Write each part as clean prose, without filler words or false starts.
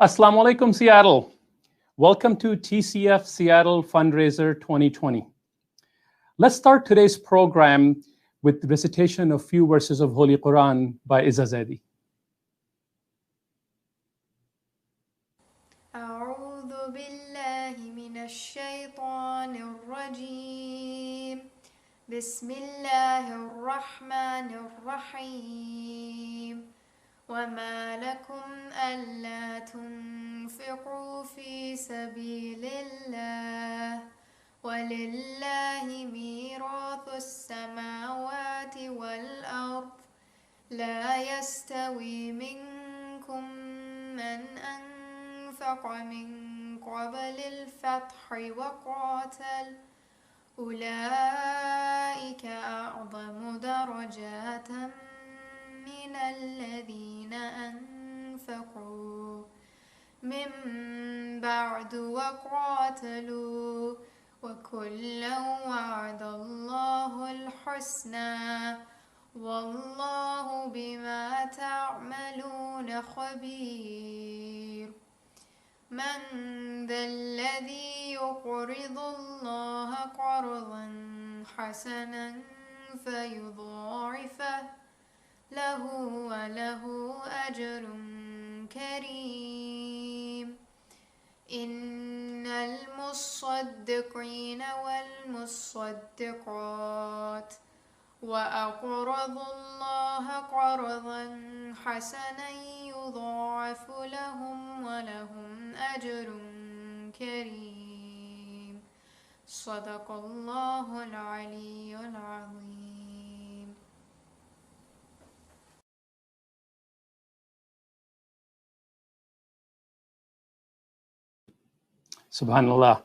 Assalamu alaikum, Seattle. Welcome to TCF Seattle Fundraiser 2020. Let's start today's program with the recitation of few verses of Holy Quran by Izza Zaidi. أعوذ بالله من الشيطان الرجيم بسم الله الرحمن الرحيم وما لكم ألا تنفقوا في سبيل الله ولله ميراث السماوات والأرض لا يستوي منكم من أنفق من قبل الفتح وقاتل أولئك أعظم درجات من الذين أنفقوا من بعد وقاتلوا وكلا وعد الله الحسنى والله بما تعملون خبير من ذا الذي يقرض الله قرضا حسنا فيضاعفه له وله أجر كريم إن المصدقين والمصدقات وأقرضوا الله قرضا حسنا يضاعف لهم ولهم أجر كريم صدق الله العلي العظيم. Subhanallah.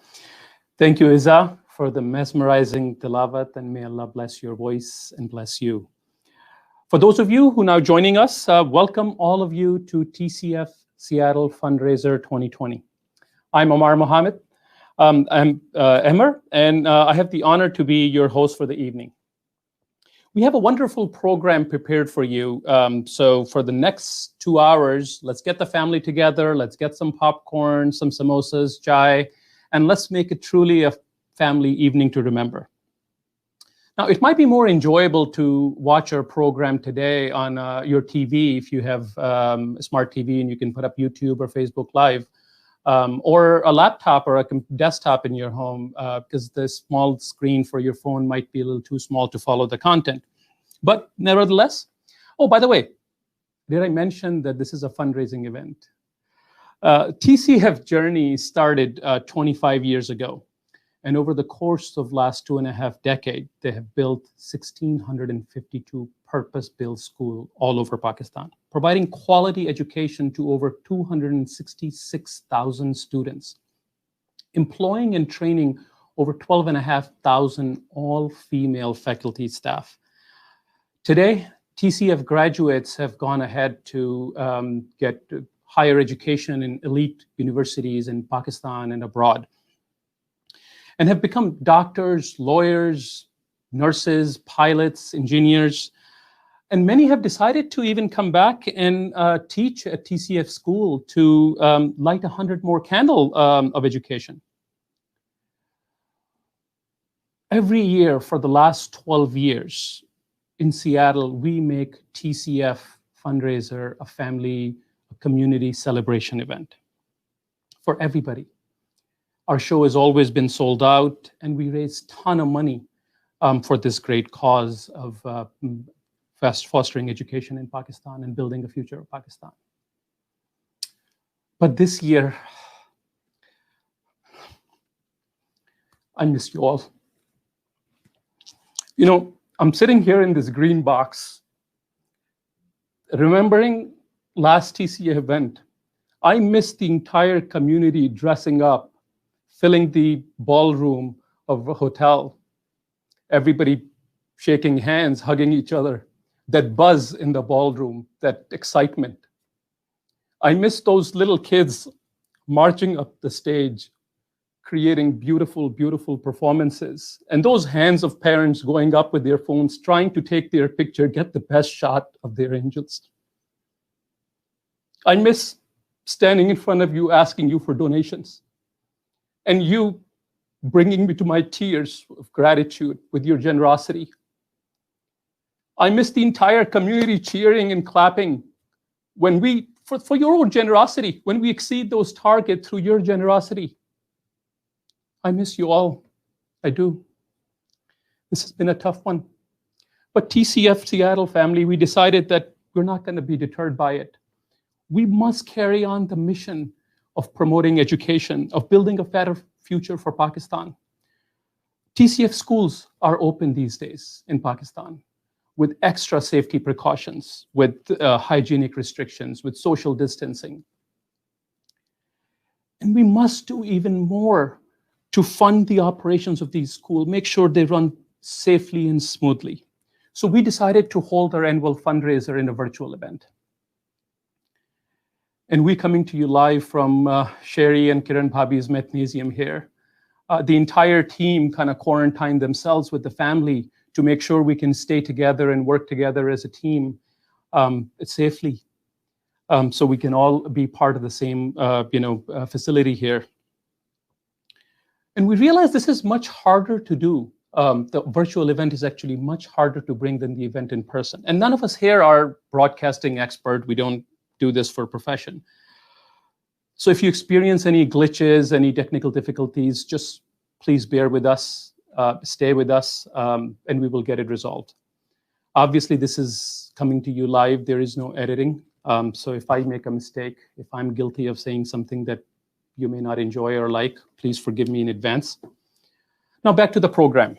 Thank you, Izza, for the mesmerizing tilawat, and may Allah bless your voice and bless you. For those of you who are now joining us, welcome all of you to TCF Seattle Fundraiser 2020. I'm Omar Mohammed. I'm Emmer, and I have the honor to be your host for the evening. We have a wonderful program prepared for you. So for the next 2 hours, let's get the family together, let's get some popcorn, some samosas, chai, and let's make it truly a family evening to remember. Now, it might be more enjoyable to watch our program today on your TV if you have a smart TV and you can put up YouTube or Facebook Live, or a laptop or a desktop in your home, because the small screen for your phone might be a little too small to follow the content. But nevertheless, oh, by the way, did I mention that this is a fundraising event? TCF journey started 25 years ago. And over the course of last 2.5 decades, they have built 1,652 purpose-built schools all over Pakistan, providing quality education to over 266,000 students, employing and training over 12,500 all-female faculty staff. Today, TCF graduates have gone ahead to get higher education in elite universities in Pakistan and abroad, and have become doctors, lawyers, nurses, pilots, engineers, and many have decided to even come back and teach at TCF school to light 100 more candles of education. Every year for the last 12 years in Seattle, we make TCF Fundraiser a family, a community celebration event for everybody. Our show has always been sold out, and we raise a ton of money for this great cause of fostering education in Pakistan and building the future of Pakistan. But this year, I miss you all. You know, I'm sitting here in this green box, remembering last TCF event. I missed the entire community dressing up, filling the ballroom of a hotel, everybody shaking hands, hugging each other, that buzz in the ballroom, that excitement. I miss those little kids marching up the stage, creating beautiful, beautiful performances, and those hands of parents going up with their phones, trying to take their picture, get the best shot of their angels. I miss standing in front of you asking you for donations, and you bringing me to my tears of gratitude with your generosity. I miss the entire community cheering and clapping when we, for your own generosity, when we exceed those targets through your generosity. I miss you all. I do. This has been a tough one. But TCF Seattle family, we decided that we're not going to be deterred by it. We must carry on the mission of promoting education, of building a better future for Pakistan. TCF schools are open these days in Pakistan with extra safety precautions, with hygienic restrictions, with social distancing. And we must do even more to fund the operations of these schools, make sure they run safely and smoothly. So we decided to hold our annual fundraiser in a virtual event. And we're coming to you live from Sherry and Kiran Bhabhi's mathnasium here. The entire team kind of quarantined themselves with the family to make sure we can stay together and work together as a team safely, so we can all be part of the same facility here. And we realize this is much harder to do. The virtual event is actually much harder to bring than the event in person. And none of us here are broadcasting expert. We don't do this for profession. So if you experience any glitches, any technical difficulties, just please bear with us, stay with us, and we will get it resolved. Obviously, this is coming to you live. There is no editing. So if I make a mistake, if I'm guilty of saying something that you may not enjoy or like, please forgive me in advance. Now back to the program.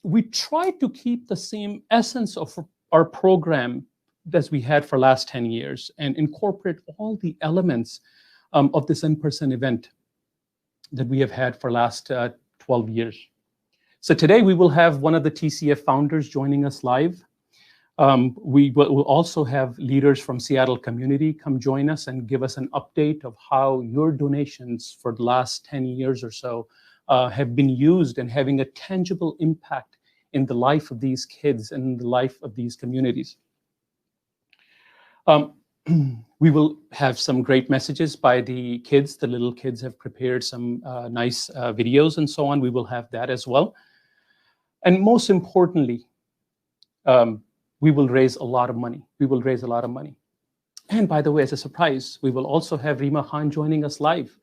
We tried to keep the same essence of our program as we had for the last 10 years and incorporate all the elements of this in-person event that we have had for the last 12 years. So today we will have one of the TCF founders joining us live. We will also have leaders from Seattle community come join us and give us an update of how your donations for the last 10 years or so have been used and having a tangible impact in the life of these kids and the life of these communities. We will have some great messages by the kids. The little kids have prepared some nice videos and so on. We will have that as well. And most importantly, we will raise a lot of money. We will raise a lot of money. And by the way, as a surprise, we will also have Rima Khan joining us live.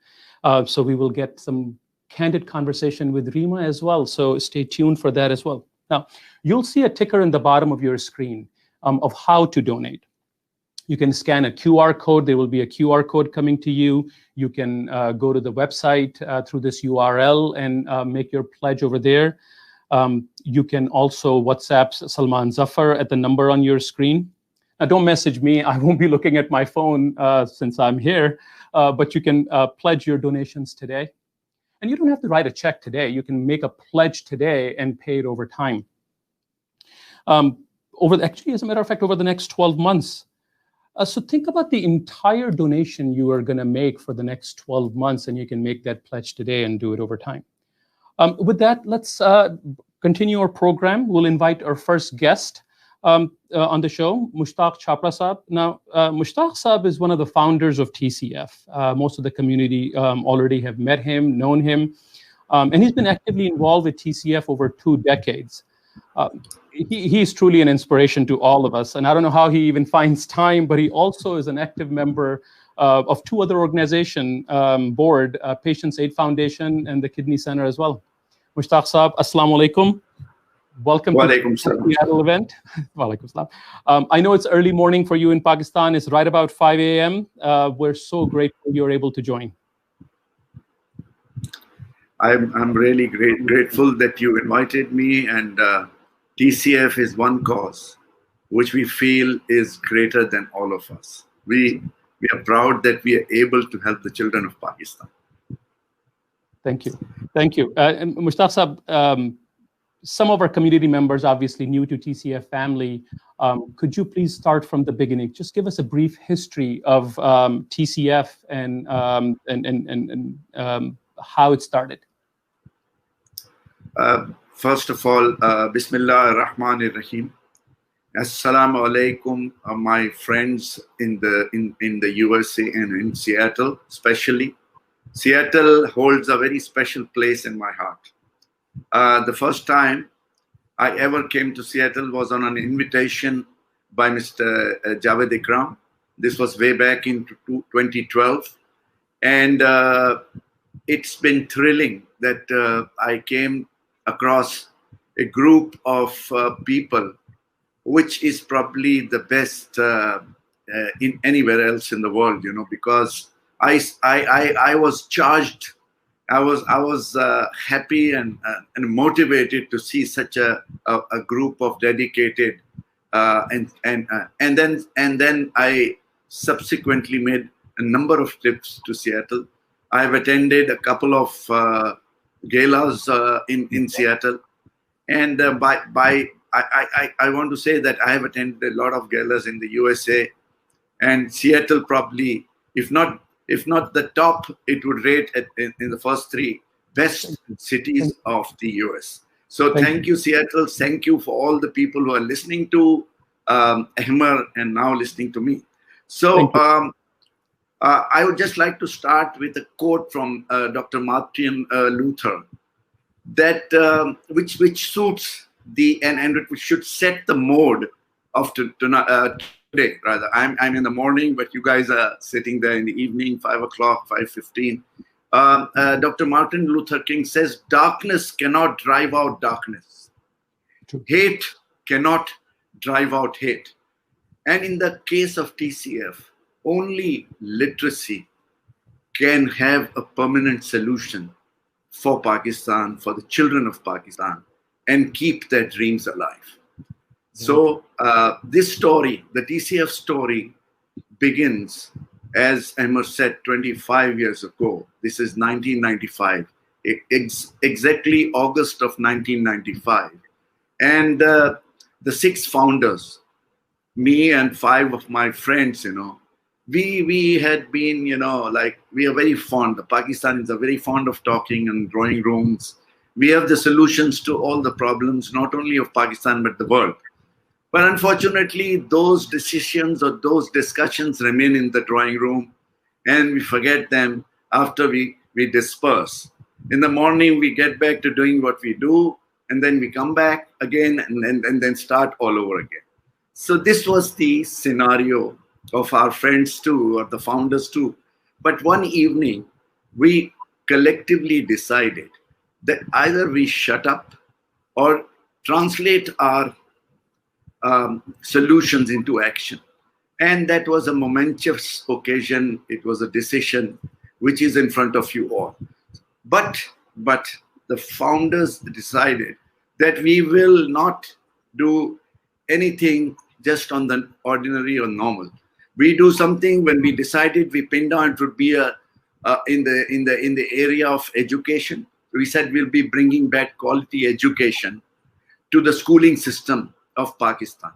So we will get some candid conversation with Rima as well. So stay tuned for that as well. Now, you'll see a ticker in the bottom of your screen of how to donate. You can scan a QR code. There will be a QR code coming to you. You can go to the website through this URL and make your pledge over there. You can also WhatsApp Salman Zafar at the number on your screen. Now, don't message me. I won't be looking at my phone since I'm here, but you can pledge your donations today. And you don't have to write a check today. You can make a pledge today and pay it over time. Actually, as a matter of fact, over the next 12 months. So think about the entire donation you are going to make for the next 12 months, and you can make that pledge today and do it over time. With that, let's continue our program. We'll invite our first guest on the show, Mushtaq Chapra Saab. Now, Mushtaq Saab is one of the founders of TCF. Most of the community already have met him, known him, and he's been actively involved with TCF over 2 decades. He's truly an inspiration to all of us, and I don't know how he even finds time, but he also is an active member of 2 other organization board, Patients Aid Foundation and the Kidney Center as well. Mushtaq Saab, Assalamu alaikum. Welcome to the Seattle event. Walaikum salam. I know it's early morning for you in Pakistan. It's right about 5 a.m. We're so grateful you're able to join. I'm really grateful that you invited me, and TCF is one cause which we feel is greater than all of us. We are proud that we are able to help the children of Pakistan. Thank you. Thank you. And Mushtaq Saab, some of our community members obviously new to TCF family. Could you please start from the beginning? Just give us a brief history of TCF and how it started. First of all, Bismillah ar-Rahman ar-Rahim. Assalamu alaikum, my friends in the USA and in Seattle, especially. Seattle holds a very special place in my heart. The first time I ever came to Seattle was on an invitation by Mr. Javed Ikram. This was way back in 2012. And it's been thrilling that I came across a group of people which is probably the best in anywhere else in the world, because I was charged. I was happy and motivated to see such a group of dedicated and then I subsequently made a number of trips to Seattle. I've attended a couple of galas in Seattle, and I want to say that I have attended a lot of galas in the USA, and Seattle probably, if not the top, it would rate in the first three best cities of the US. So thank you, Seattle. Thank you for all the people who are listening to Ahmer and now listening to me. So I would just like to start with a quote from Dr. Martin Luther that which suits and it should set the mode of today. Rather, I'm in the morning, but you guys are sitting there in the evening, 5 o'clock, 5:15. Dr. Martin Luther King says, "Darkness cannot drive out darkness. Hate cannot drive out hate." And in the case of TCF, only literacy can have a permanent solution for Pakistan, for the children of Pakistan, and keep their dreams alive. So this story, the TCF story, begins, as Ahmer said, 25 years ago. This is 1995, exactly August of 1995. And the 6 founders, me and 5 of my friends, we had been, we are very fond. The Pakistanis are very fond of talking in drawing rooms. We have the solutions to all the problems, not only of Pakistan, but the world. But unfortunately, those decisions or those discussions remain in the drawing room, and we forget them after we disperse. In the morning, we get back to doing what we do, and then we come back again and then start all over again. So this was the scenario of our friends too, or the founders too. But one evening, we collectively decided that either we shut up or translate our solutions into action. And that was a momentous occasion. It was a decision which is in front of you all. But the founders decided that we will not do anything just on the ordinary or normal. We do something. When we decided, we pinned down it would be in the area of education. We said we'll be bringing back quality education to the schooling system of Pakistan,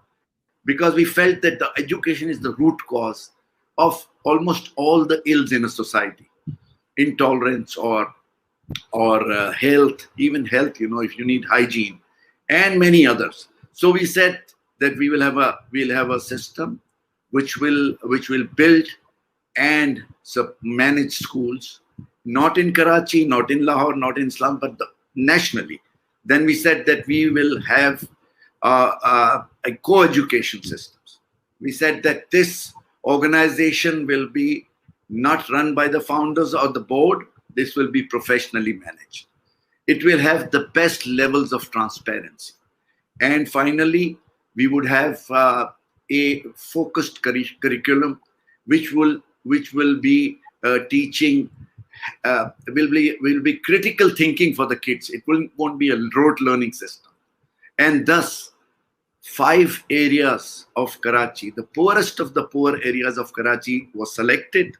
because we felt that the education is the root cause of almost all the ills in a society, intolerance or health, even health, if you need hygiene, and many others. So we said that we'll have a system which will build and manage schools, not in Karachi, not in Lahore, not in Islam, but nationally. Then we said that we will have a co-education systems. We said that this organization will be not run by the founders or the board. This will be professionally managed. It will have the best levels of transparency. And finally, we would have a focused curriculum which will be teaching, will be critical thinking for the kids. It won't be a rote learning system. And thus, 5 areas of Karachi, the poorest of the poor areas of Karachi, was selected.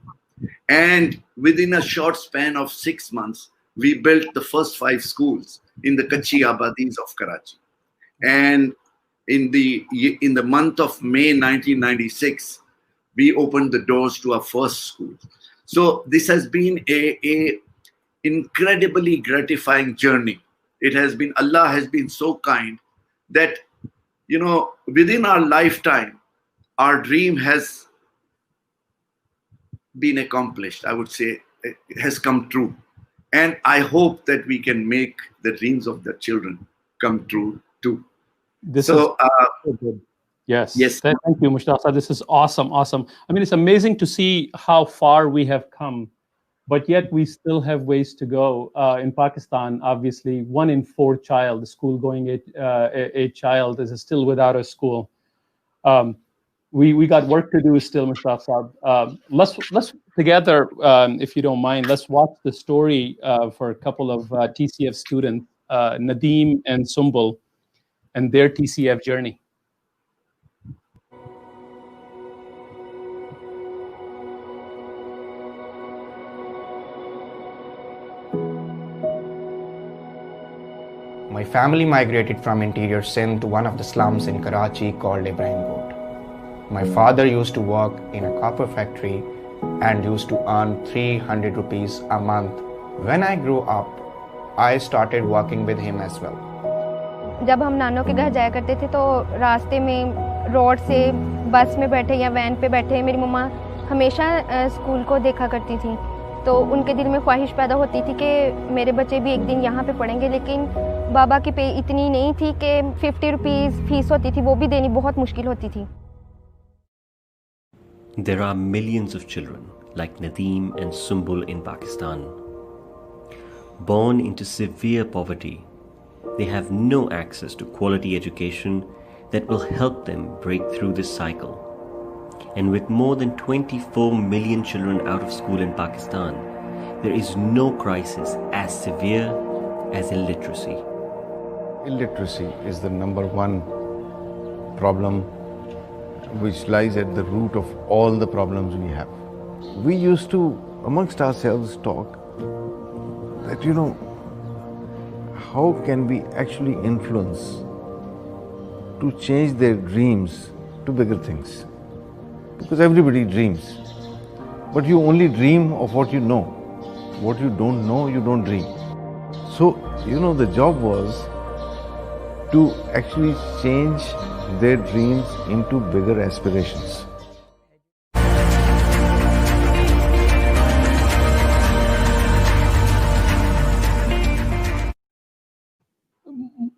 And within a short span of 6 months, we built the first 5 schools in the Kachi Abadis of Karachi. And in the month of May 1996, we opened the doors to our first school. So this has been a incredibly gratifying journey. It has been, Allah has been so kind that within our lifetime, our dream has been accomplished. I would say it has come true. And I hope that we can make the dreams of the children come true too. This So, is so good. Yes. yes. Thank you, Mushtaq. This is awesome. Awesome. I mean, it's amazing to see how far we have come, but yet we still have ways to go. In Pakistan, obviously, 1 in 4 child, school-going age child, is still without a school. We got work to do still, Mushtaq Saab. Let's together, if you don't mind, let's watch the story for a couple of TCF students, Nadeem and Sumbul, and their TCF journey. My family migrated from interior Sindh to one of the slums in Karachi called Ibrahim Road. My father used to work in a copper factory and used to earn 300 rupees a month. When I grew up, I started working with him as well. जब हम नानों के घर जाया करते थे तो रास्ते में रोड से बस में बैठे या वैन पे बैठे मेरी मम्मा हमेशा स्कूल को देखा करती थी, तो उनके दिल में ख्वाहिश पैदा होती थी कि मेरे बच्चे भी एक दिन यहाँ पे पढ़ेंगे, लेकिन बाबा की पे इतनी नहीं थी कि 50 रुपीज़ फीस होती थी, वो भी देनी बहुत मुश्किल होती थी. There are millions of children like Nadeem and Sumbul in Pakistan. Born into severe poverty, they have no access to quality education that will help them break through this cycle. And with more than 24 million children out of school in Pakistan, there is no crisis as severe as illiteracy. Illiteracy is the number one problem which lies at the root of all the problems we have. We used to, amongst ourselves, talk that, how can we actually influence to change their dreams to bigger things? Because everybody dreams, but you only dream of what you know. What you don't know, you don't dream. So, the job was to actually change their dreams into bigger aspirations.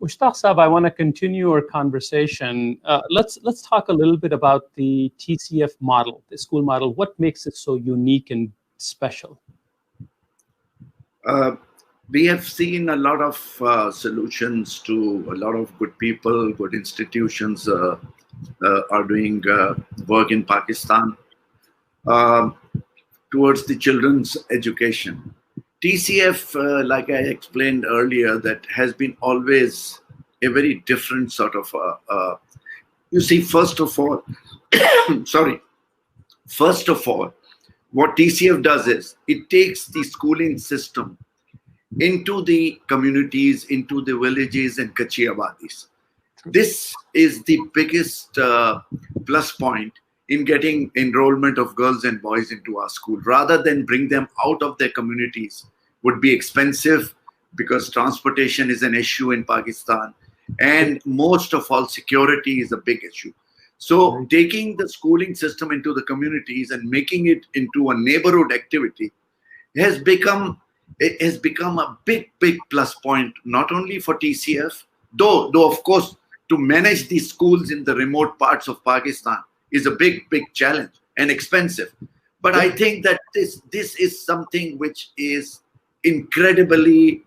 Mushtaq Saab, I want to continue our conversation. Let's talk a little bit about the TCF model, the school model. What makes it so unique and special? We have seen a lot of solutions to a lot of good people, good institutions are doing work in Pakistan towards the children's education. TCF, like I explained earlier, that has been always a very different sort of, you see, first of all, what TCF does is it takes the schooling system into the communities, into the villages and Kachi Abadis. This is the biggest plus point in getting enrollment of girls and boys into our school. Rather than bring them out of their communities would be expensive, because transportation is an issue in Pakistan, and most of all security is a big issue. So taking the schooling system into the communities and making it into a neighborhood activity has become a big plus point, not only for TCF, though of course to manage these schools in the remote parts of Pakistan is a big challenge and expensive. But I think that this is something which is incredibly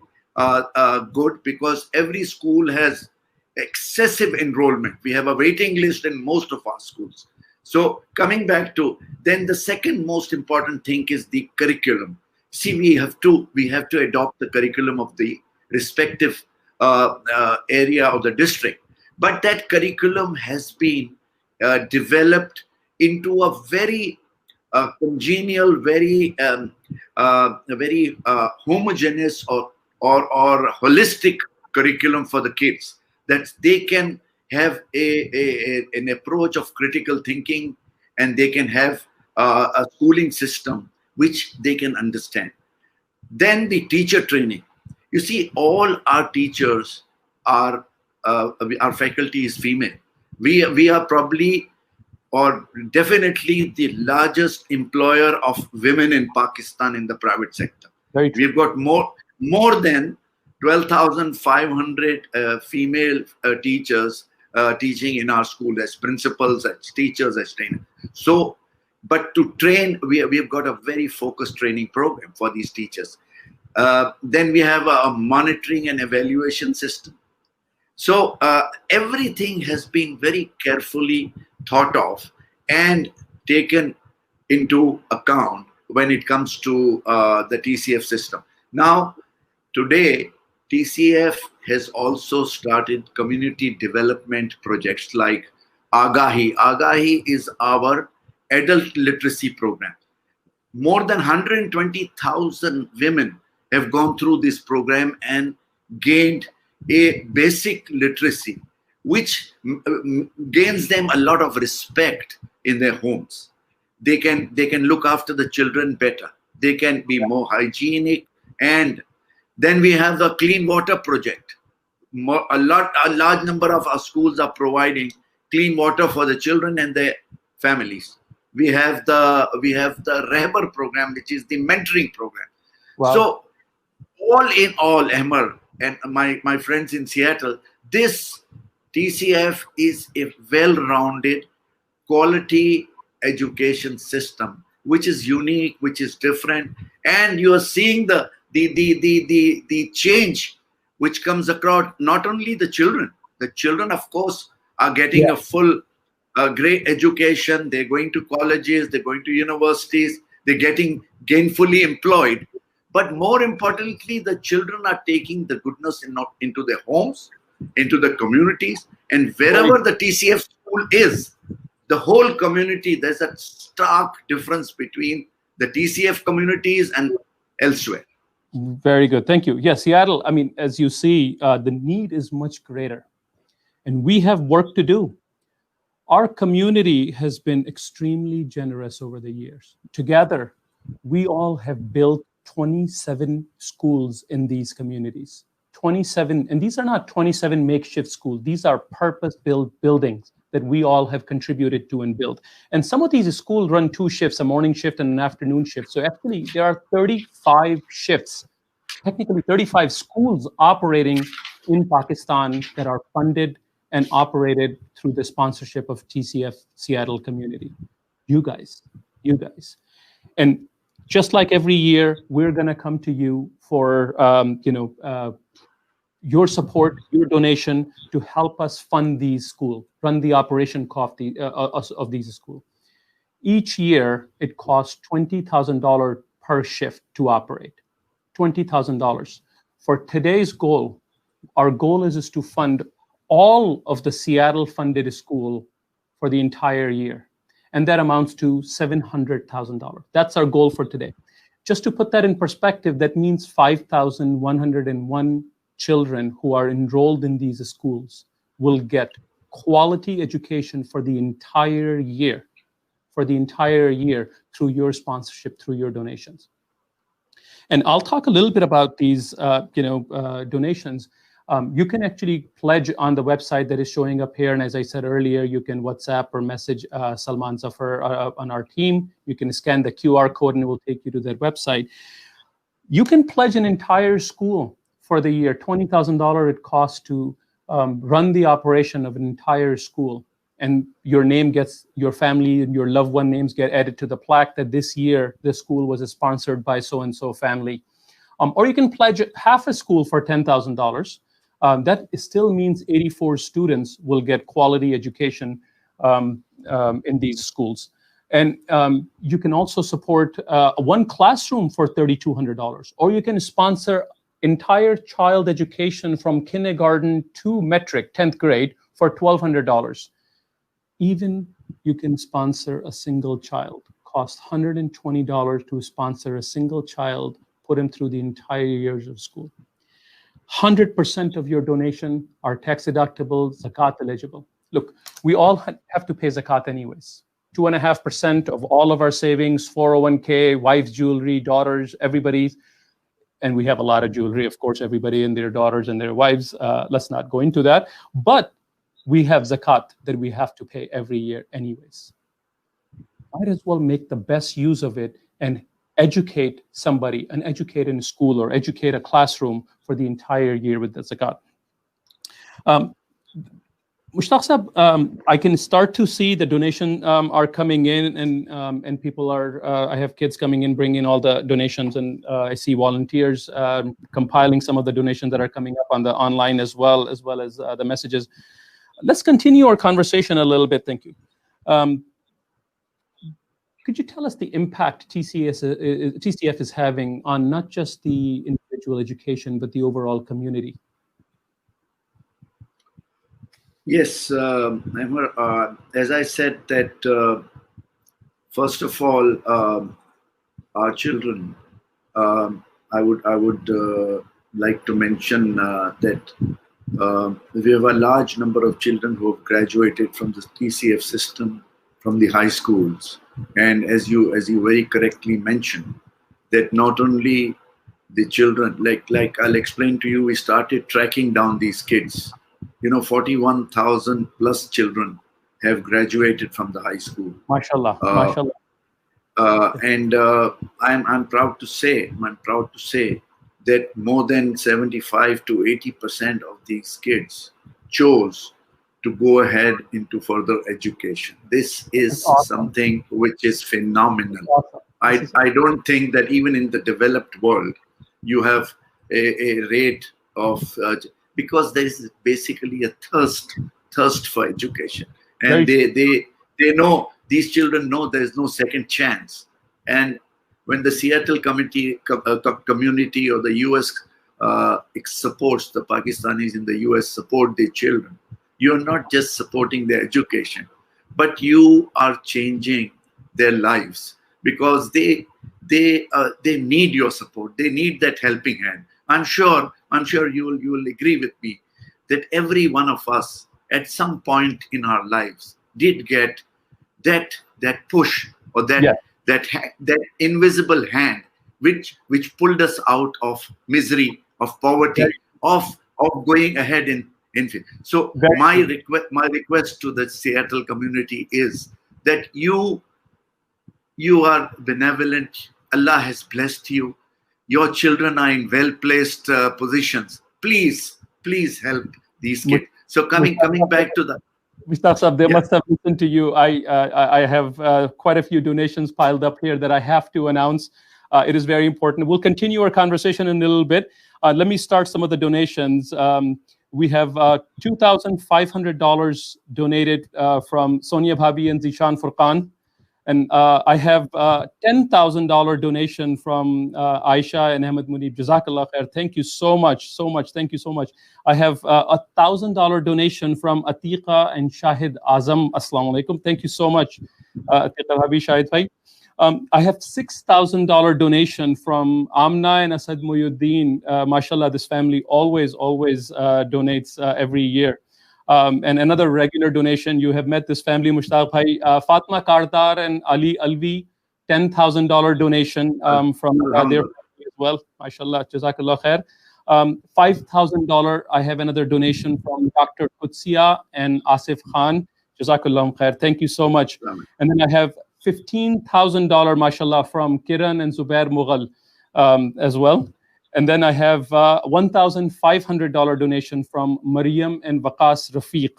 good, because every school has excessive enrollment. We have a waiting list in most of our schools. So coming back to, then the second most important thing is the curriculum. See, we have to adopt the curriculum of the respective area of the district. But that curriculum has been developed into a very congenial, very homogeneous or holistic curriculum for the kids, that they can have an approach of critical thinking, and they can have a schooling system which they can understand. Then the teacher training. You see, all our teachers our faculty is female. We are probably or definitely the largest employer of women in Pakistan in the private sector. Very true. We've got more than 12,500 female teachers teaching in our school as principals, as teachers, as trainers. So, but to train, we've got a very focused training program for these teachers. Then we have a monitoring and evaluation system. So everything has been very carefully thought of and taken into account when it comes to the TCF system. Now, today, TCF has also started community development projects like Agahi. Agahi is our adult literacy program. More than 120,000 women have gone through this program and gained a basic literacy, which gains them a lot of respect in their homes. They can look after the children better. They can be more hygienic. And then we have the clean water project. A large number of our schools are providing clean water for the children and their families. We have the Rehbar program, which is the mentoring program. Wow. So all in all, Ahmad and my friends in Seattle, this TCF is a well-rounded quality education system, which is unique, which is different, and you are seeing the change which comes across not only the children. The children, of course, are getting a full, great education. They're going to colleges, they're going to universities, they're getting gainfully employed. But more importantly, the children are taking the goodness into their homes, into the communities, and wherever the TCF school is, the whole community, there's a stark difference between the TCF communities and elsewhere. Very good. Thank you. Yes, Seattle, I mean, as you see, the need is much greater, and we have work to do. Our community has been extremely generous over the years. Together, we all have built 27 schools in these communities. 27, and these are not 27 makeshift schools. These are purpose-built buildings that we all have contributed to and built. And some of these schools run 2 shifts, a morning shift and an afternoon shift. So actually, there are 35 shifts, technically 35 schools operating in Pakistan that are funded and operated through the sponsorship of TCF Seattle community. You guys. And just like every year, we're going to come to you for your support, your donation to help us fund these schools, run the operation of these schools. Each year, it costs $20,000 per shift to operate. $20,000. For today's goal, our goal is to fund all of the Seattle funded school for the entire year. And that amounts to $700,000. That's our goal for today. Just to put that in perspective, that means 5,101 children who are enrolled in these schools will get quality education for the entire year, through your sponsorship, through your donations. And I'll talk a little bit about these donations. You can actually pledge on the website that is showing up here. And as I said earlier, you can WhatsApp or message Salman Zafar on our team. You can scan the QR code and it will take you to that website. You can pledge an entire school for the year. $20,000 it costs to run the operation of an entire school. And your name gets, your family and your loved one names get added to the plaque that this year the school was sponsored by so-and-so family. Or you can pledge half a school for $10,000. That still means 84 students will get quality education in these schools. And you can also support one classroom for $3,200, or you can sponsor entire child education from kindergarten to metric, 10th grade, for $1,200. Even you can sponsor a single child. Cost $120 to sponsor a single child, put him through the entire years of school. 100% of your donation are tax deductible, zakat eligible. Look, we all have to pay zakat anyways. 2.5% of all of our savings, 401k, wife's jewelry, daughters, everybody's. And we have a lot of jewelry, of course, everybody and their daughters and their wives. Let's not go into that. But we have zakat that we have to pay every year anyways. Might as well make the best use of it and educate somebody, and educate in school or educate a classroom for the entire year with the zakat. Mushtaq Sahab, I can start to see the donation are coming in, and people are. I have kids coming in, bringing all the donations, and I see volunteers compiling some of the donations that are coming up on the online as well as the messages. Let's continue our conversation a little bit. Thank you. Could you tell us the impact TCF is having on not just the individual education, but the overall community? Yes, Ahmed, as I said that, first of all, our children, I would like to mention that we have a large number of children who have graduated from the TCF system, from the high schools. And as you very correctly mentioned, that not only the children, like I'll explain to you, we started tracking down these kids. 41,000 plus children have graduated from the high school. MashaAllah, MashaAllah. And I'm proud to say that more than 75 to 80% of these kids chose to go ahead into further education. This is something which is phenomenal. I don't think that even in the developed world you have a rate of because there is basically a thirst for education, and they know, these children know there is no second chance. And when the Seattle community or the US supports the Pakistanis in the US support their children, you're not just supporting their education, but you are changing their lives, because they need your support. They need that helping hand. I'm sure you will agree with me that every one of us at some point in our lives did get that push, or that invisible hand which pulled us out of misery, of poverty, of going ahead in. So my request to the Seattle community is that you are benevolent. Allah has blessed you. Your children are in well-placed positions. Please help these kids. So coming back to the Mushtaq Sahab, they must have listened to you. I have quite a few donations piled up here that I have to announce. It is very important. We'll continue our conversation in a little bit. Let me start some of the donations. We have $2,500 donated from Sonia Bhabi and Zishan Furqan. And I have $10,000 donation from Aisha and Ahmed Munib. Jazakallah khair. Thank you so much. Thank you so much. I have $1,000 donation from Atiqa and Shahid Azam. Assalamu alaikum. Thank you so much, Atiqa Bhabi, Shahid Bhai. I have $6,000 donation from Amna and Asad Muyuddin. MashaAllah, this family always donates every year. And another regular donation, you have met this family, Mushtaq Bhai, Fatma Kardar and Ali Alvi, $10,000 donation from their family as well. MashaAllah, Jazakallah khair. $5,000, I have another donation from Dr. Qudsiya and Asif Khan. Jazakallah khair. Thank you so much. And then I have $15,000, MashaAllah, from Kiran and Zubair Mughal as well. And then I have $1,500 donation from Mariam and Waqas Rafiq.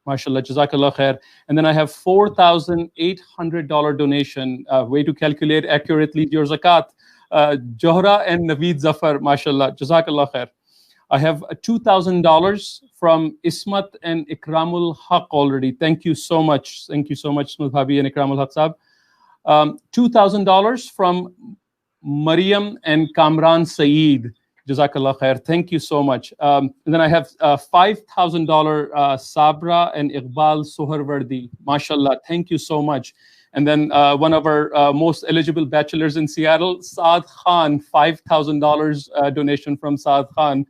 MashaAllah, Jazakallah khair. And then I have $4,800 donation, way to calculate accurately your zakat. Johra and Naveed Zafar, MashaAllah, Jazakallah khair. I have $2,000 from Ismat and Ikramul Haq already. Thank you so much. Thank you so much, Ismat Bhabi and Ikramul Haq Sahab. $2,000 from Mariam and Kamran Saeed. Jazakallah khair. Thank you so much. And then I have $5,000 Sabra and Iqbal Soharwardi. MashaAllah. Thank you so much. And then one of our most eligible bachelors in Seattle, Saad Khan, $5,000 donation from Saad Khan.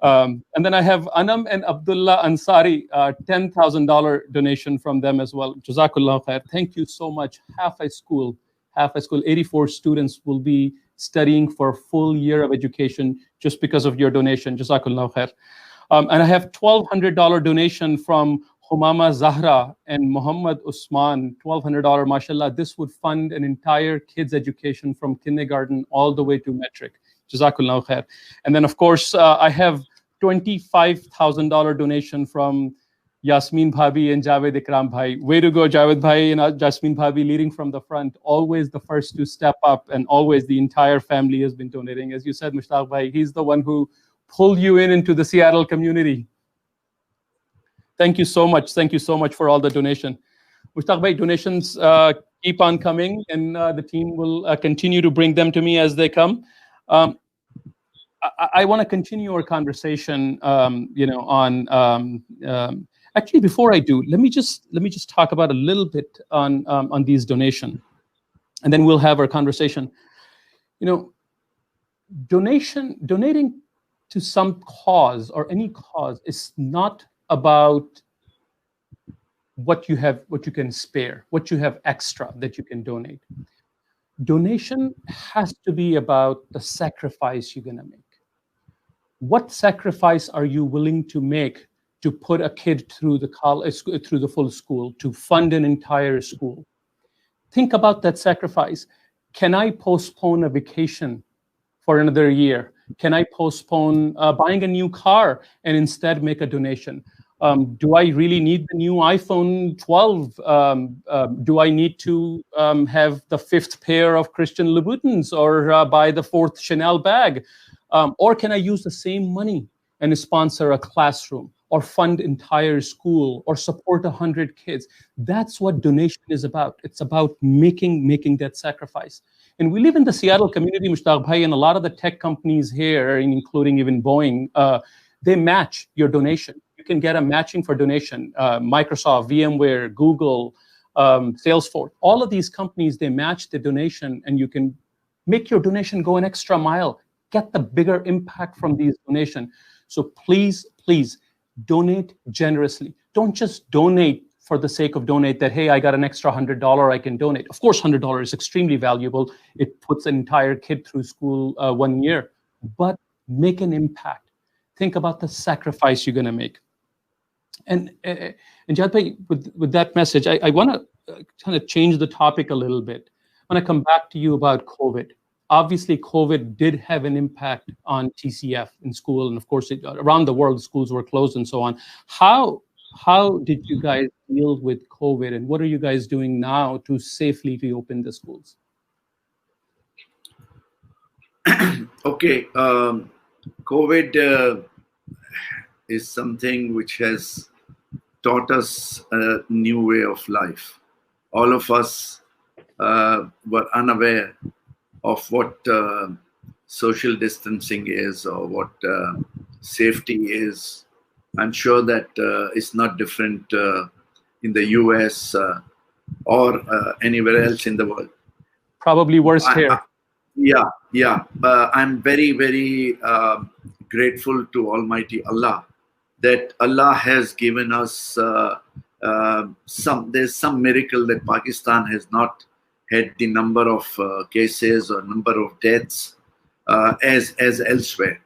And then I have Anam and Abdullah Ansari, $10,000 donation from them as well. Jazakallah khair. Thank you so much. Half a school, 84 students will be studying for a full year of education just because of your donation. Jazakallah khair. And I have $1,200 donation from Humama Zahra and Muhammad Usman, $1,200, mashallah, this would fund an entire kid's education from kindergarten all the way to metric. Jazakallah khair. And then, of course, I have $25,000 donation from Yasmin Bhabi and Javed Ikram Bhai. Way to go, Javed Bhai and Yasmin Bhabi, leading from the front, always the first to step up, and always the entire family has been donating. As you said, Mushtaq Bhai, he's the one who pulled you into the Seattle community. Thank you so much. Thank you so much for all the donation. Mushtaq Bhai, donations keep on coming, and the team will continue to bring them to me as they come. I want to continue our conversation, on actually, before I do, let me just talk about a little bit on these donation, and then we'll have our conversation. Donating to some cause or any cause is not about what you can spare, what you have extra that you can donate. Donation has to be about the sacrifice you're going to make. What sacrifice are you willing to make to put a kid through the college, through the full school, to fund an entire school? Think about that sacrifice. Can I postpone a vacation for another year? Can I postpone buying a new car and instead make a donation? Do I really need the new iPhone 12? Do I need to have the 5th pair of Christian Louboutins or buy the 4th Chanel bag? Or can I use the same money and sponsor a classroom or fund entire school or support 100 kids? That's what donation is about. It's about making that sacrifice. And we live in the Seattle community, Mushtaq Bhai, and a lot of the tech companies here, including even Boeing, they match your donation. You can get a matching for donation. Microsoft, VMware, Google, Salesforce, all of these companies, they match the donation, and you can make your donation go an extra mile, get the bigger impact from these donations. So please, please donate generously. Don't just donate for the sake of donate that, hey, I got an extra $100 I can donate. Of course, $100 is extremely valuable. It puts an entire kid through school 1 year, but make an impact. Think about the sacrifice you're going to make. And Jad Bhai, with that message, I want to kind of change the topic a little bit. I want to come back to you about COVID. Obviously, COVID did have an impact on TCF in school, and of course, around the world, schools were closed and so on. How did you guys deal with COVID, and what are you guys doing now to safely reopen the schools? Okay, COVID is something which has taught us a new way of life. All of us were unaware of what social distancing is or what safety is. I'm sure that it's not different in the US or anywhere else in the world. Probably worse here. Yeah. I'm very, very grateful to Almighty Allah that Allah has given us there's some miracle that Pakistan has not had the number of cases or number of deaths as elsewhere.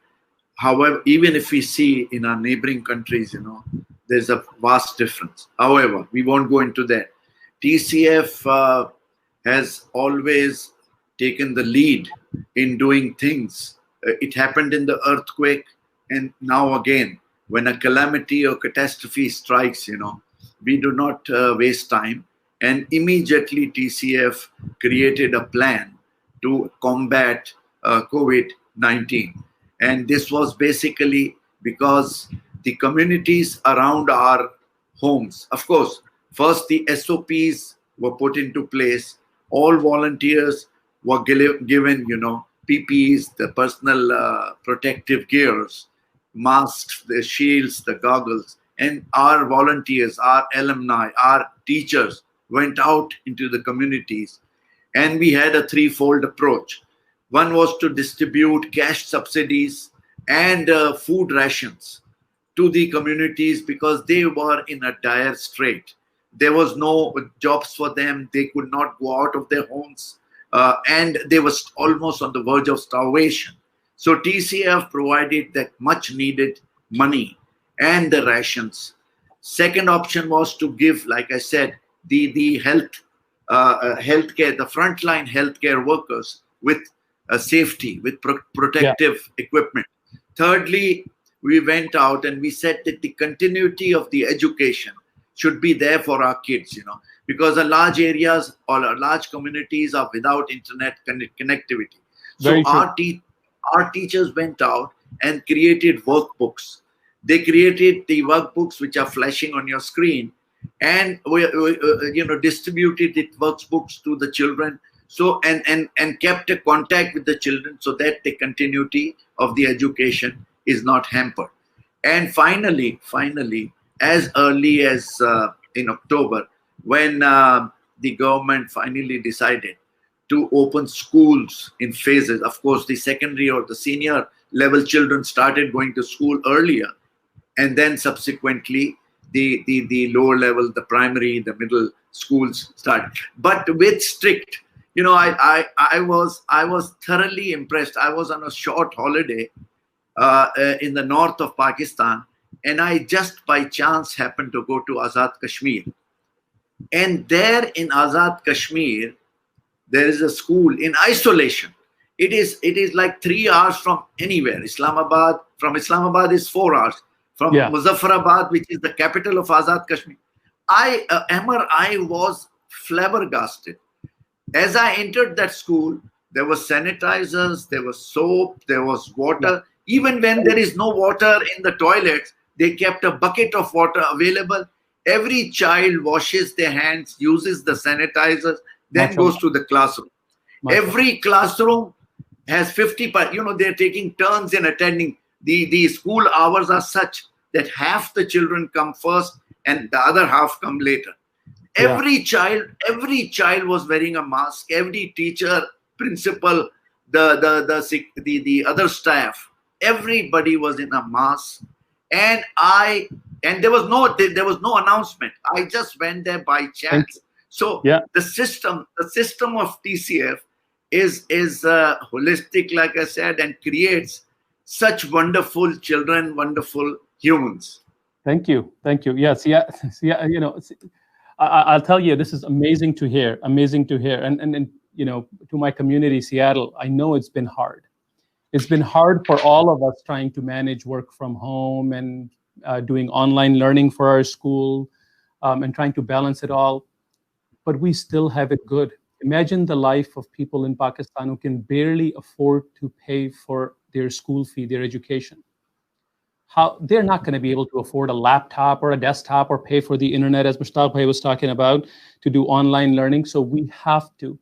However, even if we see in our neighboring countries, there's a vast difference. However, we won't go into that. TCF has always taken the lead in doing things. It happened in the earthquake, and now again, when a calamity or catastrophe strikes, we do not waste time. And immediately TCF created a plan to combat COVID-19. And this was basically because the communities around our homes, of course, first the SOPs were put into place. All volunteers were given, PPEs, the personal protective gears, masks, the shields, the goggles. And our volunteers, our alumni, our teachers went out into the communities. And we had a threefold approach. One was to distribute cash subsidies and food rations to the communities because they were in a dire strait. There was no jobs for them. They could not go out of their homes. And they were almost on the verge of starvation. So TCF provided that much needed money and the rations. Second option was to give, like I said, the healthcare, the frontline healthcare workers with safety, with protective equipment. Thirdly, we went out and we said that the continuity of the education should be there for our kids, because a large areas or large communities are without internet connectivity. So our teachers went out and created workbooks. They created the workbooks which are flashing on your screen, and we distributed the workbooks to the children. So and kept a contact with the children so that the continuity of the education is not hampered. And finally, as early as in October, when the government finally decided to open schools in phases. Of course, the secondary or the senior level children started going to school earlier, and then subsequently the lower level, the primary, the middle schools started. But with strict, I was thoroughly impressed. I was on a short holiday in the north of Pakistan, and I just by chance happened to go to Azad Kashmir. And there in Azad Kashmir, there is a school in isolation. It is like 3 hours from anywhere. Islamabad, from Islamabad is 4 hours. From Muzaffarabad, which is the capital of Azad Kashmir. I was flabbergasted. As I entered that school, there were sanitizers, there was soap, there was water. Even when there is no water in the toilets, they kept a bucket of water available. Every child washes their hands, uses the sanitizers, then goes to the classroom. Every classroom has 50, they're taking turns in attending. The school hours are such that half the children come first and the other half come later. Every child was wearing a mask. Every teacher, principal, the other staff, everybody was in a mask. And there was no announcement. I just went there by chance. So the system of TCF is holistic, like I said, and creates such wonderful children, wonderful humans. Thank you. Yes, I'll tell you, this is amazing to hear. And to my community, Seattle, I know it's been hard. It's been hard for all of us trying to manage work from home and doing online learning for our school and trying to balance it all. But we still have it good. Imagine the life of people in Pakistan who can barely afford to pay for their school fee, their education. How they're not going to be able to afford a laptop or a desktop or pay for the internet, as Mushtaq Bhai was talking about, to do online learning. So we have to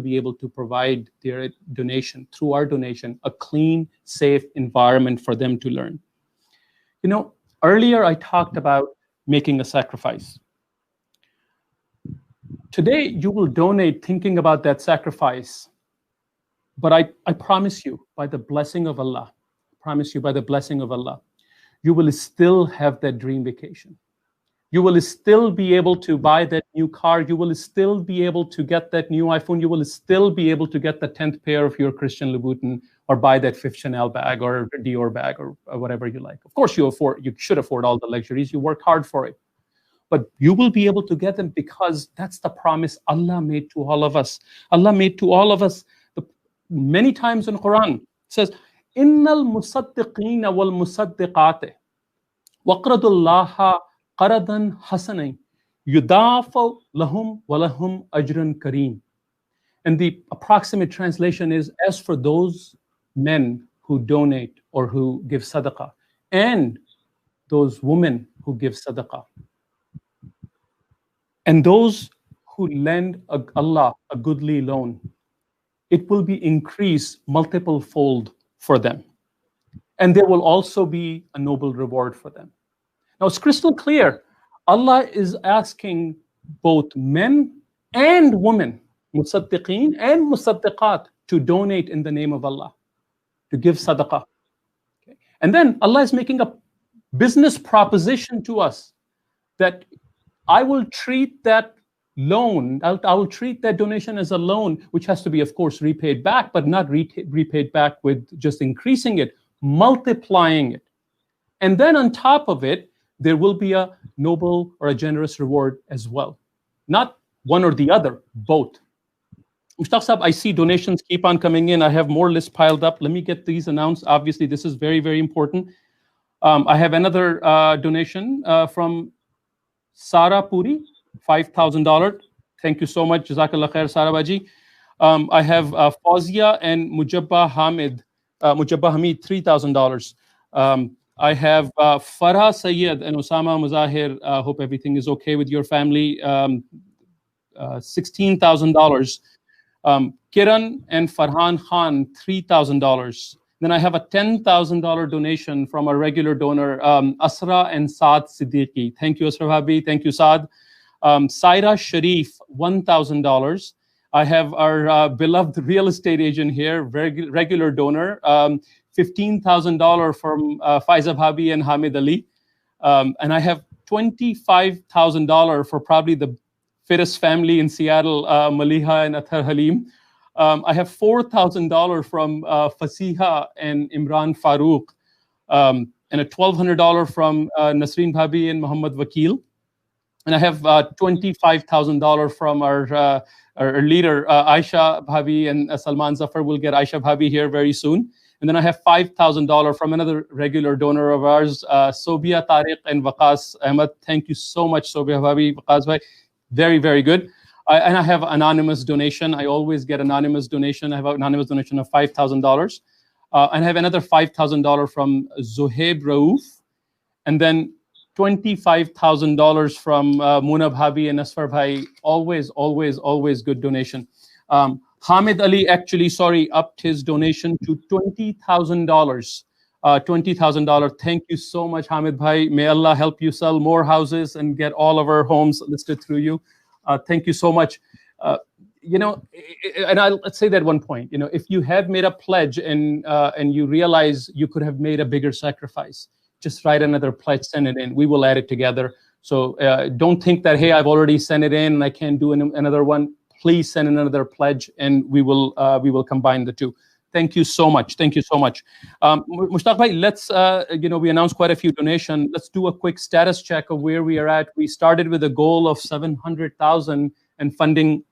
be able to provide their donation, through our donation, a clean, safe environment for them to learn. Earlier I talked about making a sacrifice. Today you will donate thinking about that sacrifice. But I promise you, by the blessing of Allah, you will still have that dream vacation. You will still be able to buy that new car. You will still be able to get that new iPhone. You will still be able to get the 10th pair of your Christian Louboutin or buy that 5th Chanel bag or Dior bag or whatever you like. Of course, you should afford all the luxuries. You work hard for it. But you will be able to get them because that's the promise Allah made to all of us. Many times in Quran, it says, Innal musaddiqina wal musaddiqate waqradullaha qaradan hasanan yudafa lahum wa lahum ajrun kareem. And the approximate translation is, as for those men who donate or who give sadaqah, and those women who give sadaqah, and those who lend Allah a goodly loan, it will be increased multiple fold for them. And there will also be a noble reward for them. Now it's crystal clear. Allah is asking both men and women, musaddiqeen and musaddiqat, to donate in the name of Allah, to give sadaqah. Okay. And then Allah is making a business proposition to us that I will treat that loan, I will treat that donation as a loan, which has to be, of course, repaid back, but not repaid back with just increasing it, multiplying it. And then on top of it, there will be a noble or a generous reward as well. Not one or the other, both. Mushtaq Sahab, I see donations keep on coming in. I have more lists piled up. Let me get these announced. Obviously, this is very, very important. I have another donation from Sara Puri, $5,000. Thank you so much. Jazakallah khair, Sara Baji. I have Fawzia and Mujabba Hamid, Hamid, $3,000. I have Farah Sayyed and Osama Muzahir. Hope everything is okay with your family. $16,000. Kiran and Farhan Khan, $3,000. Then I have a $10,000 donation from a regular donor, Asra and Saad Siddiqui. Thank you, Asra Bhabi. Thank you, Saad. Saira Sharif, $1,000. I have our beloved real estate agent here, regular donor, $15,000 from Faiza Bhabi and Hamid Ali. And I have $25,000 for probably the fittest family in Seattle, Maliha and Athar Halim. I have $4,000 from Fasiha and Imran Farooq, and a $1,200 from Nasreen Bhabi and Muhammad Wakil. And I have $25,000 from our leader, Aisha Bhabi, and Salman Zafar will get Aisha Bhabi here very soon. And then I have $5,000 from another regular donor of ours, Sobia Tariq and Waqas Ahmed. Thank you so much, Sobia Bhabi, Waqas Bhai. Very, very good. And I have anonymous donation. I always get anonymous donation. I have an anonymous donation of $5,000. And I have another $5,000 from Zohaib Rauf. And then $25,000 from Muna Bhabi and Asfar Bhai. Always, always, always good donation. Hamid Ali actually, upped his donation to $20,000. $20,000. Thank you so much, Hamid Bhai. May Allah help you sell more houses and get all of our homes listed through you. Thank you so much. And let's say that one point. If you have made a pledge and you realize you could have made a bigger sacrifice, just write another pledge, send it in. We will add it together. So don't think that, hey, I've already sent it in and I can't do another one. Please send in another pledge, and we will combine the two. Thank you so much. Thank you so much. Mushtaq Bhai, let's, we announced quite a few donations. Let's do a quick status check of where we are at. We started with a goal of 700,000 and funding,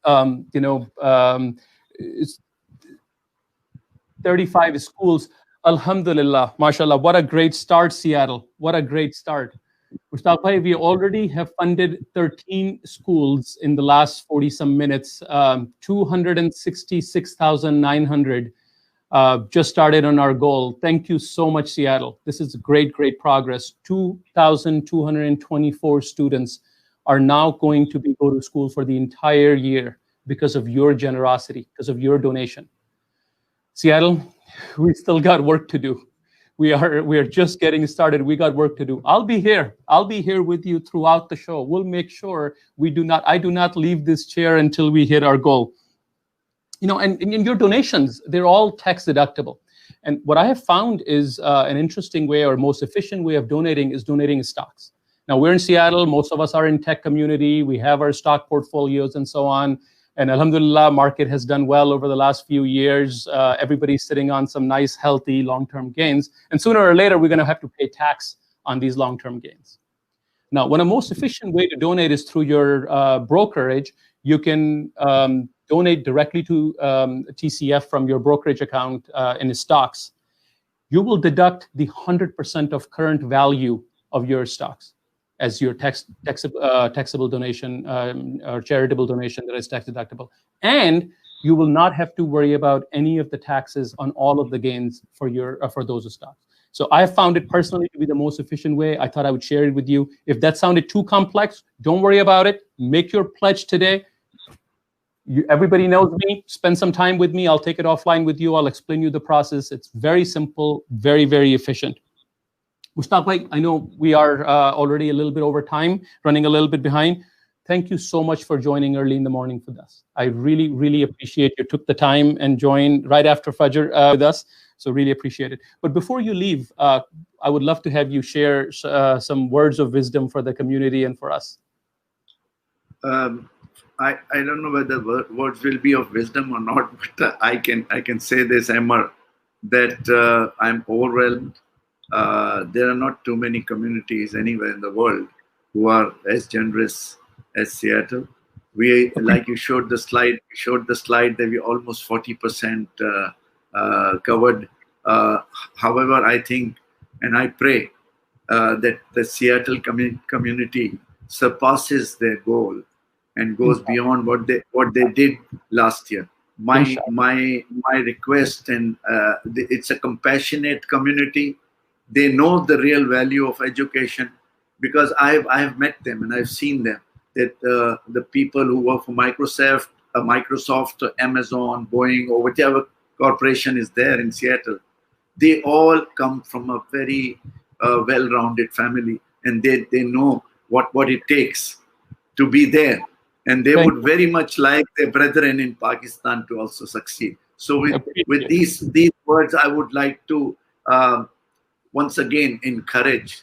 35 schools. Alhamdulillah, mashallah. What a great start, Seattle. What a great start. Mushtaq Bhai, we already have funded 13 schools in the last 40-some minutes, 266,900 just started on our goal. Thank you so much, Seattle. This is great, great progress. 2,224 students are now going to go to school for the entire year because of your generosity, because of your donation. Seattle, we still got work to do. We are just getting started. We got work to do. I'll be here. I'll be here with you throughout the show. We'll make sure I do not leave this chair until we hit our goal. And in your donations, they're all tax deductible. And what I have found is an interesting way, or most efficient way of donating, is donating stocks. Now, we're in Seattle. Most of us are in tech community. We have our stock portfolios and so on. And alhamdulillah, market has done well over the last few years. Everybody's sitting on some nice, healthy, long-term gains. And sooner or later, we're going to have to pay tax on these long-term gains. Now, one of the most efficient way to donate is through your brokerage. You can donate directly to TCF from your brokerage account in stocks. You will deduct the 100% of current value of your stocks as your taxable donation or charitable donation that is tax deductible. And you will not have to worry about any of the taxes on all of the gains for those stocks. So I found it personally to be the most efficient way. I thought I would share it with you. If that sounded too complex, don't worry about it. Make your pledge today. Everybody knows me. Spend some time with me. I'll take it offline with you. I'll explain you the process. It's very simple, very, very efficient. Mushtaq Bhai, I know we are already a little bit over time, running a little bit behind. Thank you so much for joining early in the morning with us. I really, really appreciate you took the time and joined right after Fajr with us. So really appreciate it. But before you leave, I would love to have you share some words of wisdom for the community and for us. I don't know whether words will be of wisdom or not, but I can say this, Amar, that I'm overwhelmed. There are not too many communities anywhere in the world who are as generous as Seattle. We, like you showed the slide, that we almost 40% covered. However, I think and I pray that the Seattle community surpasses their goal and goes beyond what they did last year. My request, and it's a compassionate community. They know the real value of education, because I have met them and I've seen them. That the people who work for Microsoft, or Amazon, Boeing, or whichever corporation is there in Seattle, they all come from a very well-rounded family, and they know what it takes to be there, and they would very much like their brethren in Pakistan to also succeed. So with these words, I would like to once again encourage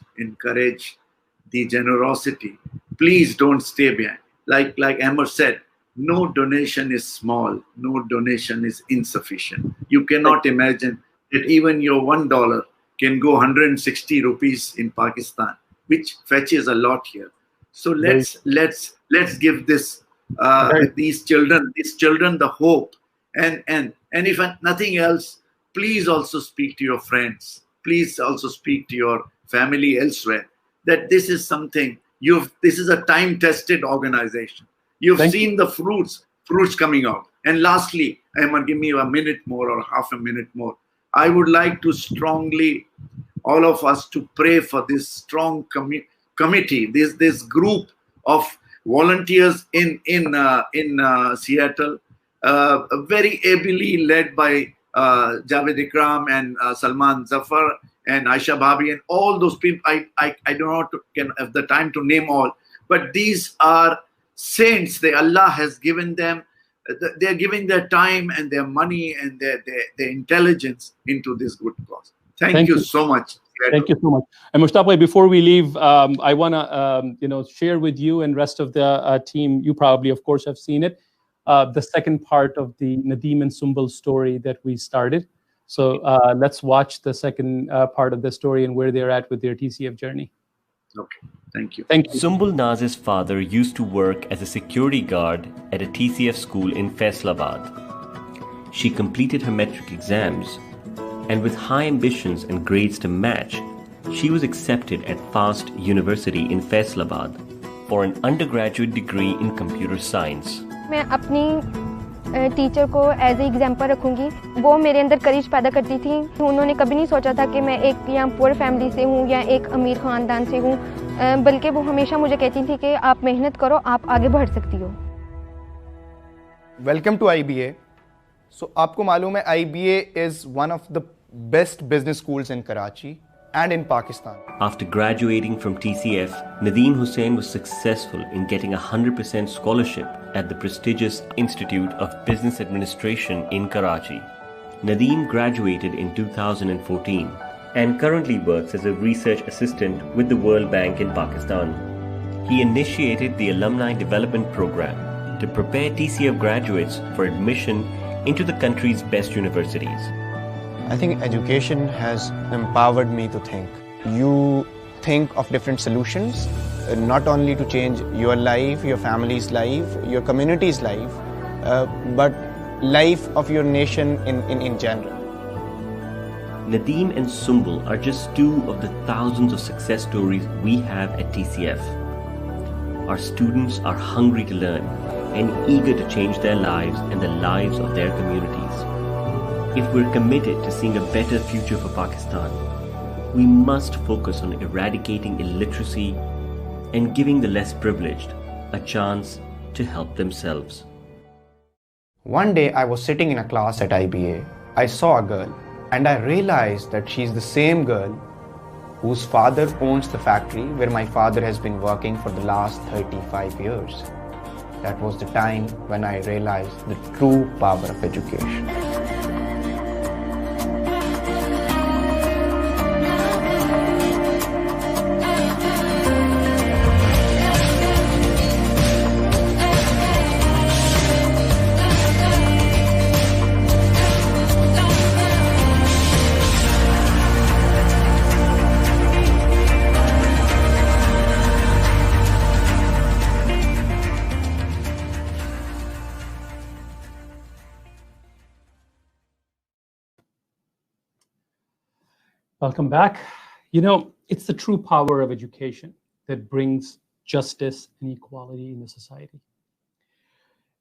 the generosity. Please don't stay behind. Like Amr said, no donation is small, no donation is insufficient. You cannot imagine that even your $1 can go 160 rupees in Pakistan, which fetches a lot here. So let's give this these children the hope, and if nothing else, please also speak to your friends. Please also speak to your family elsewhere, that this is something this is a time-tested organization. You've seen the fruits coming out. And lastly, Ahmad, give me a minute more or half a minute more. I would like to strongly, all of us, to pray for this strong committee, this group of volunteers in Seattle, very ably led by Javed Ikram and Salman Zafar and Aisha Bhabi and all those people. I don't have the time to name all, but these are saints. Allah has given them. They're giving their time and their money and their intelligence into this good cause. Thank you so much. Thank you so much. And Mushtaq, before we leave, I want to share with you and rest of the team. You probably, of course, have seen it. The second part of the Nadeem and Sumbul story that we started. So let's watch the second part of the story and where they're at with their TCF journey. Okay, thank you. Thank you. Sumbul Naz's father used to work as a security guard at a TCF school in Faisalabad. She completed her metric exams, and with high ambitions and grades to match, she was accepted at FAST University in Faisalabad for an undergraduate degree in computer science. मैं अपनी teacher को as a example रखूँगी. वो मेरे अंदर करेज पैदा करती थी. उन्होंने कभी नहीं सोचा था कि मैं एक या पुअर फैमिली से हूँ या एक अमीर ख़ानदान से हूँ, बल्कि वो हमेशा मुझे कहती थी कि आप मेहनत करो, आप आगे बढ़ सकती हो. Welcome to IBA. सो आपको मालूम है IBA is one of the best business schools in Karachi and in Pakistan. After graduating from TCF, Nadeem Hussain was successful in getting a 100% scholarship at the prestigious Institute of Business Administration in Karachi. Nadeem graduated in 2014 and currently works as a research assistant with the World Bank in Pakistan. He initiated the Alumni Development Program to prepare TCF graduates for admission into the country's best universities. I think education has empowered me to think. You think of different solutions, not only to change your life, your family's life, your community's life, but life of your nation in general. Nadeem and Sumbul are just two of the thousands of success stories we have at TCF. Our students are hungry to learn and eager to change their lives and the lives of their communities. If we're committed to seeing a better future for Pakistan, we must focus on eradicating illiteracy and giving the less privileged a chance to help themselves. One day I was sitting in a class at IBA. I saw a girl and I realized that she's the same girl whose father owns the factory where my father has been working for the last 35 years. That was the time when I realized the true power of education. Welcome back. You know, it's the true power of education that brings justice and equality in the society.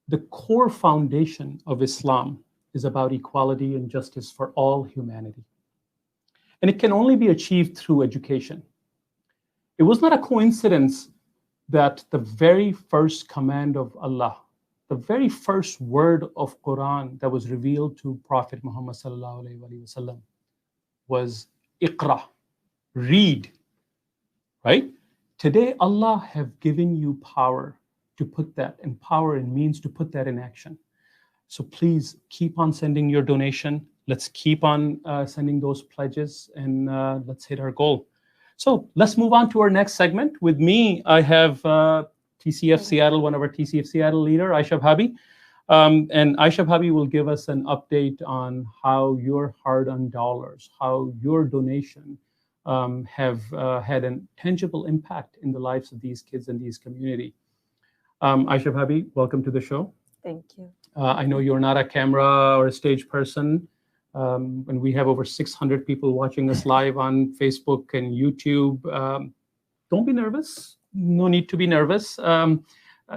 The core foundation of Islam is about equality and justice for all humanity. And it can only be achieved through education. It was not a coincidence that the very first command of Allah, the very first word of Quran that was revealed to Prophet Muhammad sallallahu alaihi wasallam was Iqra, read, right? Today, Allah have given you power to put that, and power and means to put that in action. So please keep on sending your donation. Let's keep on sending those pledges, and let's hit our goal. So let's move on to our next segment. With me, I have TCF Seattle, one of our TCF Seattle leader, Aisha Bhabi. And Aisha Bhabi will give us an update on how your hard-earned dollars, how your donation have had a tangible impact in the lives of these kids and these community. Aisha Bhabi, welcome to the show. Thank you. I know you're not a camera or a stage person, and we have over 600 people watching us live on Facebook and YouTube. Don't be nervous. No need to be nervous.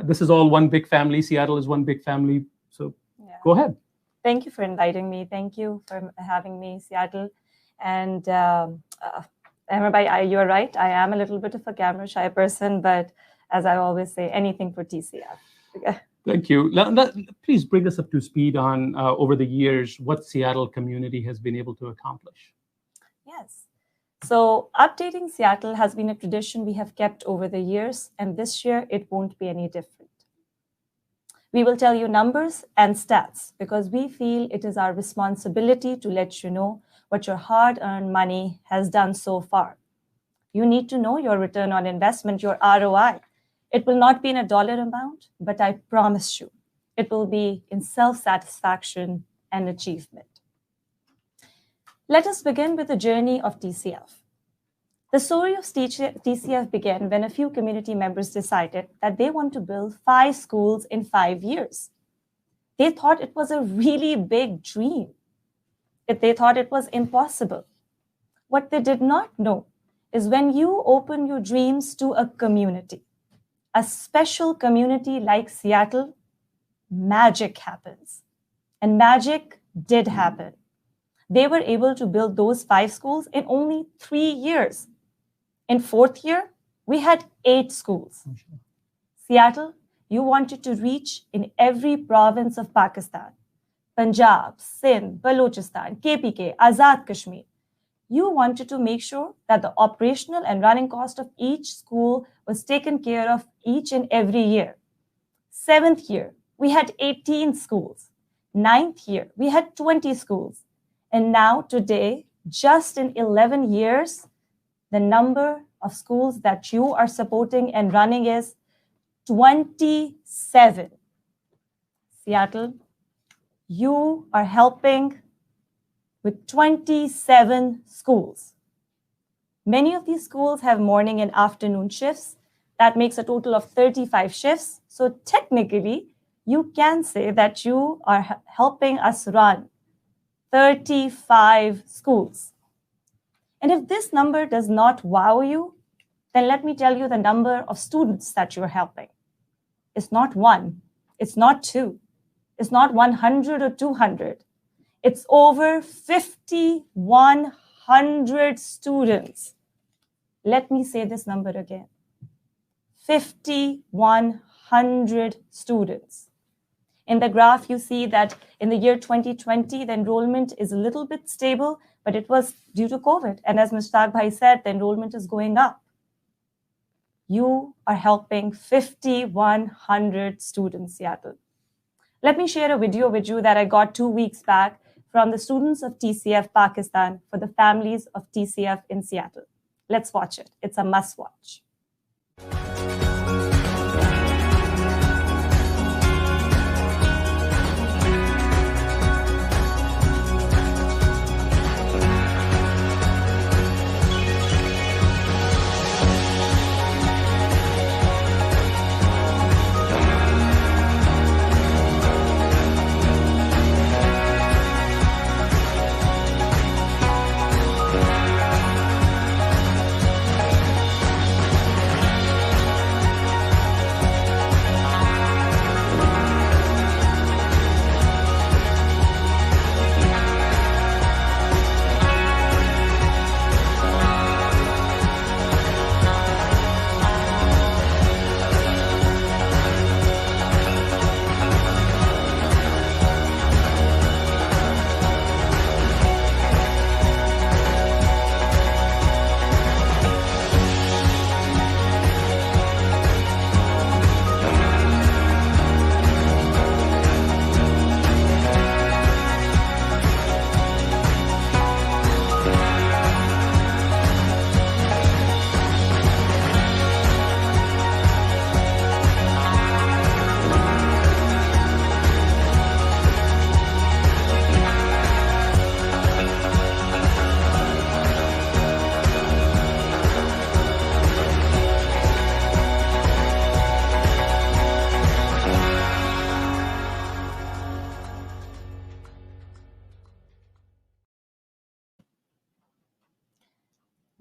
This is all one big family. Seattle is one big family. So Go ahead. Thank you for inviting me. Thank you for having me, Seattle. And Ahmed, you're right. I am a little bit of a camera shy person, but as I always say, anything for TCF. Thank you. Please bring us up to speed on, over the years, what Seattle community has been able to accomplish. Yes. So updating Seattle has been a tradition we have kept over the years, and this year it won't be any different. We will tell you numbers and stats because we feel it is our responsibility to let you know what your hard-earned money has done so far. You need to know your return on investment, your ROI. It will not be in a dollar amount, but I promise you, it will be in self-satisfaction and achievement. Let us begin with the journey of TCF. The story of TCF began when a few community members decided that they want to build 5 schools in 5 years. They thought it was a really big dream. They thought it was impossible. What they did not know is when you open your dreams to a community, a special community like Seattle, magic happens. And magic did happen. They were able to build those 5 schools in only 3 years. In 4th year, we had 8 schools. Seattle, you wanted to reach in every province of Pakistan, Punjab, Sindh, Balochistan, KPK, Azad Kashmir. You wanted to make sure that the operational and running cost of each school was taken care of each and every year. 7th year, we had 18 schools. 9th year, we had 20 schools. And now today, just in 11 years, the number of schools that you are supporting and running is 27. Seattle, you are helping with 27 schools. Many of these schools have morning and afternoon shifts. That makes a total of 35 shifts. So technically, you can say that you are helping us run 35 schools. And if this number does not wow you, then let me tell you the number of students that you're helping. It's not 1, it's not 2, it's not 100 or 200. It's over 5,100 students. Let me say this number again. 5,100 students. In the graph, you see that in the year 2020, the enrollment is a little bit stable, but it was due to COVID. And as Mushtaq Bhai said, the enrollment is going up. You are helping 5,100 students, Seattle. Let me share a video with you that I got 2 weeks back from the students of TCF Pakistan for the families of TCF in Seattle. Let's watch it. It's a must watch.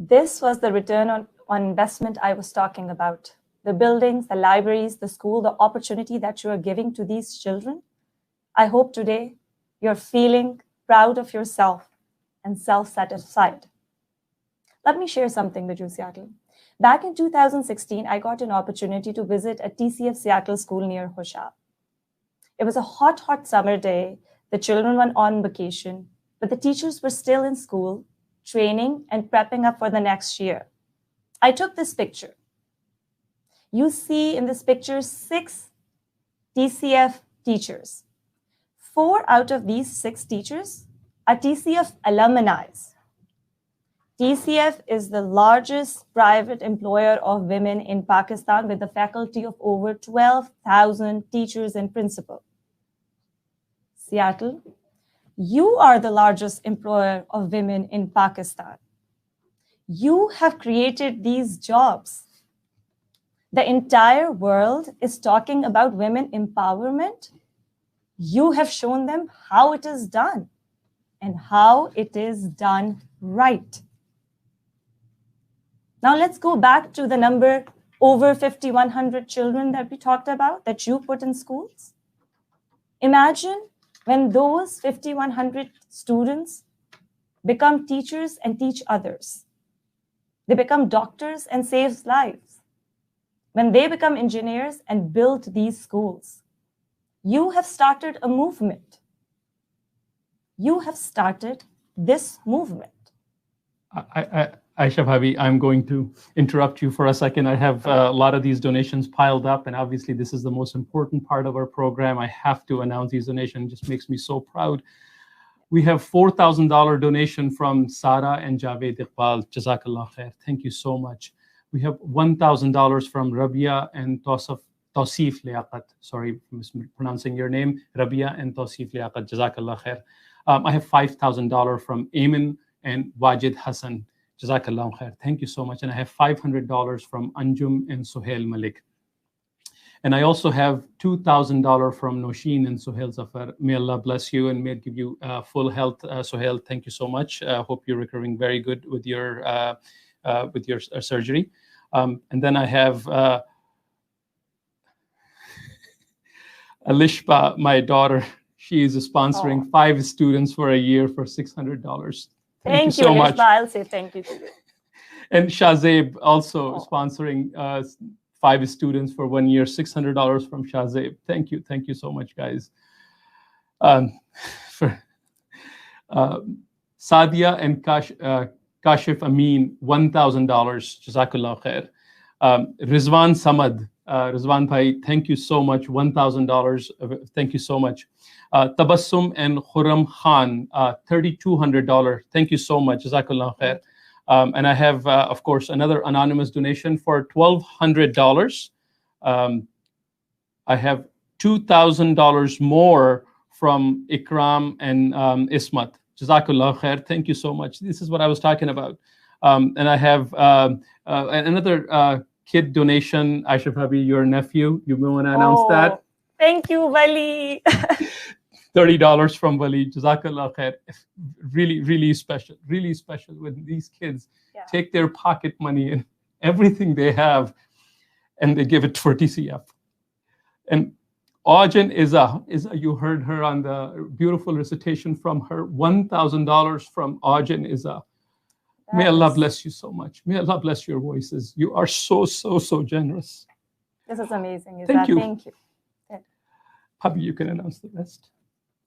This was the return on investment I was talking about. The buildings, the libraries, the school, the opportunity that you are giving to these children. I hope today you're feeling proud of yourself and self-satisfied. Let me share something with you, Seattle. Back in 2016, I got an opportunity to visit a TCF Seattle school near Hosha. It was a hot, hot summer day. The children were on vacation, but the teachers were still in school, training and prepping up for the next year. I took this picture. You see in this picture 6 TCF teachers. 4 out of these 6 teachers are TCF alumni. TCF is the largest private employer of women in Pakistan with a faculty of over 12,000 teachers and principals. Seattle, you are the largest employer of women in Pakistan. You have created these jobs. The entire world is talking about women empowerment. You have shown them how it is done and how it is done right. Now let's go back to the number over 5,100 children that we talked about that you put in schools. Imagine when those 5,100 students become teachers and teach others. They become doctors and save lives. When they become engineers and build these schools. You have started a movement. You have started this movement. Aisha Bhabi, I'm going to interrupt you for a second. I have a lot of these donations piled up, and obviously this is the most important part of our program. I have to announce these donations. It just makes me so proud. We have $4,000 donation from Sara and Javed Iqbal. Jazakallah khair. Thank you so much. We have $1,000 from Rabia and Tausif Liaqat. Sorry for mispronouncing your name. Rabia and Tausif Liaqat. Jazakallah khair. I have $5,000 from Ayman and Wajid Hassan. Jazakallah khair. Thank you so much. And I have $500 from Anjum and Sohail Malik. And I also have $2,000 from Nosheen and Sohail Zafar. May Allah bless you and may it give you full health, Sohail. Thank you so much. Hope you're recovering very good with your surgery. And then I have Alishba, my daughter. She is sponsoring 5 students for a year for $600. Thank you so much. I'll say thank you to you. And Shazeb also sponsoring 5 students for 1 year, $600 from Shazeb. Thank you so much, guys. Sadia and Kashif Amin, $1,000. Jazakallah khair. Rizwan Samad, Rizwan Bhai, thank you so much. $1,000. Thank you so much. Tabassum and Khurram Khan, $3,200. Thank you so much. Jazakallah khair. And I have, of course, another anonymous donation for $1,200. I have $2,000 more from Ikram and Ismat. Jazakallah khair. Thank you so much. This is what I was talking about. And I have another kid donation. Aisha Bhabi, your nephew. You may want to announce that. Thank you, Wali. $30 from Wali. Jazakallah khair. Really special when these kids take their pocket money and everything they have and they give it for TCF. And Ajin Iza, you heard her on the beautiful recitation from her. $1,000 from Ajin Iza. May Allah bless you so much. May Allah bless your voices. You are so generous. This is amazing. Iza. Thank you. Thank you. Bhabi, you can announce the rest.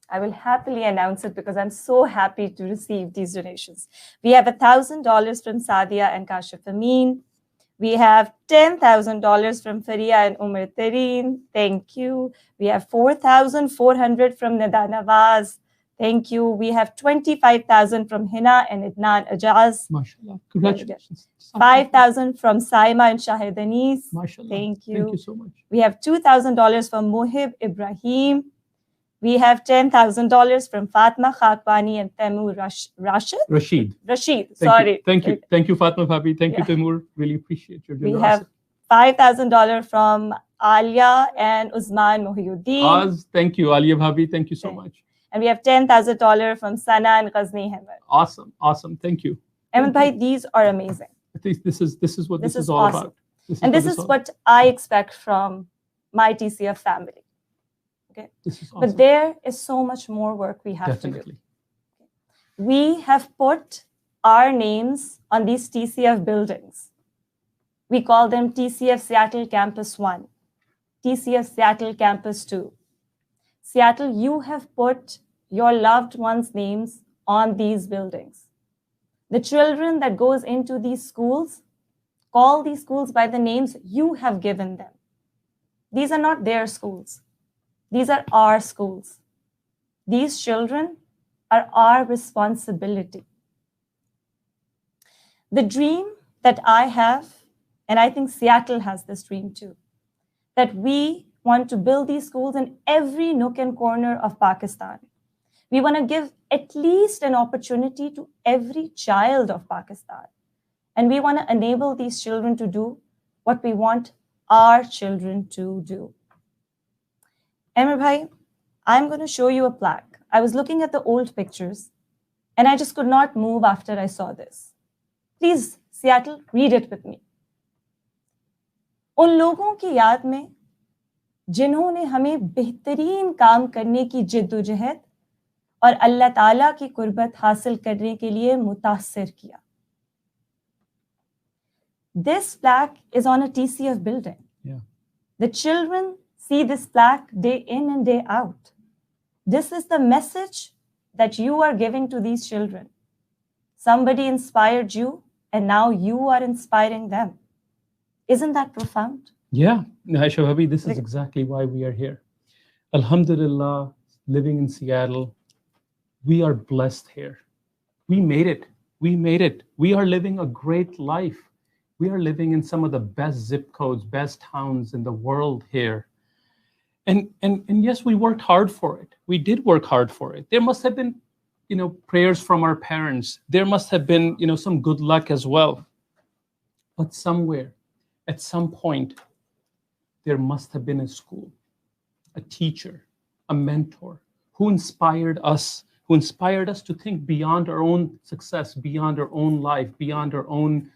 I will happily announce it because I'm so happy to receive these donations. We have $1,000 from Sadia and Kashif Amin. We have $10,000 from Faria and Umar Tareen. Thank you. We have $4,400 from Nida Nawaz. Thank you. We have $25,000 from Hina and Idnan Ajaz. MashaAllah. Congratulations. $5,000 from Saima and Shahid Anis. MashaAllah. Thank you. Thank you so much. We have $2,000 from Mohib Ibrahim. We have $10,000 from Fatma Khakwani and Taimur Rashid. Sorry. Thank you. Thank you, Fatma Bhabi. Thank you, Taimur. Really appreciate your generosity. We have $5,000 from Alia and Uzman Mohiuddin. Thank you, Alia Bhabi. Thank you so much. And we have $10,000 from Sana and Ghazni Ahmed. Awesome. Thank you. Ahmed Bhai, these are amazing. I think this is what this is all awesome. about. This is what I expect from my TCF family. Okay. This is awesome. But there is so much more work we have to do. We have put our names on these TCF buildings. We call them TCF Seattle Campus 1, TCF Seattle Campus 2. Seattle, you have put your loved ones' names on these buildings. The children that goes into these schools, call these schools by the names you have given them. These are not their schools. These are our schools. These children are our responsibility. The dream that I have, and I think Seattle has this dream too, that we want to build these schools in every nook and corner of Pakistan. We want to give at least an opportunity to every child of Pakistan. And we want to enable these children to do what we want our children to do. Amir Bhai, I'm going to show you a plaque. I was looking at the old pictures, and I just could not move after I saw this. Please, Seattle, read it with me. उन लोगों की याद में जिन्होंने हमें बेहतरीन काम करने की जिद्दोजहद और अल्लाह ताला की कुर्बत हासिल करने के लिए मुतासिर किया. This plaque is on a TCF building. Yeah. The children see this plaque day in and day out. This is the message that you are giving to these children. Somebody inspired you, and now you are inspiring them. Isn't that profound? Yeah, Aisha Bhabi, this is exactly why we are here. Alhamdulillah, living in Seattle, we are blessed here. We made it. We made it. We are living a great life. We are living in some of the best zip codes, best towns in the world here. And yes, we worked hard for it. We did work hard for it. There must have been, prayers from our parents. There must have been, some good luck as well. But somewhere, at some point, there must have been a school, a teacher, a mentor who inspired us to think beyond our own success, beyond our own life, beyond our own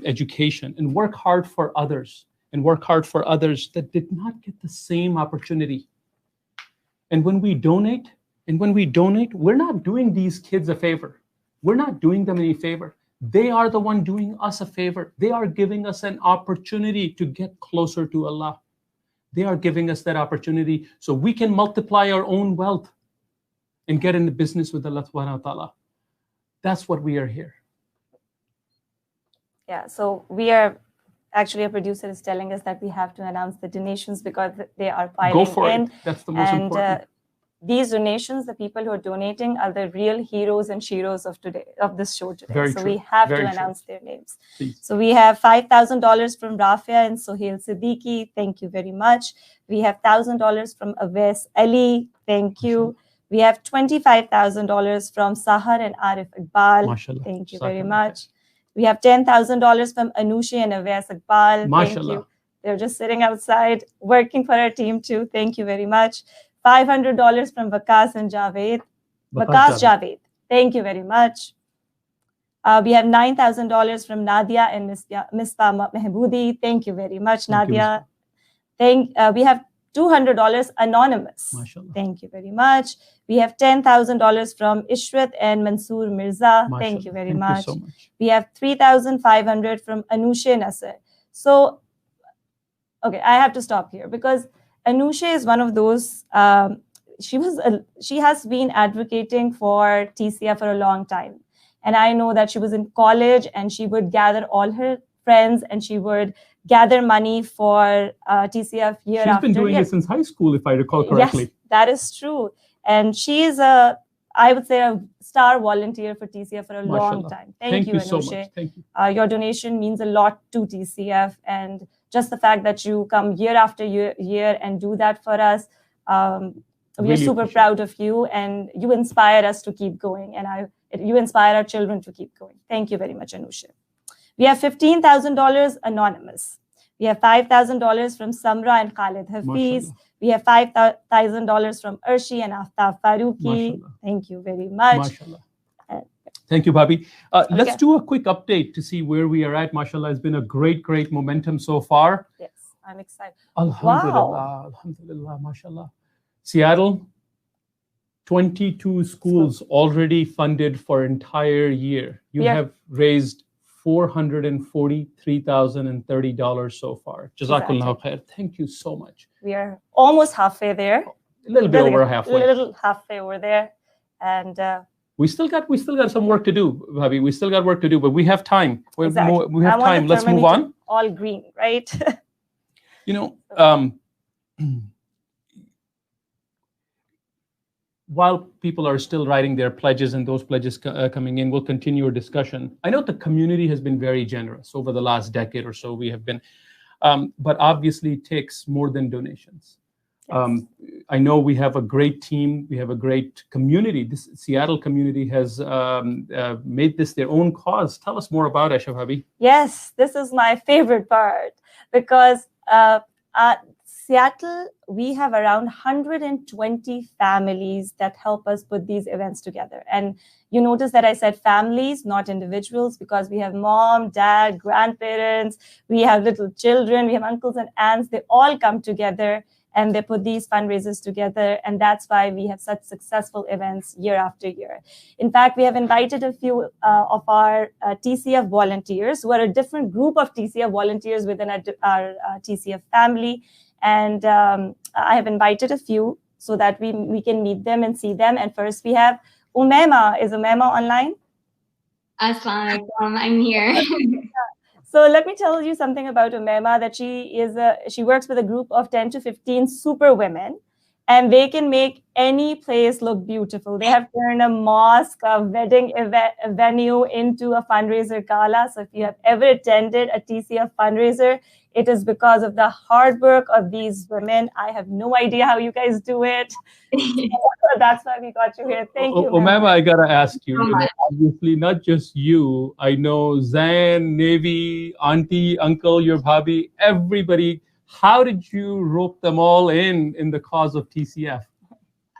education, and work hard for others, that did not get the same opportunity. And when we donate, we're not doing these kids a favor. We're not doing them any favor. They are the one doing us a favor. They are giving us an opportunity to get closer to Allah. They are giving us that opportunity so we can multiply our own wealth and get into business with Allah subhanahu wa ta'ala. That's what we are here. Yeah, so we are, actually, a producer is telling us that we have to announce the donations because they are piling in. Go for it. That's the most important. These donations, the people who are donating, are the real heroes and sheroes of this show today. Very so true. we have Very to true. announce their names. Please. So we have $5,000 from Rafia and Sohail Siddiqui. Thank you very much. We have $1,000 from Awais Ali. Thank you. We have $25,000 from Sahar and Arif Iqbal. Mashallah. Thank you very much. We have $10,000 from Anushi and Awais Iqbal. Mashallah. Thank you. They're just sitting outside working for our team too. Thank you very much. $500 from Waqas and Javed. Waqas Javed. Thank you very much. We have $9,000 from Nadia and Misbah Mehbudi. Thank you very much, Nadia. We have $200 anonymous. Mashallah. Thank you very much. We have $10,000 from Ishrat and Mansoor Mirza. Mashallah. Thank you very Thank much. you so much. We have $3,500 from Anusha Nasser. So, okay, I have to stop here because Anusha is one of those, she has been advocating for TCF for a long time. And I know that she was in college and she would gather all her friends and she would gather money for TCF year after year. She's been doing it since high school, if I recall correctly. Yes, that is true. And she is I would say, a star volunteer for TCF for a long time. Thank you, so Anusha. much. Thank you. Your donation means a lot to TCF, and just the fact that you come year after year and do that for us, we are super proud of you, and you inspire us to keep going, and you inspire our children to keep going. Thank you very much, Anusha. We have $15,000 anonymous. We have $5,000 from Samra and Khalid Hafiz. We have $5,000 from Urshi and Aftab Faruqi. Thank you very much. Thank you, Bhabhi. Let's Okay. do a quick update to see where we are at. MashaAllah, it's been a great, great momentum so far. Yes, I'm excited. Alhamdulillah, Wow. Alhamdulillah, MashaAllah. Seattle, 22 schools already funded for entire year. You Yeah. have raised $443,030 so far. Jazakallah khair. Thank you so much. We are almost halfway there. A little bit over halfway. A little halfway over there. And we still got some work to do, Bhabhi. We still got work to do, but we have time. Exactly. We have time. Let's move on. All green, right? You know, while people are still writing their pledges and those pledges coming in, we'll continue our discussion. I know the community has been very generous over the last decade or so. We have been, but obviously it takes more than donations. Yes. I know we have a great team. We have a great community. This Seattle community has made this their own cause. Tell us more about it, Bhabhi. Yes, this is my favorite part because Seattle, we have around 120 families that help us put these events together. And you notice that I said families, not individuals, because we have mom, dad, grandparents, we have little children, we have uncles and aunts. They all come together and they put these fundraisers together. And that's why we have such successful events year after year. In fact, we have invited a few of our TCF volunteers who are a different group of TCF volunteers within our TCF family. And I have invited a few so that we can meet them and see them. And first we have Umaima. Is Umaima online? Assalamu alaikum. I'm here. So let me tell you something about Umaima, that she works with a group of 10 to 15 super women, and they can make any place look beautiful. They have turned a mosque, a wedding venue into a fundraiser gala. So if you have ever attended a TCF fundraiser, it is because of the hard work of these women. I have no idea how you guys do it. So that's why we got you here. Thank you. Umaima, I got to ask you, obviously not just you. I know Zain, Navy, auntie, uncle, your Bhabhi, everybody. How did you rope them all in the cause of TCF?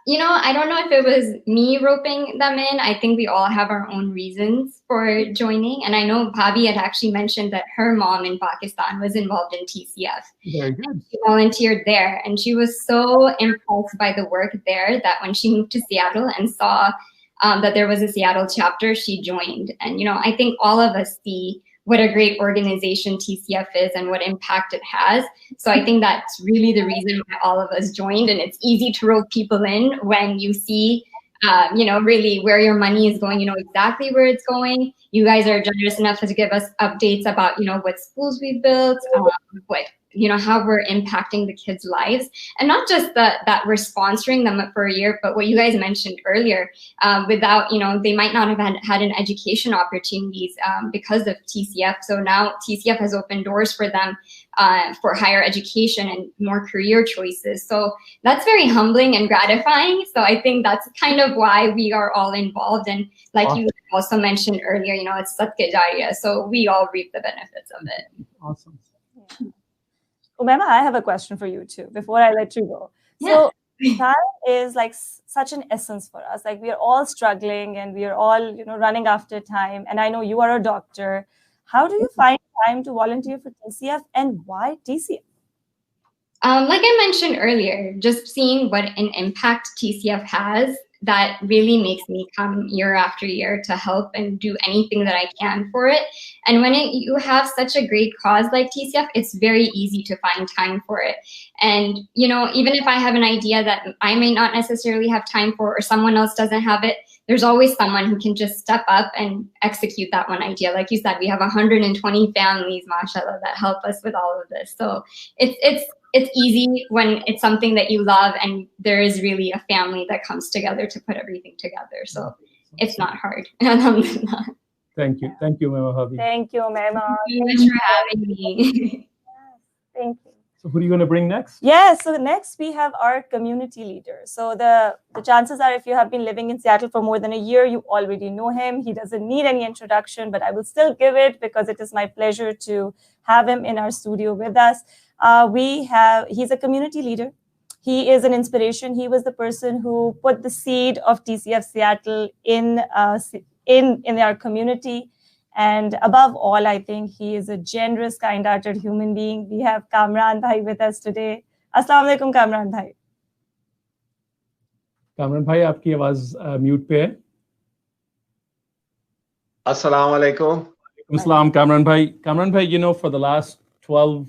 You know, I don't know if it was me roping them in. I think we all have our own reasons for joining. And I know Bhabhi had actually mentioned that her mom in Pakistan was involved in TCF. Very good. She volunteered there. And she was so impressed by the work there that when she moved to Seattle and saw that there was a Seattle chapter, she joined. And, you know, I think all of us see what a great organization TCF is and what impact it has. So I think that's really the reason why all of us joined. And it's easy to rope people in when you see, you know, really where your money is going, you know exactly where it's going. You guys are generous enough to give us updates about, you know, what schools we've built, what, you know, how we're impacting the kids' lives. And not just that we're sponsoring them for a year, but what you guys mentioned earlier, without, you know, they might not have had an education opportunities because of TCF. So now TCF has opened doors for them for higher education and more career choices. So that's very humbling and gratifying. So I think that's kind of why we are all involved. And like you also mentioned earlier, you know, it's Sadqa Jariya. So we all reap the benefits of it. Awesome. Umaima, I have a question for you too, before I let you go. So time is like such an essence for us. Like we are all struggling and we are all, you know, running after time. And I know you are a doctor. How do you find time to volunteer for TCF, and why TCF? Like I mentioned earlier, just seeing what an impact TCF has, that really makes me come year after year to help and do anything that I can for it. And when you have such a great cause like TCF, it's very easy to find time for it. And, you know, even if I have an idea that I may not necessarily have time for, or someone else doesn't have it, there's always someone who can just step up and execute that one idea. Like you said, we have 120 families, mashallah, that help us with all of this. So it's easy when it's something that you love and there is really a family that comes together to put everything together. So it's not hard. Thank you. Thank you, Umaima Bhabhi. Thank you, Umaima. Thank you so much for having me. Thank you. So who are you going to bring next? Yeah, so next we have our community leader. So the chances are, if you have been living in Seattle for more than a year, you already know him. He doesn't need any introduction, but I will still give it because it is my pleasure to have him in our studio with us. He's a community leader. He is an inspiration. He was the person who put the seed of TCF Seattle in in our community. And above all, I think he is a generous, kind-hearted human being. We have Kamran Bhai with us today. Assalamu alaikum, Kamran Bhai. Kamran Bhai, आपकी आवाज mute पे है. Assalamu alaikum. Assalam, Kamran Bhai. Kamran Bhai, you know, for the last 12,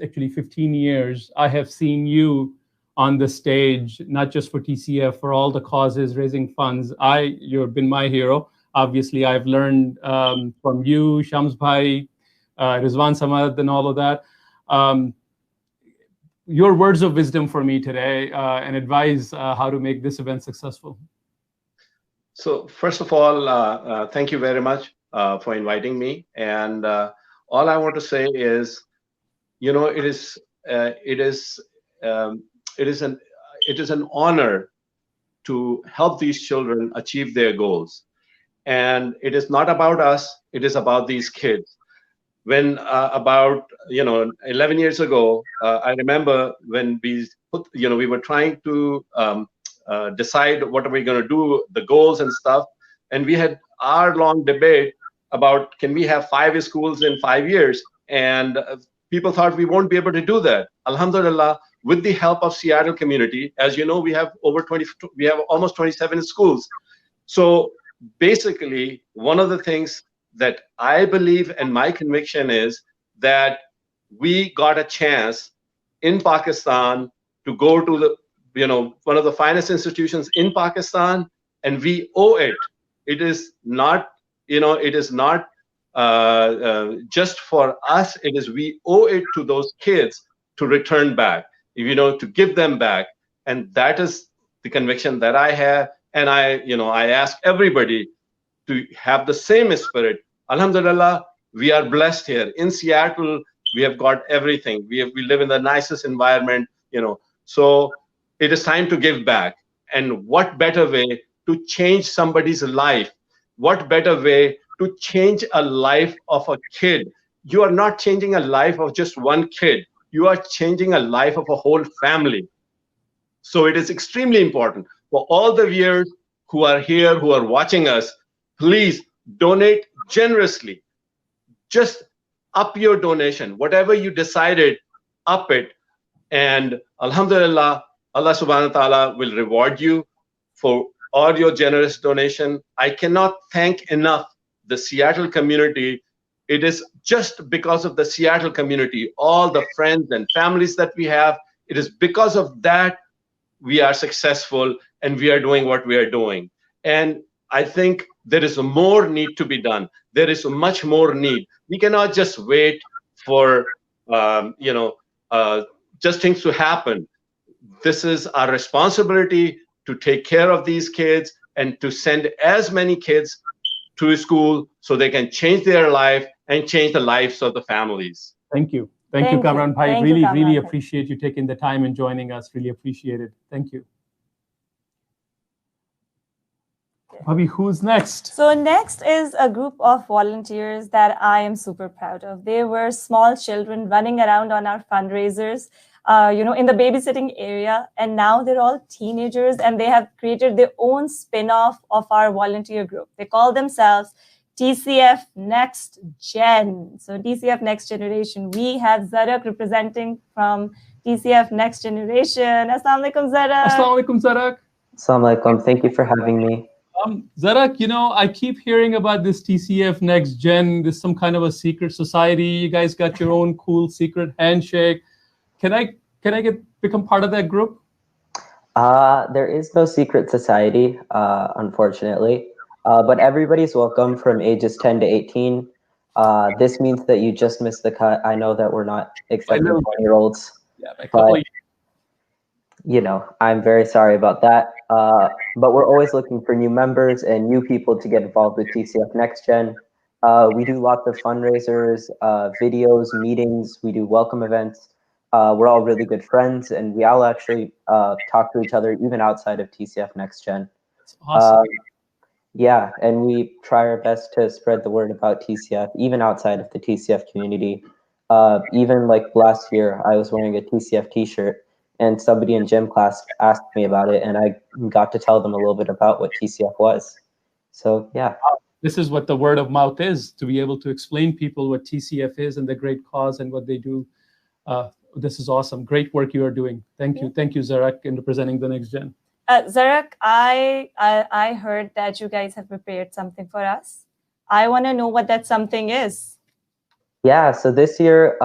actually 15 years, I have seen you on the stage, not just for TCF, for all the causes, raising funds. You've been my hero. Obviously, I've learned from you, Shams Bhai, Rizwan Samad, and all of that. Your words of wisdom for me today and advise how to make this event successful. So first of all, thank you very much for inviting me. And all I want to say is, you know, it is an honor to help these children achieve their goals. And it is not about us, it is about these kids. When about 11 years ago, I remember when we were trying to decide what are we going to do, the goals and stuff, and we had hour-long debate about can we have 5 schools in 5 years, and people thought we won't be able to do that. Alhamdulillah, with the help of Seattle community, as you know, we have almost 27 schools. So basically, one of the things that I believe and my conviction is that we got a chance in Pakistan to go to the one of the finest institutions in Pakistan, and we owe it. It is not just for us. It is we owe it to those kids to return back, to give them back, and that is the conviction that I have. And I ask everybody to have the same spirit. Alhamdulillah, we are blessed here in Seattle. We have got everything. We live in the nicest environment, So it is time to give back. And what better way to change somebody's life? What better way to change a life of a kid? You are not changing a life of just one kid. You are changing a life of a whole family. So it is extremely important for all the viewers who are here, who are watching us, please donate generously. Just up your donation. Whatever you decided, up it. And Alhamdulillah, Allah subhanahu wa ta'ala will reward you for all your generous donation. I cannot thank enough the Seattle community. It is just because of the Seattle community, all the friends and families that we have, it is because of that we are successful and we are doing what we are doing. And I think there is more need to be done. There is much more need. We cannot just wait for just things to happen. This is our responsibility to take care of these kids and to send as many kids to school so they can change their life and change the lives of the families. Thank you. Thank you, Kamran Bhai. Really appreciate you taking the time and joining us. Really appreciate it. Thank you. Bhabhi, who's next? So next is a group of volunteers that I am super proud of. They were small children running around on our fundraisers, in the babysitting area. And now they're all teenagers and they have created their own spin-off of our volunteer group. They call themselves TCF Next Gen. So TCF Next Generation. We have Zarak representing from TCF Next Generation. Assalamu alaikum, Zarak. Assalamu alaikum, Zarak. Assalamu alaikum. Thank you for having me. Zarak, I keep hearing about this TCF Next Gen. This is some kind of a secret society. You guys got your own cool secret handshake. Can I become part of that group? There is no secret society, unfortunately. But everybody's welcome from ages 10 to 18. This means that you just missed the cut. I know that we're not accepting 20-year-olds. Yeah, but, I'm very sorry about that. But we're always looking for new members and new people to get involved with TCF Next Gen. We do lots of fundraisers, videos, meetings. We do welcome events. We're all really good friends, and we all actually talk to each other even outside of TCF Next Gen. That's awesome. Yeah, and we try our best to spread the word about TCF, even outside of the TCF community. Even like last year, I was wearing a TCF t-shirt, and somebody in gym class asked me about it, and I got to tell them a little bit about what TCF was. So, yeah. This is what the word of mouth is, to be able to explain people what TCF is and the great cause and what they do. This is awesome. Great work you are doing. Thank you. Thank you, Zarak, in representing the next gen. Zarak, I heard that you guys have prepared something for us. I want to know what that something is. Yeah, so this year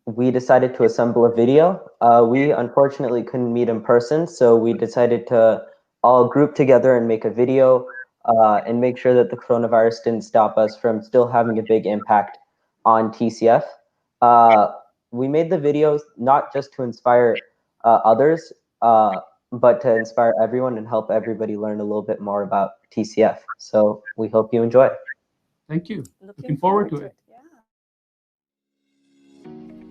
we decided to assemble a video. We unfortunately couldn't meet in person, so we decided to all group together and make a video and make sure that the coronavirus didn't stop us from still having a big impact on TCF. We made the videos not just to inspire others, but to inspire everyone and help everybody learn a little bit more about TCF. So we hope you enjoy. Thank you. Looking forward to it.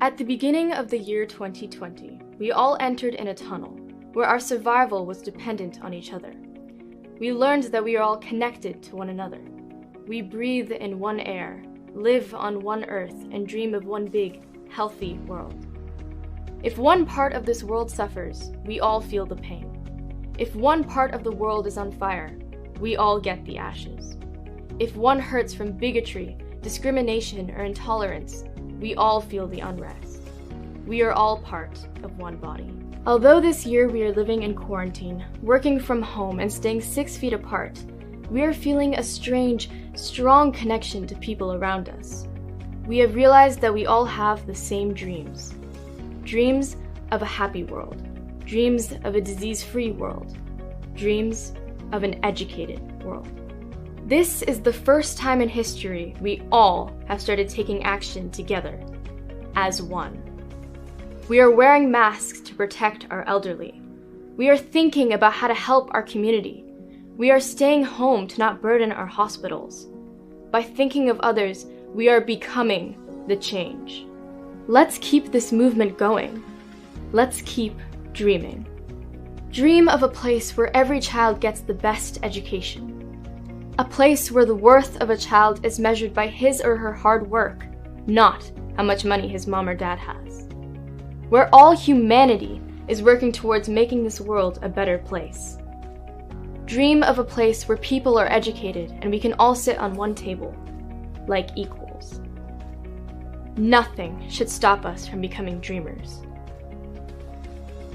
At the beginning of the year 2020, we all entered in a tunnel where our survival was dependent on each other. We learned that we are all connected to one another. We breathe in one air, live on one earth, and dream of one big, healthy world. If one part of this world suffers, we all feel the pain. If one part of the world is on fire, we all get the ashes. If one hurts from bigotry, discrimination, or intolerance, we all feel the unrest. We are all part of one body. Although this year we are living in quarantine, working from home, and staying 6 feet apart, we are feeling a strange, strong connection to people around us. We have realized that we all have the same dreams. Dreams of a happy world. Dreams of a disease-free world. Dreams of an educated world. This is the first time in history we all have started taking action together, as one. We are wearing masks to protect our elderly. We are thinking about how to help our community. We are staying home to not burden our hospitals. By thinking of others, we are becoming the change. Let's keep this movement going. Let's keep dreaming. Dream of a place where every child gets the best education. A place where the worth of a child is measured by his or her hard work, not how much money his mom or dad has. Where all humanity is working towards making this world a better place. Dream of a place where people are educated and we can all sit on one table, like equals. Nothing should stop us from becoming dreamers.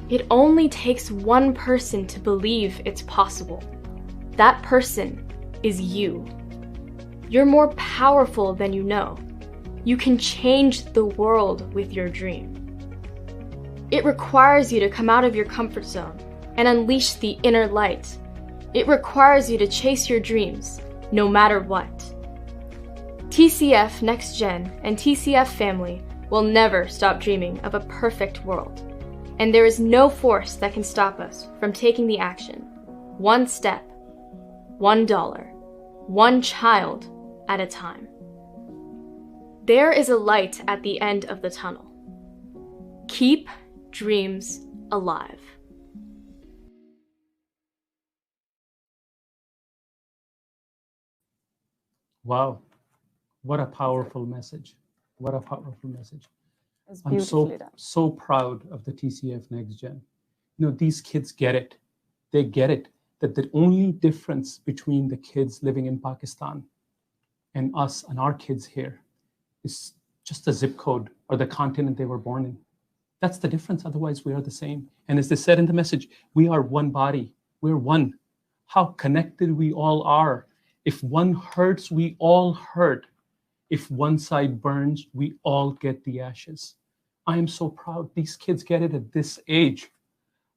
It only takes one person to believe it's possible. That person is you. You're more powerful than you know. You can change the world with your dream. It requires you to come out of your comfort zone and unleash the inner light. It requires you to chase your dreams, no matter what. TCF Next Gen and TCF Family will never stop dreaming of a perfect world. And there is no force that can stop us from taking the action, one step, $1, one child at a time. There is a light at the end of the tunnel. Keep dreams alive. Wow. What a powerful message. What a powerful message. I'm so proud of the TCF Next Gen. You know, these kids get it. They get it, that the only difference between the kids living in Pakistan and us and our kids here is just the zip code or the continent they were born in. That's the difference. Otherwise, we are the same. And as they said in the message, we are one body. We're one. How connected we all are. If one hurts, we all hurt. If one side burns, we all get the ashes. I am so proud. These kids get it at this age.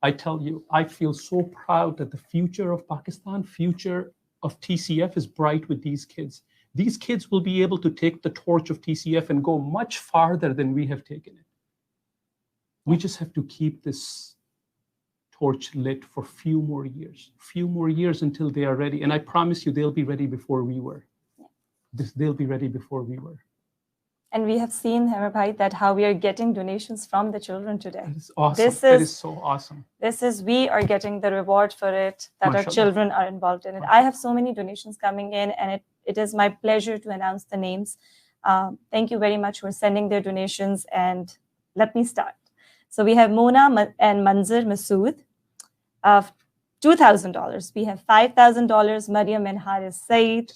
I tell you, I feel so proud that the future of Pakistan, future of TCF is bright with these kids. These kids will be able to take the torch of TCF and go much farther than we have taken it. We just have to keep this torch lit for few more years until they are ready. And I promise you, they'll be ready before we were. They'll be ready before we were. And we have seen, Hammer Bhai, that how we are getting donations from the children today. That is awesome. That is so awesome. We are getting the reward for it, that our children are involved in it. I have so many donations coming in, and it is my pleasure to announce the names. Thank you very much for sending their donations, and let me start. So we have Mona and Manzar Masood, $2,000. We have $5,000, Mariam and Haris Said.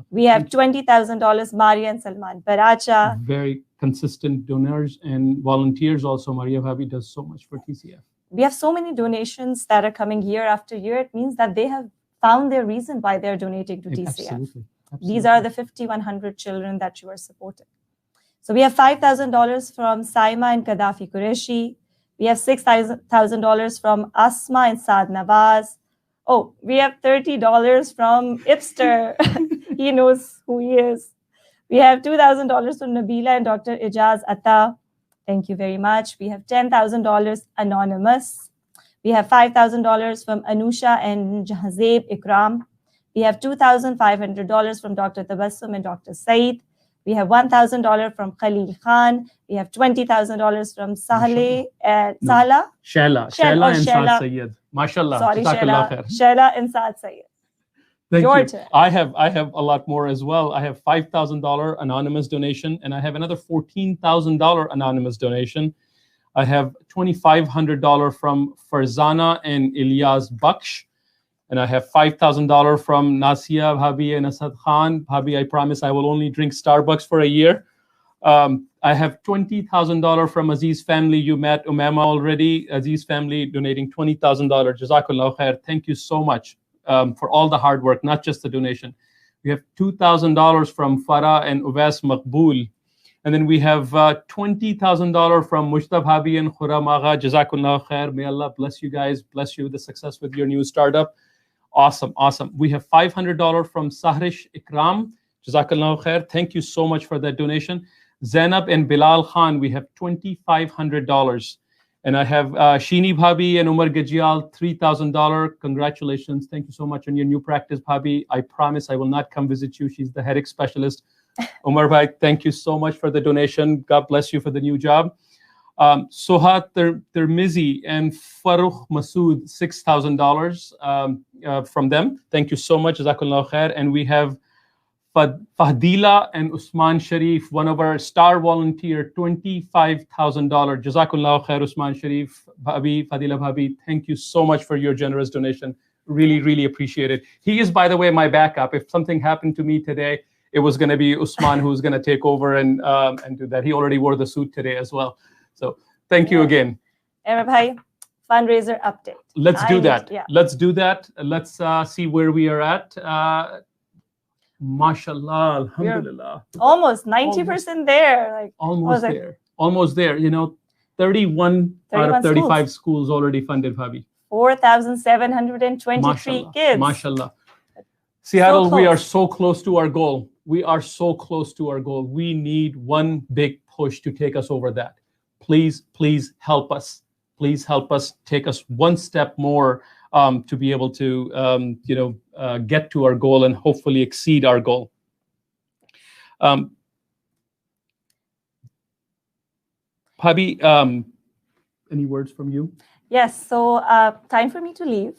We have $20,000, Maria and Salman Baracha. Very consistent donors and volunteers also. Maria Bhabi does so much for TCF. We have so many donations that are coming year after year. It means that they have found their reason why they're donating to TCF. Absolutely. These are the 5,100 children that you are supporting. So we have $5,000 from Saima and Gaddafi Qureshi. We have $6,000 from Asma and Saad Nawaz. Oh, we have $30 from Ipster. He knows who he is. We have $2,000 from Nabila and Dr. Ijaz Atta. Thank you very much. We have $10,000 anonymous. We have $5,000 from Anusha and Jahazeb Ikram. We have $2,500 from Dr. Tabassum and Dr. Said. We have $1,000 from Khalil Khan. We have $20,000 from Sahle and Sala. Shaila and Saad Sayyed. MashaAllah. Sorry, Shaila and Saad Sayyed. Thank Your you. turn. I have a lot more as well. I have $5,000 anonymous donation, and I have another $14,000 anonymous donation. I have $2,500 from Farzana and Ilyas Baksh. And I have $5,000 from Nasia Bhabi and Asad Khan. Bhabi, I promise I will only drink Starbucks for a year. I have $20,000 from Aziz family. You met Umama already. Aziz family donating $20,000. Jazakallah khair. Thank you so much for all the hard work, not just the donation. We have $2,000 from Farah and Uwais Maqbool. And then we have $20,000 from Mushtab Bhabi and Khuram Agha. Jazakallah khair. May Allah bless you guys, bless you with the success with your new startup. Awesome, awesome. We have $500 from Sahrish Ikram. Jazakallah khair. Thank you so much for that donation. Zainab and Bilal Khan, we have $2,500. And I have Sheeni Bhabi and Umar Gajial, $3,000. Congratulations. Thank you so much on your new practice, Bhabi. I promise I will not come visit you. She's the headache specialist. Umar Bhai, thank you so much for the donation. God bless you for the new job. Sohat Tirmizi and Farooq Masood, $6,000 from them. Thank you so much. Jazakallah khair. And we have Fahdila and Usman Sharif, one of our star volunteer, $25,000. Jazakallah khair, Usman Sharif, Bhabi, Fadila Bhabi. Thank you so much for your generous donation. Really, really appreciate it. He is, by the way, my backup. If something happened to me today, it was going to be Usman who's going to take over and do that. He already wore the suit today as well. So thank you again. Arab Bhai, fundraiser update. Let's do that. Let's do that. Let's see where we are at. MashaAllah, alhamdulillah. Almost 90% there. Like almost there. Almost there. You know, 31 out of 35 schools already funded, Bhabi. 4,723 kids. MashaAllah. Seattle, we are so close to our goal. We are so close to our goal. We need one big push to take us over that. Please, please help us. Please help us, take us one step more to be able to, get to our goal and hopefully exceed our goal. Bhabi, any words from you? Yes, so time for me to leave.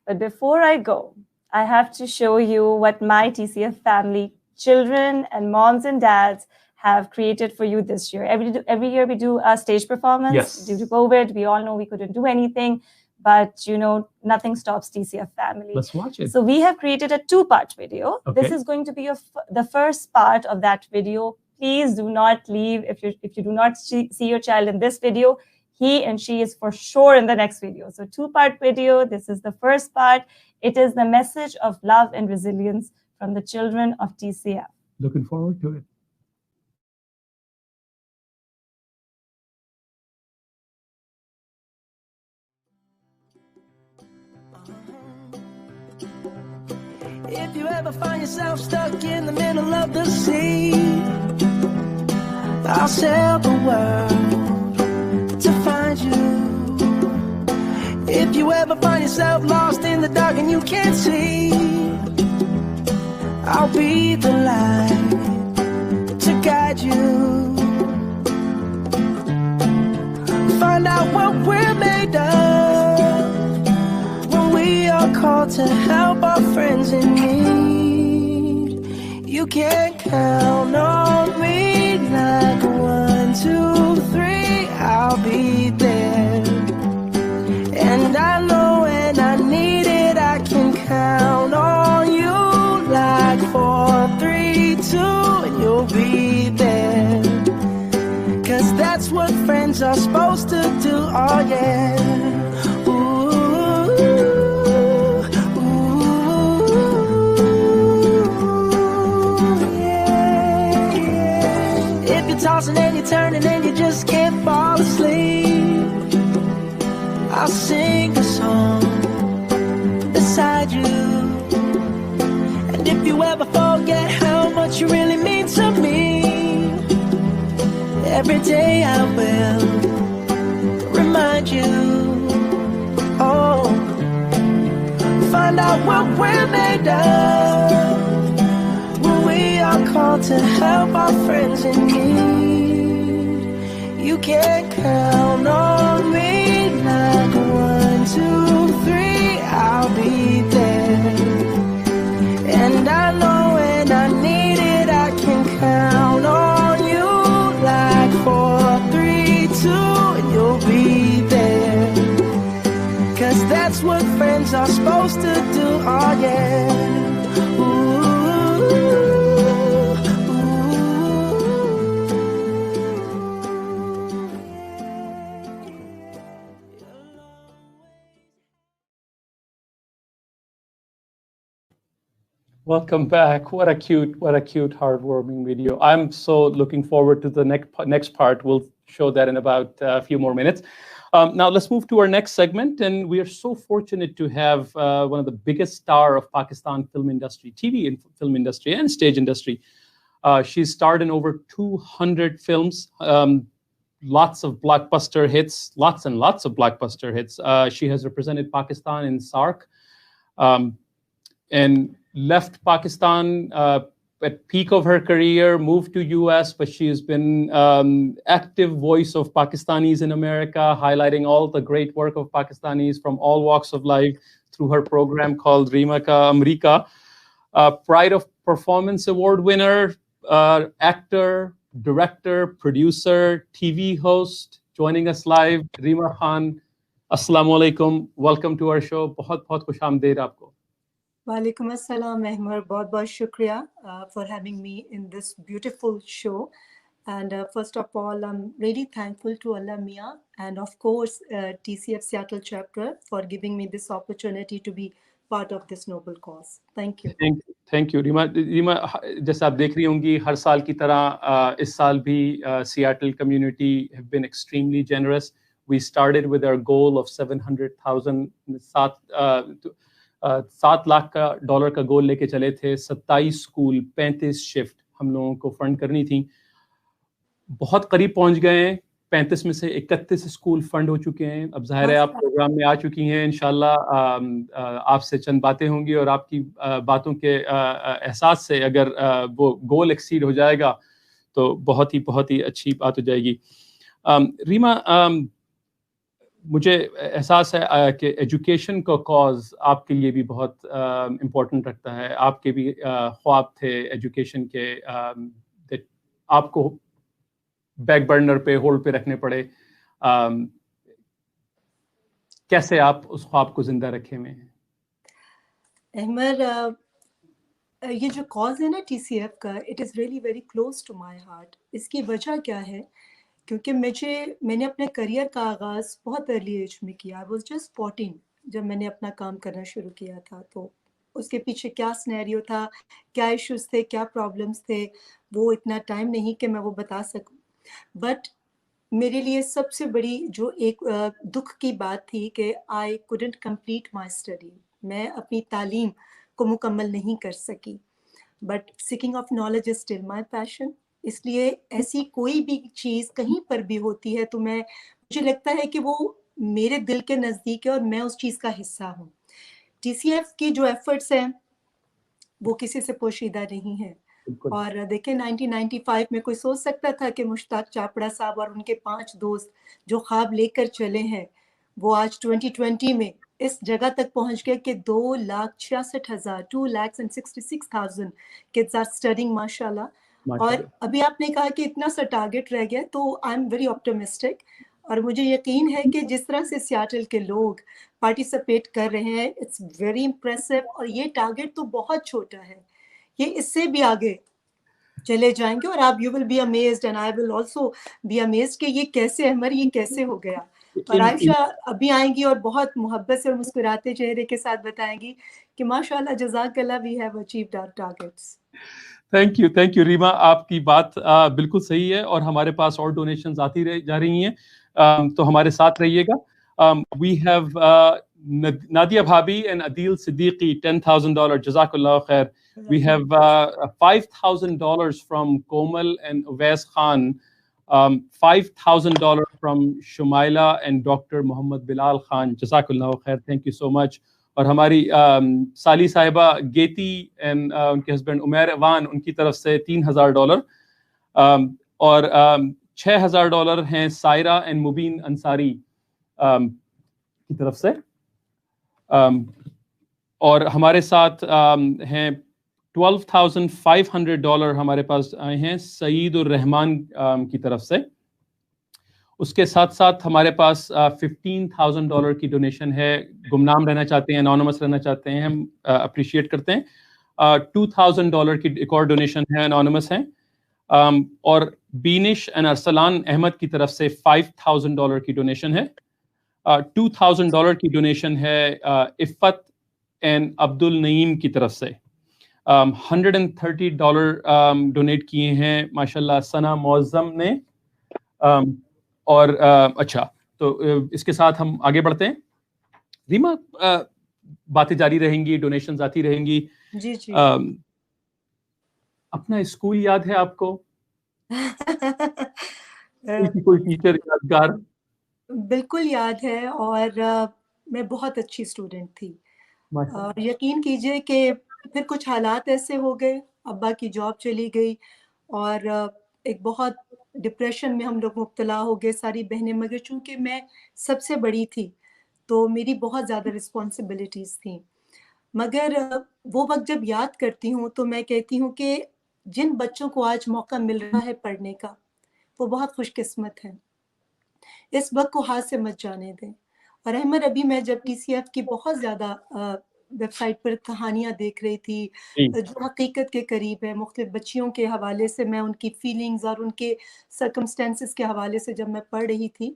But before I go, I have to show you what my TCF family, children and moms and dads have created for you this year. Every year we do a stage performance. Yes. Due to COVID, we all know we couldn't do anything, but nothing stops TCF family. Let's watch it. So we have created a 2-part video. Okay. This is going to be the first part of that video. Please do not leave. If you do not see your child in this video, he and she is for sure in the next video. So 2-part video. This is the first part. It is the message of love and resilience from the children of TCF. Looking forward to it. If you ever find yourself stuck in the middle of the sea, I'll sail the world to find you. If you ever find yourself lost in the dark and you can't see, I'll be the light to guide you. Find out what we're made of when we are called to help our friends in need. You can count on me like 1, 2, 3, I'll be there. And I know when I need it, like 4, 3, 2, and you'll be there. 'Cause that's what friends are supposed to do, oh yeah. Ooh, yeah, yeah. If you're tossing and you're turning and you just can't fall asleep, I'll sing a song beside you. And if you ever forget how much you really mean to me, every day I will remind you. Oh, find out what we're made of when we are called to help our friends in need. You can count on me like 1, 2, 3, I'll be there. And I know when I need it, I can count on you like 4, 3, 2, and you'll be there. 'Cause that's what friends are supposed to do, oh yeah. Welcome back. What a cute, heartwarming video. I'm so looking forward to the next part. We'll show that in about a few more minutes. Now let's move to our next segment, and we are so fortunate to have one of the biggest star of Pakistan film industry, TV and film industry and stage industry. She's starred in over 200 films, lots of blockbuster hits, lots and lots of blockbuster hits. She has represented Pakistan in SARC, and left Pakistan at peak of her career, moved to US, but she has been active voice of Pakistanis in America, highlighting all the great work of Pakistanis from all walks of life through her program called Rima Ka America. Pride of Performance Award winner, actor, director, producer, TV host, joining us live, Rima Khan. Assalamu alaikum. Welcome to our show. बहुत बहुत खुश आमदीद आपको. Walaikum assalam, Mehmer. बहुत बहुत शुक्रिया for having me in this beautiful show. And first of all, I'm really thankful to Allah Mia and of course TCF Seattle chapter for giving me this opportunity to be part of this noble cause. Thank you. Thank you, Rima. जैसे आप देख रही होंगी, हर साल की तरह इस साल भी Seattle community have been extremely generous. We started with our goal of 700,000, $7 lakh का गोल लेके चले थे. 27 स्कूल, 35 शिफ्ट हम लोगों को फंड करनी थी. बहुत करीब पहुंच गए हैं. 35 में से 31 स्कूल फंड हो चुके हैं. अब जाहिर है आप प्रोग्राम में आ चुकी हैं. इंशाल्लाह आपसे चंद बातें होंगी और आपकी बातों के एहसास से अगर वो गोल एक्सीड हो जाएगा तो बहुत ही अच्छी बात हो जाएगी. रीमा, मुझे एहसास है कि एजुकेशन का कॉज आपके लिए भी बहुत इम्पोर्टेंट रखता है. आपके भी ख्वाब थे एजुकेशन के, आपको बैक बर्नर पे, होल्ड पे रखने पड़े. कैसे आप उस ख्वाब को जिंदा रखे में? अहमद, ये जो कॉज है ना TCF का, it is really very close to my heart. इसकी वजह क्या है? क्योंकि मैंने अपने करियर का आगाज़ बहुत अर्ली एज में किया. आई वाज जस्ट 14 जब मैंने अपना काम करना शुरू किया था. तो उसके पीछे क्या सिनेरियो था, क्या इश्यूज थे, क्या प्रॉब्लम्स थे, वो इतना टाइम नहीं कि मैं वो बता सकूं. बट मेरे लिए सबसे बड़ी जो एक दुख की बात थी कि I couldn't complete my study. मैं अपनी तालीम को मुकम्मल नहीं कर सकी. But seeking of knowledge is still my passion. इसलिए ऐसी कोई भी चीज़ कहीं पर भी होती है तो मुझे लगता है कि वो मेरे दिल के नज़दीक है और मैं उस चीज़ का हिस्सा हूँ. TCF की जो एफर्ट्स हैं वो किसी से पोशीदा नहीं है. और देखें 1995 में कोई सोच सकता था कि मुश्ताक चापड़ा साहब और उनके 5 दोस्त जो ख्वाब लेकर चले हैं वो आज 2020 में इस जगह तक पहुंच गए कि 2,66,000 2,66,000 किड्स आर स्टडिंग माशाल्लाह. और अभी आपने कहा कि इतना सा टारगेट रह गया, तो आई एम वेरी ऑप्टिमिस्टिक. और मुझे यकीन है कि जिस तरह से सियाटल के लोग पार्टिसिपेट कर रहे हैं, इट्स वेरी इम्प्रेसिव. और ये टारगेट तो बहुत छोटा है. یہ اس سے بھی آگے چلے جائیں گے اور آپ you will be amazed and I will also be amazed کہ یہ کیسے عمر یہ کیسے ہو گیا. اور عائشہ ابھی آئیں گی اور بہت محبت سے اور مسکراتے چہرے کے ساتھ بتائیں گی کہ ماشاء اللہ جزاک اللہ we have achieved our targets. Thank you Reema, آپ کی بات بالکل صحیح ہے, اور ہمارے پاس اور ڈونیشنز آتی جا رہی ہیں, تو ہمارے ساتھ رہیے گا. وی ہیو نادیہ بھابھی اینڈ عدیل صدیقی $10,000, جزاک اللہ خیر. We have $5,000 from Komal and Uwais Khan, $5,000 from Shumaila and Dr. Muhammad Bilal Khan. Jazakallah khair. Thank you so much. اور ہماری سالی صاحبہ گیتی اینڈ ان کے ہسبینڈ عمیر اوان, ان کی طرف سے $3,000, اور $6,000 ہیں سائرہ اینڈ مبین انصاری کی طرف سے. اور ہمارے ساتھ ہیں $12,500 ہمارے پاس آئے ہیں سعید الرحمان کی طرف سے. اس کے ساتھ ساتھ ہمارے پاس $15,000 کی ڈونیشن ہے. گمنام رہنا چاہتے ہیں, انانومس رہنا چاہتے ہیں, ہم اپریشیٹ کرتے ہیں. $2,000 کی ایک اور ڈونیشن ہے, انانومس ہیں. اور بینش اینڈ ارسلان احمد کی طرف سے $5,000 کی ڈونیشن ہے. $2,000 کی ڈونیشن ہے عفت اینڈ عبد النعیم کی طرف سے. $130 ڈونیٹ کیے ہیں ماشاء اللہ ثنا معظم نے. اور اچھا, تو اس کے ساتھ ہم آگے بڑھتے ہیں. ریما, باتیں جاری رہیں گی, ڈونیشنز آتی رہیں گی. جی جی. اپنا اسکول یاد ہے آپ کو؟ کوئی ٹیچر یادگار؟ بالکل یاد ہے, اور میں بہت اچھی اسٹوڈنٹ تھی. اور یقین کیجئے کہ پھر کچھ حالات ایسے ہو گئے, ابا کی جاب چلی گئی, اور ایک بہت ڈپریشن میں ہم لوگ مبتلا ہو گئے ساری بہنیں. مگر چونکہ میں سب سے بڑی تھی تو میری بہت زیادہ رسپانسبلٹیز تھیں. مگر وہ وقت جب یاد کرتی ہوں تو میں کہتی ہوں کہ جن بچوں کو آج موقع مل رہا ہے پڑھنے کا وہ بہت خوش قسمت ہیں. اس وقت کو ہاتھ سے مت جانے دیں. اور احمد, ابھی میں جب TCF کی بہت زیادہ ویب سائٹ پر کہانیاں دیکھ رہی تھی جو حقیقت کے قریب ہے, مختلف بچیوں کے حوالے سے میں ان کی فیلنگز اور ان کے سرکمسٹینسز کے حوالے سے جب میں پڑھ رہی تھی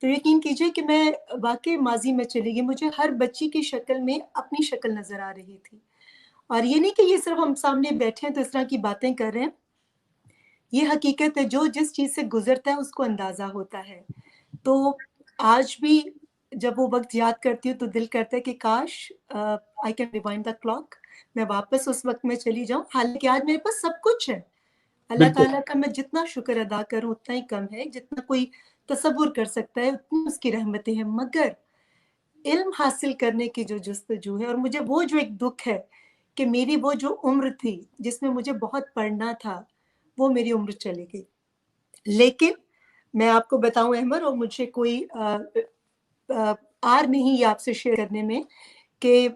تو یقین کیجئے کہ میں واقعی ماضی میں چلی گئی. مجھے ہر بچی کی شکل میں اپنی شکل نظر آ رہی تھی. اور یہ نہیں کہ یہ صرف ہم سامنے بیٹھے ہیں تو اس طرح کی باتیں کر رہے ہیں, یہ حقیقت ہے. جو جس چیز سے گزرتا ہے اس کو اندازہ ہوتا ہے. تو آج بھی جب وہ وقت یاد کرتی ہوں تو دل کرتا ہے کہ کاش I can rewind the clock, میں واپس اس وقت میں چلی جاؤں. حالانکہ آج میرے پاس سب کچھ ہے. اللہ تعالیٰ کا میں جتنا شکر ادا کروں اتنا ہی کم ہے. جتنا کوئی تصور کر سکتا ہے اتنی اس کی رحمتیں ہیں. مگر علم حاصل کرنے کی جو جستجو ہے, اور مجھے وہ جو ایک دکھ ہے کہ میری وہ جو عمر تھی جس میں مجھے بہت پڑھنا تھا وہ میری عمر چلی گئی. لیکن میں آپ کو بتاؤں احمد, اور مجھے کوئی آر نہیں ہے آپ سے شیئر کرنے میں, کہ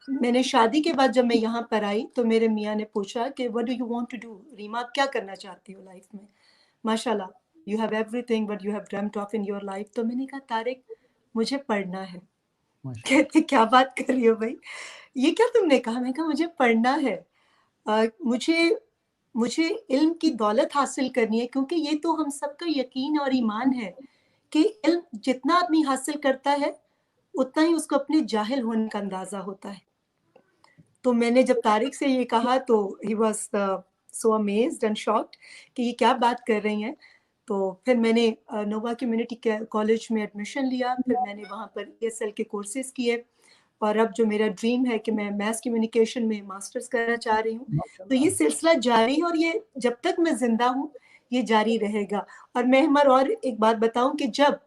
میں نے شادی کے بعد جب میں یہاں پر آئی تو میرے میاں نے پوچھا کہ what do you want to do, Reema آپ کیا کرنا چاہتی ہو لائف میں؟ ماشاء اللہ you have everything what you have dreamt of in your life. تو میں نے کہا طارق مجھے پڑھنا ہے. کہتے کیا بات کر رہی ہو بھائی, یہ کیا تم نے کہا؟ میں کہا مجھے پڑھنا ہے, مجھے علم کی دولت حاصل کرنی ہے, کیونکہ یہ تو ہم سب کا یقین اور ایمان ہے کہ علم جتنا آدمی حاصل کرتا ہے اتنا ہی اس کو اپنے جاہل ہونے کا اندازہ ہوتا ہے. تو میں نے جب طارق سے یہ کہا تو he was so amazed and shocked کہ یہ کیا بات کر رہی ہیں. تو پھر میں نے نووا کمیونٹی کالج میں ایڈمیشن لیا, پھر میں نے وہاں پر ESL کے کورسز کیے, اور اب جو میرا ڈریم ہے کہ میں میس کمیونیکیشن میں ماسٹرز کرنا چاہ رہی ہوں. تو یہ سلسلہ جاری ہے, اور یہ جب تک میں زندہ ہوں یہ جاری رہے گا. اور میں اور ایک بات بتاؤں کہ جب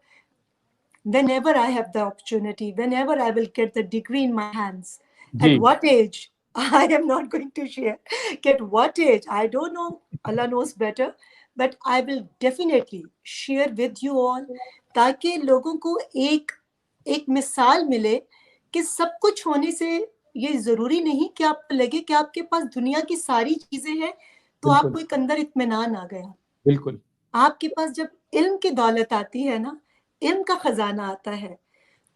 whenever I have the opportunity, whenever I will get the degree in my hands, at what age, I am not going to share. At what age, I don't know, Allah knows better, but I will definitely share with you all, تاکہ لوگوں کو ایک مثال ملے کہ سب کچھ ہونے سے یہ ضروری نہیں کہ آپ کو لگے کہ آپ کے پاس دنیا کی ساری چیزیں ہیں تو آپ کو ایک اندر اطمینان آ گیا. بالکل. آپ کے پاس جب علم کی دولت آتی ہے نا, علم کا خزانہ آتا ہے,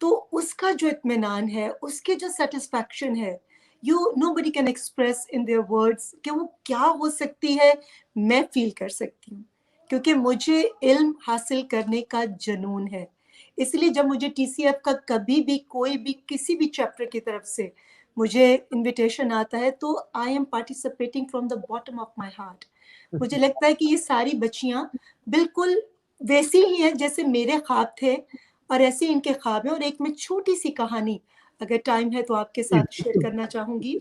تو اس کا جو اطمینان ہے, اس کی جو سیٹسفیکشن ہے, nobody can express in their words کہ وہ کیا ہو سکتی ہے. میں فیل کر سکتی ہوں کیونکہ مجھے علم حاصل کرنے کا جنون ہے. اس لیے جب مجھے ٹی سی ایف کا کبھی بھی کوئی بھی کسی بھی چیپٹر کی طرف سے مجھے انویٹیشن آتا ہے تو I am participating from the bottom of my heart. مجھے لگتا ہے کہ یہ ساری بچیاں بالکل ویسی ہی ہیں جیسے میرے خواب تھے اور ایسے ان کے خواب ہیں. اور ایک میں چھوٹی سی کہانی اگر ٹائم ہے تو آپ کے ساتھ شیئر کرنا چاہوں گی.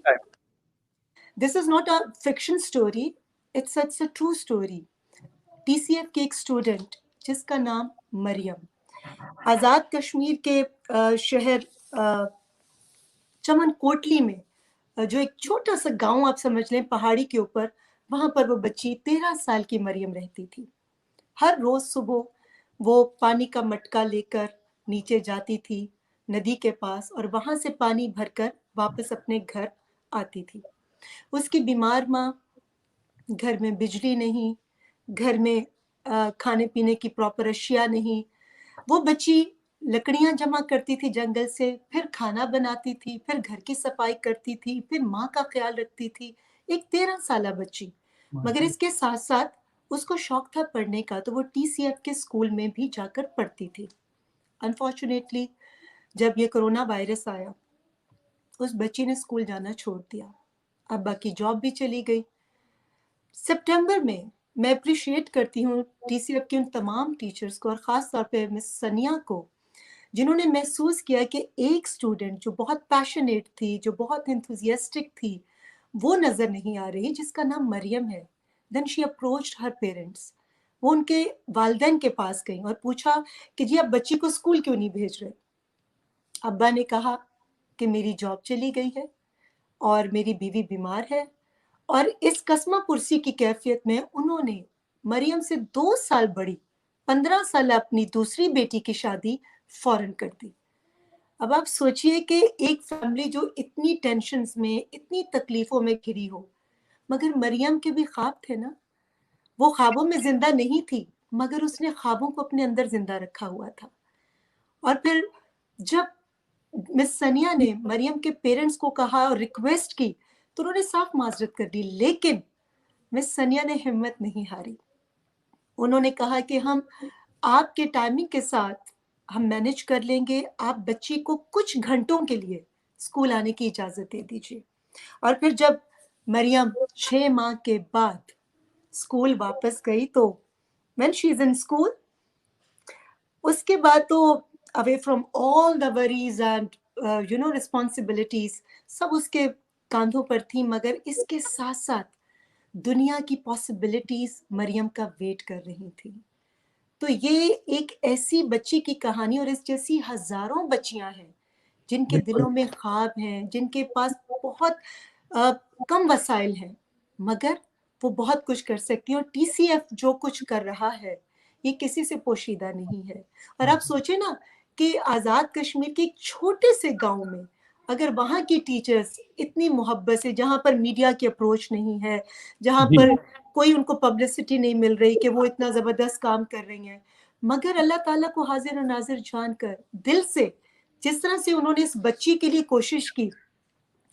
This is not a fiction story, it's a true story. T C F کی ایک اسٹوڈنٹ جس کا نام مریم, آزاد کشمیر کے شہر چمن کوٹلی میں جو ایک چھوٹا سا گاؤں آپ سمجھ لیں پہاڑی کے اوپر, وہاں پر وہ بچی 13 سال کی مریم رہتی تھی. ہر روز صبح وہ پانی کا مٹکا لے کر نیچے جاتی تھی ندی کے پاس اور وہاں سے پانی بھر کر واپس اپنے گھر آتی تھی. اس کی بیمار ماں, گھر میں بجلی نہیں, گھر میں کھانے پینے کی پراپر اشیاء نہیں. وہ بچی لکڑیاں جمع کرتی تھی جنگل سے, پھر کھانا بناتی تھی, پھر گھر کی صفائی کرتی تھی, پھر ماں کا خیال رکھتی تھی. ایک 13 سالہ بچی, مگر اس کے ساتھ ساتھ اس کو شوق تھا پڑھنے کا تو وہ ٹی سی ایف کے اسکول میں بھی جا کر پڑھتی تھی. انفارچونیٹلی جب یہ کرونا وائرس آیا اس بچی نے اسکول جانا چھوڑ دیا. ابا کی جاب بھی چلی گئی. سپٹمبر میں اپریشیٹ کرتی ہوں ٹی سی ایف کے ان تمام ٹیچرز کو اور خاص طور پہ مس سنیا کو, جنہوں نے محسوس کیا کہ ایک اسٹوڈنٹ جو بہت پیشنیٹ تھی, جو بہت انتھوزیاسٹک تھی, وہ نظر نہیں آ رہی, جس کا نام مریم ہے. دین شی اپروچڈ ہر پیرنٹس. وہ ان کے والدین کے پاس گئیں اور پوچھا کہ جی آپ بچی کو اسکول کیوں نہیں بھیج رہے. ابا نے کہا کہ میری جاب چلی گئی ہے اور میری بیوی بیمار ہے. اور اس قسمہ پرسی کی کیفیت میں انہوں نے مریم سے 2 سال بڑی 15 سال اپنی دوسری بیٹی کی شادی فوراً کر دی. اب آپ سوچئے کہ ایک فیملی جو اتنی ٹینشنز میں, اتنی تکلیفوں میں گھری ہو, مگر مریم کے بھی خواب تھے نا. وہ خوابوں میں زندہ نہیں تھی مگر اس نے خوابوں کو اپنے اندر زندہ رکھا ہوا تھا. اور پھر جب مس سنیا نے مریم کے پیرنٹس کو کہا اور ریکویسٹ کی تو انہوں نے صاف معذرت کر دی, لیکن مس سنیا نے ہمت نہیں ہاری. انہوں نے کہا کہ ہم آپ کے ٹائمنگ کے ساتھ ہم مینج کر لیں گے, آپ بچی کو کچھ گھنٹوں کے لیے اسکول آنے کی اجازت دے دیجیے. اور پھر جب مریم 6 ماہ کے بعد اسکول واپس گئی تو when she is in school, اس کے بعد تو away from all the worries and responsibilities سب اس کے کاندھوں پر تھی, مگر اس کے ساتھ ساتھ دنیا کی پاسبلٹیز مریم کا ویٹ کر رہی تھی. تو یہ ایک ایسی بچی کی کہانی, اور اس جیسی ہزاروں بچیاں ہیں جن کے دلوں میں خواب ہیں, جن کے پاس بہت کم وسائل ہیں مگر وہ بہت کچھ کر سکتی ہیں. اور ٹی سی ایف جو کچھ کر رہا ہے یہ کسی سے پوشیدہ نہیں ہے. اور آپ سوچیں نا کہ آزاد کشمیر کے ایک چھوٹے سے گاؤں میں اگر وہاں کی ٹیچرز اتنی محبت سے, جہاں پر میڈیا کی اپروچ نہیں ہے, جہاں پر کوئی ان کو پبلسٹی نہیں مل رہی کہ وہ اتنا زبردست کام کر رہی ہیں, مگر اللہ تعالیٰ کو حاضر و ناظر جان کر دل سے جس طرح سے انہوں نے اس بچی کے لیے کوشش کی,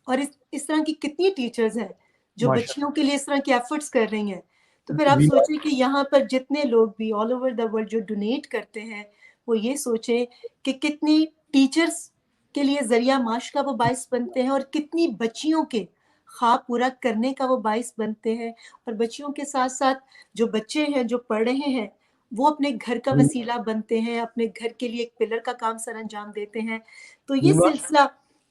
اور اس طرح کی کتنی ٹیچرز ہیں جو بچیوں کے لیے اس طرح کی ایفرٹس کر رہی ہیں. تو پھر آپ سوچیں کہ یہاں پر جتنے لوگ بھی آل اوور دا ورلڈ جو ڈونیٹ کرتے ہیں وہ یہ سوچیں کہ کتنی ٹیچرز کے لیے ذریعہ معاش کا وہ باعث بنتے ہیں اور کتنی بچیوں کے خواب پورا کرنے کا وہ باعث بنتے ہیں. اور بچیوں کے ساتھ ساتھ جو بچے ہیں جو پڑھ رہے ہیں وہ اپنے گھر کا وسیلہ بنتے ہیں, اپنے گھر کے لیے ایک پلر کا کام سر انجام دیتے ہیں. تو یہ سلسلہ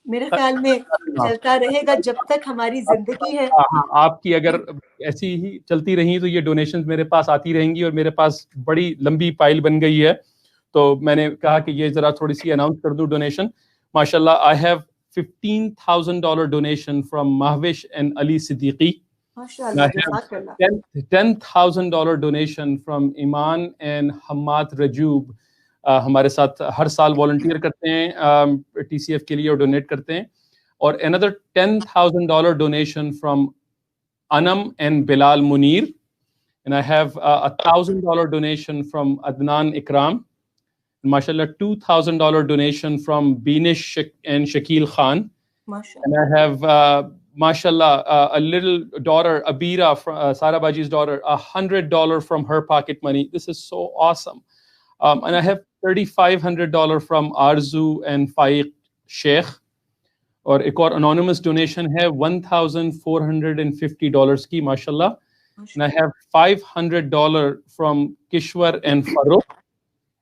میرے خیال میں چلتا رہے گا جب تک ہماری زندگی ہے. آپ کی اگر ایسی ہی چلتی رہی تو یہ ڈونیشنز میرے پاس آتی رہیں گی, اور میرے پاس بڑی لمبی پائل بن گئی ہے. تو میں نے کہا کہ یہ ذرا تھوڑی سی اناؤنس کر دوں ڈونیشن. ماشاء اللہ, I have $15,000 donation from Mahwish and Ali Siddiqui. And I have $10,000 donation from Iman and Hamad Rajoob. ہمارے ساتھ ہر سال والنٹیئر کرتے ہیں ٹی سی ایف کے لیے اور ڈونیٹ کرتے ہیں. اور another $10,000 donation from Anam and Bilal Munir. And I have $1,000 donation from Adnan Ikram. MashaAllah, $2,000 donation from Beenish and Shakil Khan. And I have, mashallah, a little daughter, Abira, from Sara Baji's daughter, $100 from her pocket money. This is so awesome. And I have $3,500 from Arzu and Faiq Sheikh. और एक और anonymous donation है $1,450 की, mashallah. And I have $500 from Kishwar and Farooq,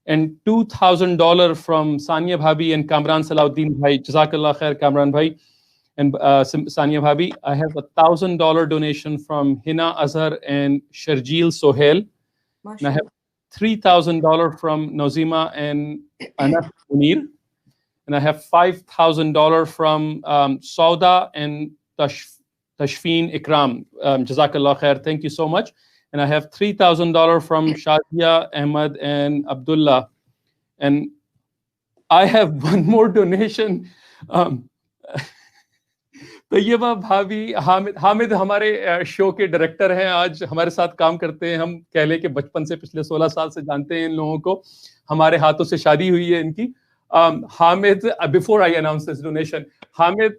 and $2,000 from Sania Bhabi and Kamran Salahuddin Bhai. Jazakallah khair, Kamran Bhai and Sania Bhabi. I have $1,000 donation from Hina Azhar and Sharjeel Sohail. And I have $3,000 from Nozima and Anas Munir. And I have $5,000 from Sauda and Tashfeen Ikram. Jazakallah khair. Thank you so much. And I have $3,000 from Shadia Ahmad and Abdullah. And I have one more donation. Taiba भाभी, हामिद हमारे show के director हैं, आज हमारे साथ काम करते हैं. हम कह लें कि बचपन से पिछले 16 साल से जानते हैं इन लोगों को. हमारे हाथों से शादी हुई है इनकी. Hamid, before I announce this donation, Hamid,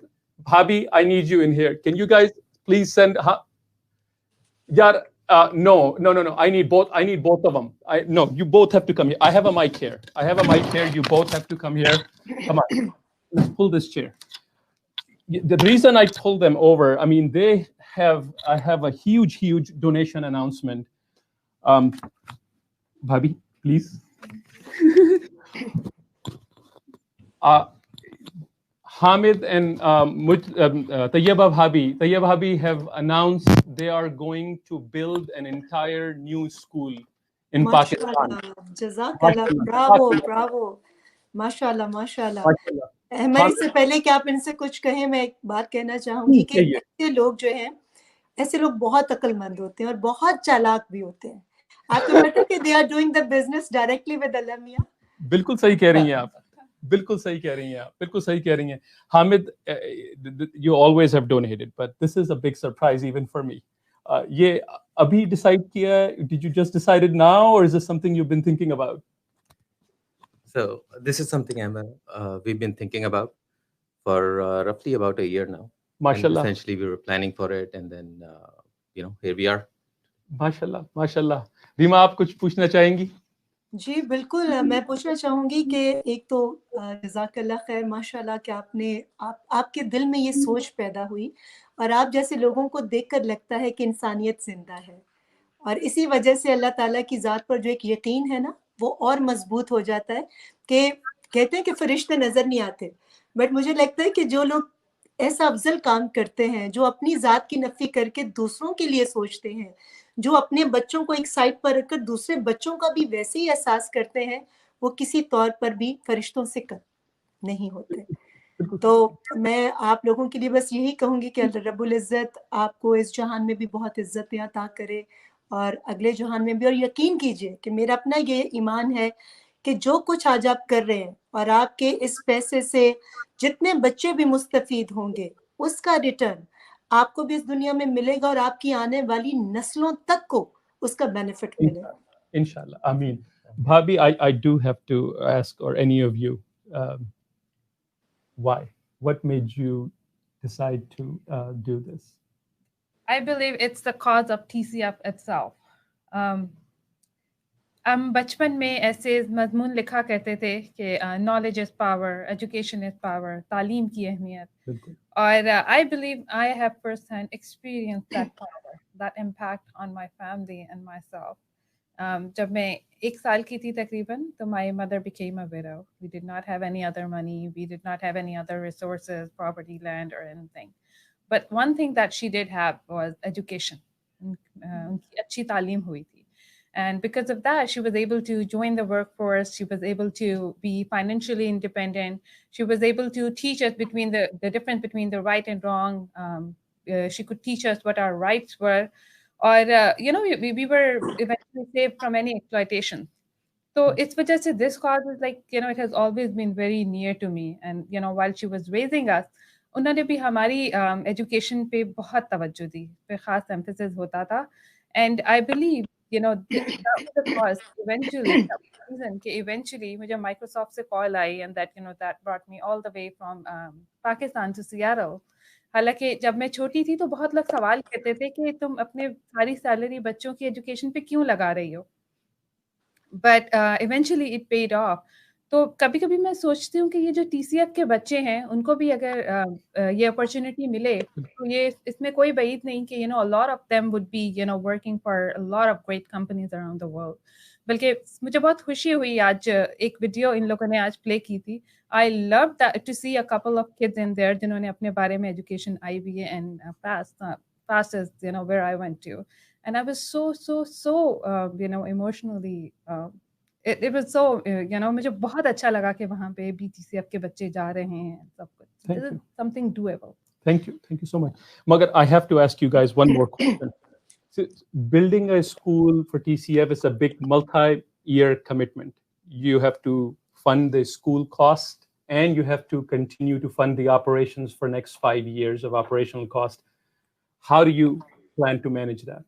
Bhabi, I need you in here. Can you guys please send? No. I need both. I need both of them. No, you both have to come here. I have a mic here. You both have to come here. Come on, let's pull this chair. The reason I pulled them over, I mean, I have a huge donation announcement. Bhabi, please. Hamid and Tayyiba Bhabi have announced they are going to build an entire new school in Pakistan. Jazakallah, bravo. Mashallah. हमारे से पहले कि आप इनसे कुछ कहें, मैं एक बात कहना चाहूंगी कि ऐसे लोग जो हैं, ऐसे लोग बहुत अक्लमंद होते हैं और बहुत चालाक भी होते हैं. आपको लगता है कि they are doing the business directly with the Lamia? बिल्कुल सही कह रही हैं आप. बिल्कुल सही कह रही हैं. Hamid, you always have donated, but this is a big surprise even for me. ये अभी decide किया? Did you just decide it now, or is this something you've been thinking about? So this is something we've been thinking about for roughly about a year now. Mashallah. And essentially, we were planning for it, and then here we are. Mashallah. Reema, आप कुछ पूछना चाहेंगी? जी बिल्कुल, मैं पूछना चाहूंगी कि एक तो जज़ाकल्लाह खैर, माशाल्लाह कि आपके दिल में ये सोच पैदा हुई और आप जैसे लोगों को देखकर लगता है कि इंसानियत जिंदा है, और इसी वजह से अल्लाह ताला की ज़ात पर जो एक यकीन है ना, वो और मजबूत हो जाता है. कि कहते हैं कि फरिश्ते नजर नहीं आते, बट मुझे लगता है कि जो लोग ऐसा अफजल काम करते हैं, जो अपनी ज़ात की नफी करके दूसरों के लिए सोचते हैं, जो अपने बच्चों को एक साइड पर रखकर दूसरे बच्चों का भी वैसे ही एहसास करते हैं, वो किसी तौर पर भी फरिश्तों से कम नहीं होते. तो मैं आप लोगों के लिए बस यही कहूंगी कि अल्लाह रब्बुल इज़्ज़त आपको इस जहान में भी बहुत इज्जत अता करे और अगले जहान में भी. और यकीन कीजिए कि मेरा अपना ये ईमान है कि जो कुछ आज आप कर रहे हैं और आपके इस पैसे से जितने बच्चे भी मुस्तफीद होंगे, उसका रिटर्न आपको भी इस दुनिया में मिलेगा और आपकी आने वाली नस्लों तक को उसका बेनिफिट मिलेगा. Inshallah. I mean, Bhabi, I do have to ask, or any of you, why? What made you decide to do this? I believe it's the cause of TCF itself. हम बचपन में ऐसे मजमून लिखा करते थे कि knowledge is power, education is power, तालीम की अहमियत. और I believe I have first-hand experienced that power, that impact on my family and myself. जब मैं 1 साल की थी तकरीबन, तो my mother became a widow. We did not have any other money. We did not have any other resources, property, land, or anything. But one thing that she did have was education. उनकी अच्छी तालीम हुई थी. And because of that, she was able to join the workforce. She was able to be financially independent. She was able to teach us between the difference between the right and wrong. She could teach us what our rights were. Or, we were eventually saved from any exploitation. So it's just this cause is like, it has always been very near to me. And, while she was raising us, उन्होंने भी हमारी education पे बहुत तवज्जो दी, पे खास emphasis होता था. And I believe that was the cause eventually. That was the reason कि eventually मुझे Microsoft से call I, and that brought me all the way from Pakistan to Seattle. हालांकि जब मैं छोटी थी तो बहुत लोग सवाल करते थे कि तुम अपने सारी सैलरी बच्चों की एजुकेशन पे क्यों लगा रही हो, but eventually it paid of. तो कभी कभी मैं सोचती हूँ कि ये जो TCF के बच्चे हैं उनको भी अगर ये अपॉर्चुनिटी मिले तो ये इसमें कोई बईद नहीं कि a lot of them would be working for a lot of great companies around the world. बल्कि मुझे बहुत खुशी हुई आज एक वीडियो इन लोगों ने आज प्ले की थी. I love that to see a couple of kids in there जिन्होंने अपने बारे में education IBA and passed as where I went to. And I was so emotionally it was so मुझे बहुत अच्छा लगा कि वहाँ पे BTCF के बच्चे जा रहे हैं सब कुछ. This is something doable. Thank you so much. Magar, I have to ask you guys one more question. So, building a school for TCF is a big multi-year commitment. You have to fund the school cost, and you have to continue to fund the operations for next 5 years of operational cost. How do you plan to manage that?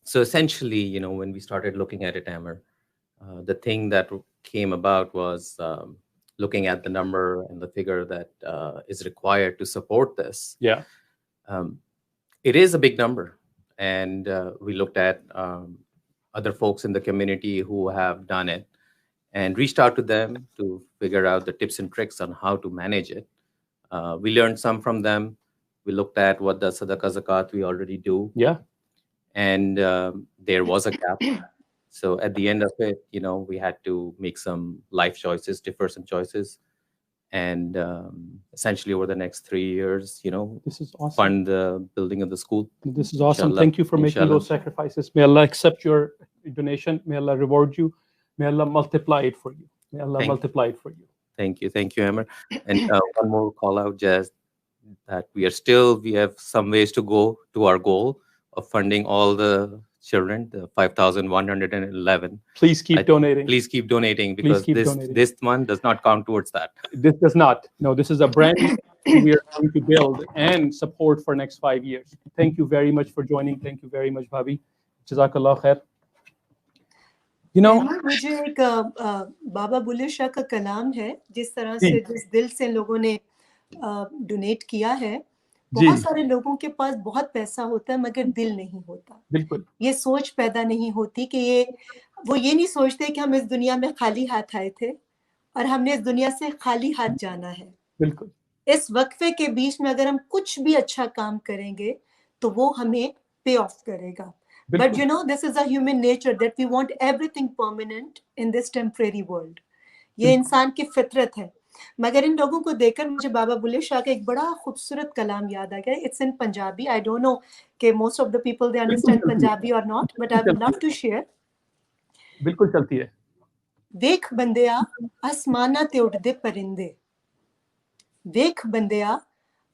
So essentially, when we started looking at it, Amr, the thing that came about was looking at the number and the figure that is required to support this. Yeah. It is a big number. And we looked at other folks in the community who have done it and reached out to them to figure out the tips and tricks on how to manage it. We learned some from them. We looked at what the Sadaqah Zakat we already do. Yeah. And there was a gap. So at the end of it, we had to make some life choices, differ some choices. And essentially over the next 3 years, this is awesome. Fund the building of the school. This is awesome. Inshallah. Thank you for making those sacrifices. May Allah accept your donation. May Allah reward you. May Allah multiply it for you. May Allah multiply it for you. Thank you, Amr. And one more call out, Jazz, that we have some ways to go to our goal of funding all the children, the 5,111. Please keep donating. Please keep donating, because this one does not count towards that. This does not. No, this is a brand new we are going to build and support for next 5 years. Thank you very much for joining. Thank you very much, Bhabhi. Jazakallah khair. मुझे एक बाबा बुल्ले शाह का कलाम है, जिस तरह से जिस दिल से लोगों ने डोनेट किया है. बहुत सारे लोगों के पास बहुत पैसा होता है मगर दिल नहीं होता. बिल्कुल. ये सोच पैदा नहीं होती कि वो ये नहीं सोचते कि हम इस दुनिया में खाली हाथ आए थे और हमने इस दुनिया से खाली हाथ जाना है. बिल्कुल. इस वक्फे के बीच में अगर हम कुछ भी अच्छा काम करेंगे तो वो हमें पे ऑफ करेगा. But this is a human nature that we want everything permanent in this temporary world. ये इंसान की फितरत है. मगर इन लोगों को देखकर मुझे बाबा बुल्ले शाह का एक बड़ा खूबसूरत कलाम याद आ गया. It's in Punjabi. I don't know कि most of the people they understand Punjabi or not, but I would love to share. बिल्कुल चलती है. देख बंदिया आसमाना ते उड़दे परिंदे. देख बंदिया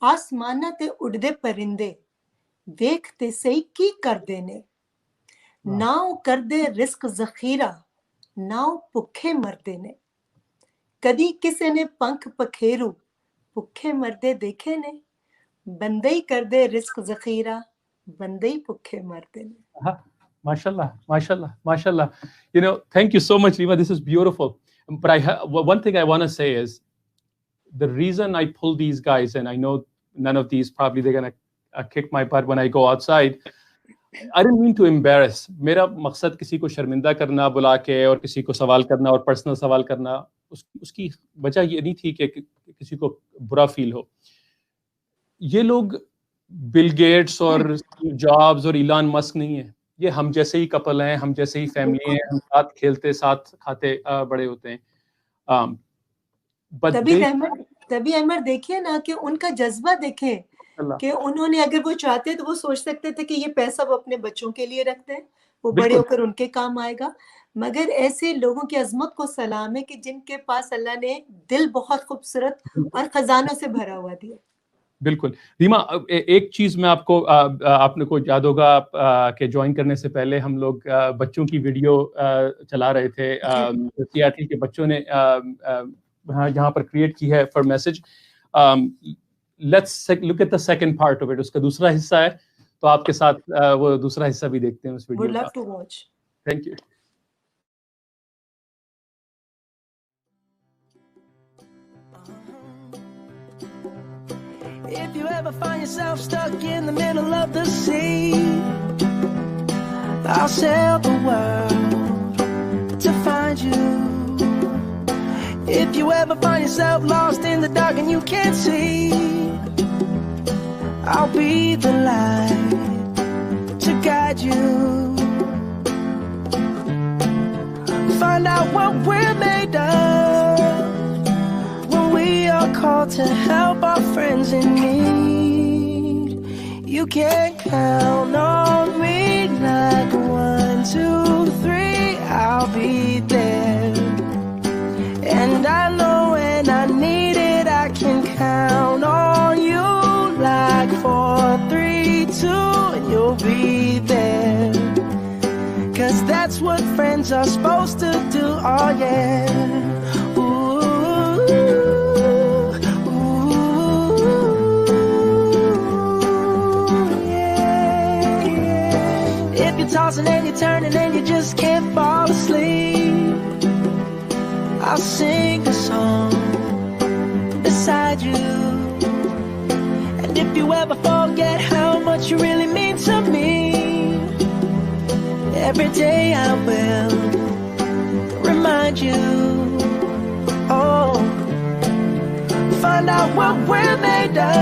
आसमाना ते उड़दे परिंदे. देख ते सही की करदे ने. नाउ करदे रिस्क ज़खीरा. नाउ भुखे मरदे ने. कदी किसे ने पंख पखेरू भुखे मरदे देखे ने. बंदे ही करदे रिस्क ज़खीरा. बंदे ही भुखे मरदे ने. Mashallah, mashallah, mashallah. Thank you so much, Rima. This is beautiful. But one thing I want to say is the reason I pull these guys, and I know none of these probably they're going to kick my butt when I go outside. I didn't mean to embarrass. मेरा मकसद किसी को शर्मिंदा करना बुला के और किसी को सवाल करना और पर्सनल सवाल करना उसकी वजह ये नहीं थी कि किसी को बुरा फील हो. ये लोग बिल गेट्स और जॉब्स और इलान मस्क नहीं है. ये हम जैसे ही कपल हैं, हम जैसे ही फैमिली हैं, हम साथ खेलते साथ खाते बड़े होते हैं. तभी अमर देखिए ना कि उनका जज्बा देखें कि उन्होंने अगर वो चाहते तो वो सोच सकते थे कि ये पैसा वो अपने बच्चों के लिए रखते हैं, वो बड़े होकर उनके काम आएगा. मगर ऐसे लोगों की अजमत को सलाम है कि जिनके पास अल्लाह ने दिल बहुत खूबसूरत और खजानों से भरा हुआ दिया. बिल्कुल. रीमा, एक चीज मैं आपने को याद होगा कि ज्वाइन करने से पहले हम लोग बच्चों की वीडियो चला रहे थे. सियाटल के बच्चों ने यहाँ पर क्रिएट की है for message. Let's look at the second part of it. उसका दूसरा हिस्सा है. तो आपके साथ वो दूसरा हिस्सा भी देखते हैं उस Would वीडियो love का। to watch. Thank you. If you ever find yourself stuck in the middle of the sea, I'll sail the world to find you. If you ever find yourself lost in the dark and you can't see, I'll be the light to guide you. Find out what we're made of when we are called to help our friends in need. You can count on me like 1, 2, 3, I'll be there. And I know when I need it, I can count on you like 4, 3, 2, and you'll be there. 'Cause that's what friends are supposed to do, oh yeah. Ooh, yeah, yeah. If you're tossing and you're turning and you just can't fall asleep, I'll sing a song beside you. And if you ever forget how much you really mean to me, every day I will remind you. Oh, find out what we're made of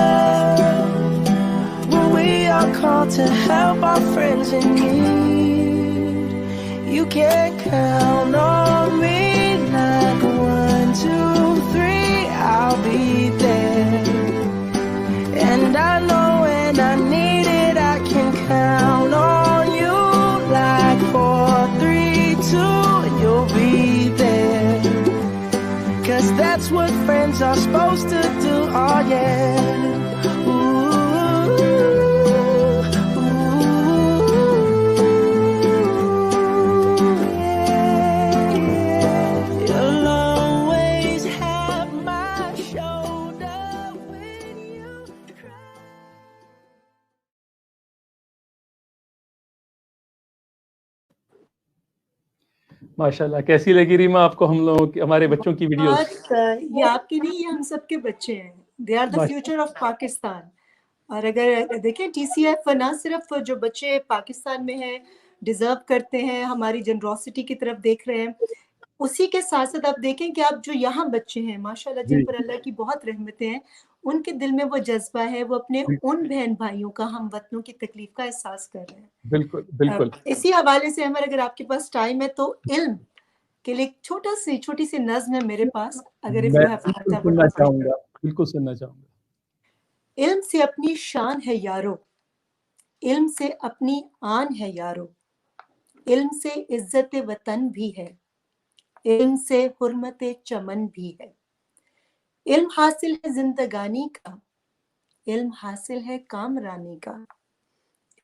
when we are called to help our friends in need. You can count on me like 1, 2, 3, I'll be there. And I know when I need it, I can count on you like 4, 3, 2, and you'll be there. 'Cause that's what friends are supposed to do, oh yeah. Ooh, yeah, yeah. You'll always have my shoulder when you cry. माशाल्लाह, कैसी लगी रीमा आपको हम लोगों की, हमारे बच्चों की वीडियोस? ये आपके नहीं, ये हम सबके बच्चे हैं। They are the future of Pakistan. और अगर देखें TCF ना सिर्फ जो बच्चे पाकिस्तान में हैं डिजर्व करते हैं, हमारी जनरोसिटी की तरफ देख रहे हैं, उसी के साथ साथ आप देखें कि आप जो यहाँ बच्चे हैं माशाल्लाह, जिन पर अल्लाह की बहुत रहमतें हैं, उनके दिल में वो जज्बा है, वो अपने उन बहन भाइयों का, हम वतनों की तकलीफ का एहसास कर रहे हैं। बिल्कुल बिल्कुल। इसी हवाले से हमारे, अगर आपके पास टाइम है तो इल्म के लिए एक छोटी सी नज्म है मेरे पास, अगर if you have बिल्कुल सुनना चाहूंगा, बिल्कुल सुनना चाहूंगा। इल्म से अपनी शान है यारो, इल्म से अपनी आन है यारो, इल्म से इज्जत वतन भी है, इल्म से हुर्मत चमन भी है। इल्म हासिल है जिंदगानी का, इल्म हासिल है कामरानी का,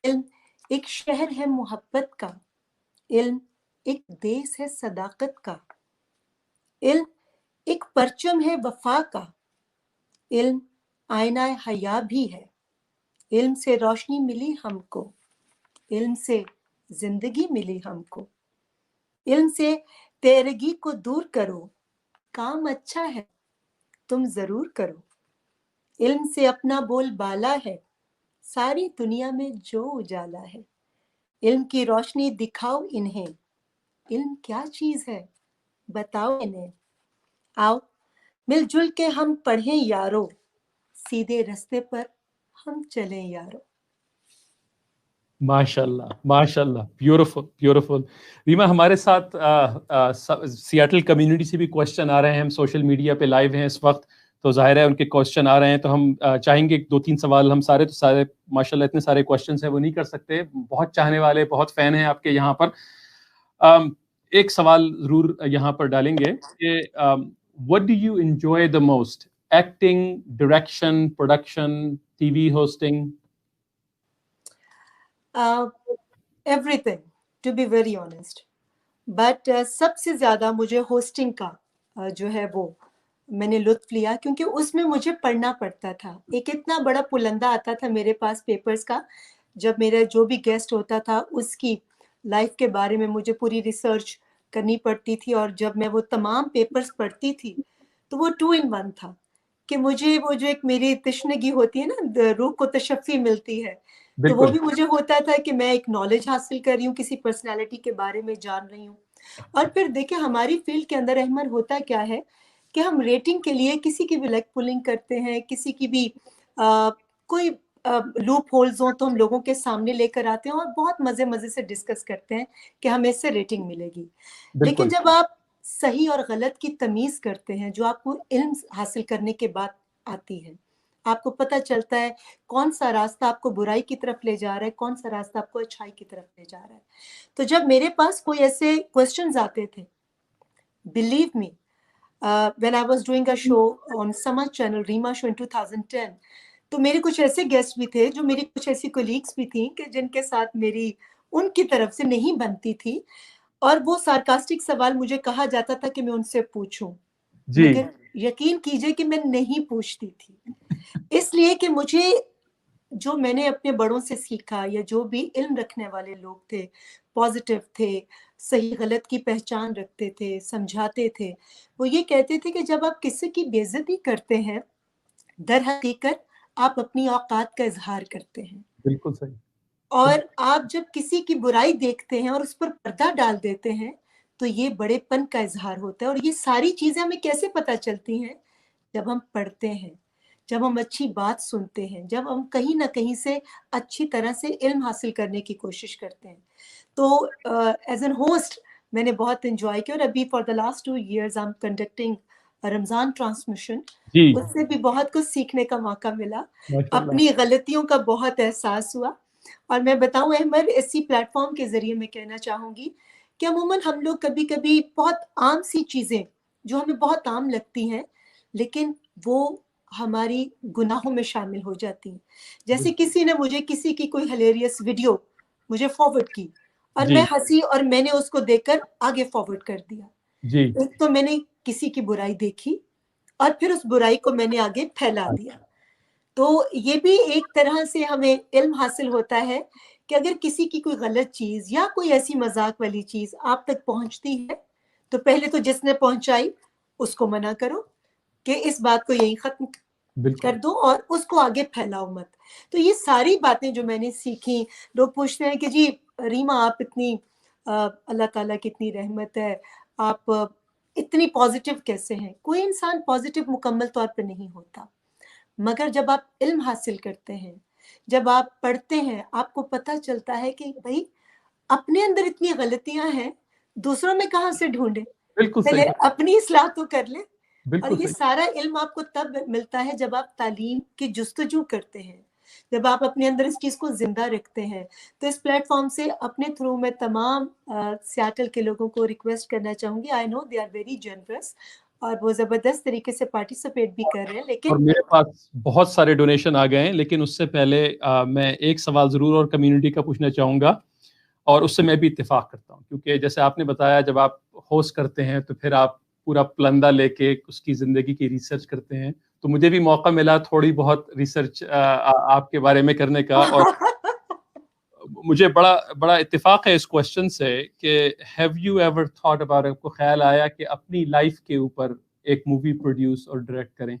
इल्म एक शहर है मोहब्बत का, इल्म एक देश है सदाकत का, इल्म एक परचम है वफा का, इल्म आईना हया भी है। इल्म से रोशनी मिली हमको, इल्म से जिंदगी मिली हमको, इल्म से तेरगी को दूर करो, काम अच्छा है तुम जरूर करो। इल्म से अपना बोल बाला है, सारी दुनिया में जो उजाला है। इल्म की रोशनी दिखाओ इन्हें, इल्म क्या चीज है बताओ इन्हें। आओ मिलजुल के हम पढ़ें यारो, सीधे रास्ते पर हम चलें यारो। माशाल्लाह माशाल्लाह, ब्यूटीफुल ब्यूटीफुल। रीमा, हमारे साथ सियाटल कम्युनिटी से भी क्वेश्चन आ रहे हैं, हम सोशल मीडिया पे लाइव हैं इस वक्त, तो जाहिर है उनके क्वेश्चन आ रहे हैं, तो हम चाहेंगे 2-3 सवाल, हम सारे माशाल्लाह इतने सारे क्वेश्चंस हैं वो नहीं कर सकते, बहुत चाहने वाले, बहुत फैन हैं आपके यहाँ पर। एक सवाल जरूर यहाँ पर डालेंगे कि what do you enjoy the most, acting, direction, production, TV hosting? Everything, to be very honest, but सबसे ज्यादा मुझे होस्टिंग का जो है वो मैंने लुत्फ लिया, क्योंकि उसमें मुझे पढ़ना पड़ता था। एक इतना बड़ा पुलंदा आता था मेरे पास पेपर्स का, जब मेरा जो भी गेस्ट होता था उसकी लाइफ के बारे में मुझे पूरी रिसर्च करनी पड़ती थी, और जब मैं वो तमाम पेपर्स पढ़ती थी तो वो 2 in 1 था कि मुझे वो जो एक मेरी तशनगी होती है ना, रूह को तशफ़ी मिलती है, तो वो बिल्कुल भी मुझे होता था कि मैं एक नॉलेज हासिल कर रही हूँ, किसी पर्सनालिटी के बारे में जान रही हूँ। और फिर देखिए हमारी फील्ड के अंदर अहमद होता क्या है कि हम रेटिंग के लिए किसी की भी लेग पुलिंग करते हैं, किसी की भी कोई लूप होल्स हो तो हम लोगों के सामने लेकर आते हैं और बहुत मजे मजे से डिस्कस करते हैं कि हमें इससे रेटिंग मिलेगी। लेकिन बिल्कुल जब आप सही और गलत की तमीज करते हैं, जो आपको इल्म हासिल करने के बाद आती है, आपको पता चलता है कौन सा रास्ता आपको बुराई की तरफ ले जा रहा है, कौन सा रास्ता आपको अच्छाई की तरफ ले जा रहा है। तो जब मेरे पास कोई ऐसे क्वेश्चंस आते थे, believe me, when I was doing a show on समा चैनल, रीमा शो इन 2010, तो मेरे कुछ ऐसे गेस्ट भी थे, जो मेरी कुछ ऐसी कोलीग्स भी थी कि जिनके साथ मेरी उनकी तरफ से नहीं बनती थी, और वो सार्कास्टिक सवाल मुझे कहा जाता था कि मैं उनसे पूछूं, जी मगर यकीन कीजिए कि मैं नहीं पूछती थी, इसलिए कि मुझे जो मैंने अपने बड़ों से सीखा, या जो भी इल्म रखने वाले लोग थे, पॉजिटिव थे, सही गलत की पहचान रखते थे, समझाते थे, वो ये कहते थे कि जब आप किसी की बेइज्जती करते हैं, दर हकीकत आप अपनी औकात का इजहार करते हैं, बिल्कुल सही। और आप जब किसी की बुराई देखते हैं और उस पर पर्दा डाल देते हैं, तो ये बड़ेपन का इजहार होता है। और ये सारी चीजें हमें कैसे पता चलती हैं? जब हम पढ़ते हैं, जब हम अच्छी बात सुनते हैं, जब हम कहीं ना कहीं से अच्छी तरह से इल्म हासिल करने की कोशिश करते हैं। तो एज एन होस्ट मैंने बहुत एंजॉय किया, और अभी for the last 2 years I am conducting Ramzan transmission, जी उससे भी बहुत कुछ सीखने का मौका मिला, माशाल्लाह। अपनी गलतियों का बहुत एहसास हुआ। और मैं बताऊं अहमद, इसी प्लेटफॉर्म के जरिए मैं कहना चाहूंगी कि अमूमन हम लोग कभी कभी बहुत आम सी चीजें जो हमें बहुत आम लगती हैं, लेकिन वो हमारी गुनाहों में शामिल हो जाती हैं। जैसे किसी ने मुझे किसी की कोई हिलेरियस वीडियो मुझे फॉरवर्ड की, और जी मैं हंसी और मैंने उसको देखकर आगे फॉरवर्ड कर दिया। जी एक तो मैंने किसी की बुराई देखी, और फिर उस बुराई को मैंने आगे फैला दिया। तो ये भी एक तरह से हमें इल्म हासिल होता है कि अगर किसी की कोई गलत चीज या कोई ऐसी मजाक वाली चीज आप तक पहुंचती है, तो पहले तो जिसने पहुंचाई उसको मना करो कि इस बात को यहीं खत्म बिल्कुल कर दो, और उसको आगे फैलाओ मत। तो ये सारी बातें जो मैंने सीखी, लोग पूछते हैं कि जी रीमा आप इतनी अल्लाह ताला की इतनी रहमत है, आप इतनी पॉजिटिव कैसे हैं? कोई इंसान पॉजिटिव मुकम्मल तौर पर नहीं होता, मगर जब आप इल्म हासिल करते हैं, जब आप पढ़ते हैं, आपको पता चलता है कि भाई अपने अंदर इतनी गलतियां हैं, दूसरों में कहाँ से ढूंढे, बिल्कुल पहले सही अपनी इस्लाह तो कर ले। और बिल्कुल ये सही सारा इल्म आपको तब मिलता है जब आप तालीम की जुस्तजू करते हैं, जब आप अपने अंदर इस चीज को जिंदा रखते हैं। तो इस प्लेटफॉर्म से अपने थ्रू मैं तमाम सियाटल के लोगों को रिक्वेस्ट करना चाहूंगी, I know they are very generous और वो जबरदस्त तरीके से पार्टिसिपेट भी कर रहे हैं, और लेकिन मेरे पास बहुत सारे डोनेशन आ गए हैं, लेकिन उससे पहले मैं एक सवाल ज़रूर और कम्युनिटी का पूछना चाहूँगा, और उससे मैं भी इत्तेफाक करता हूँ, क्योंकि जैसे आपने बताया जब आप होस्ट करते हैं तो फिर आप पूरा प्लंदा लेके उसकी ज़िंदगी की रिसर्च करते हैं, तो मुझे भी मौका मिला थोड़ी बहुत रिसर्च आपके बारे में करने का, और मुझे बड़ा बड़ा इत्तेफाक है इस क्वेश्चन से कि have you ever thought about, आपको ख्याल आया कि अपनी लाइफ के ऊपर एक मूवी प्रोड्यूस और डायरेक्ट करें?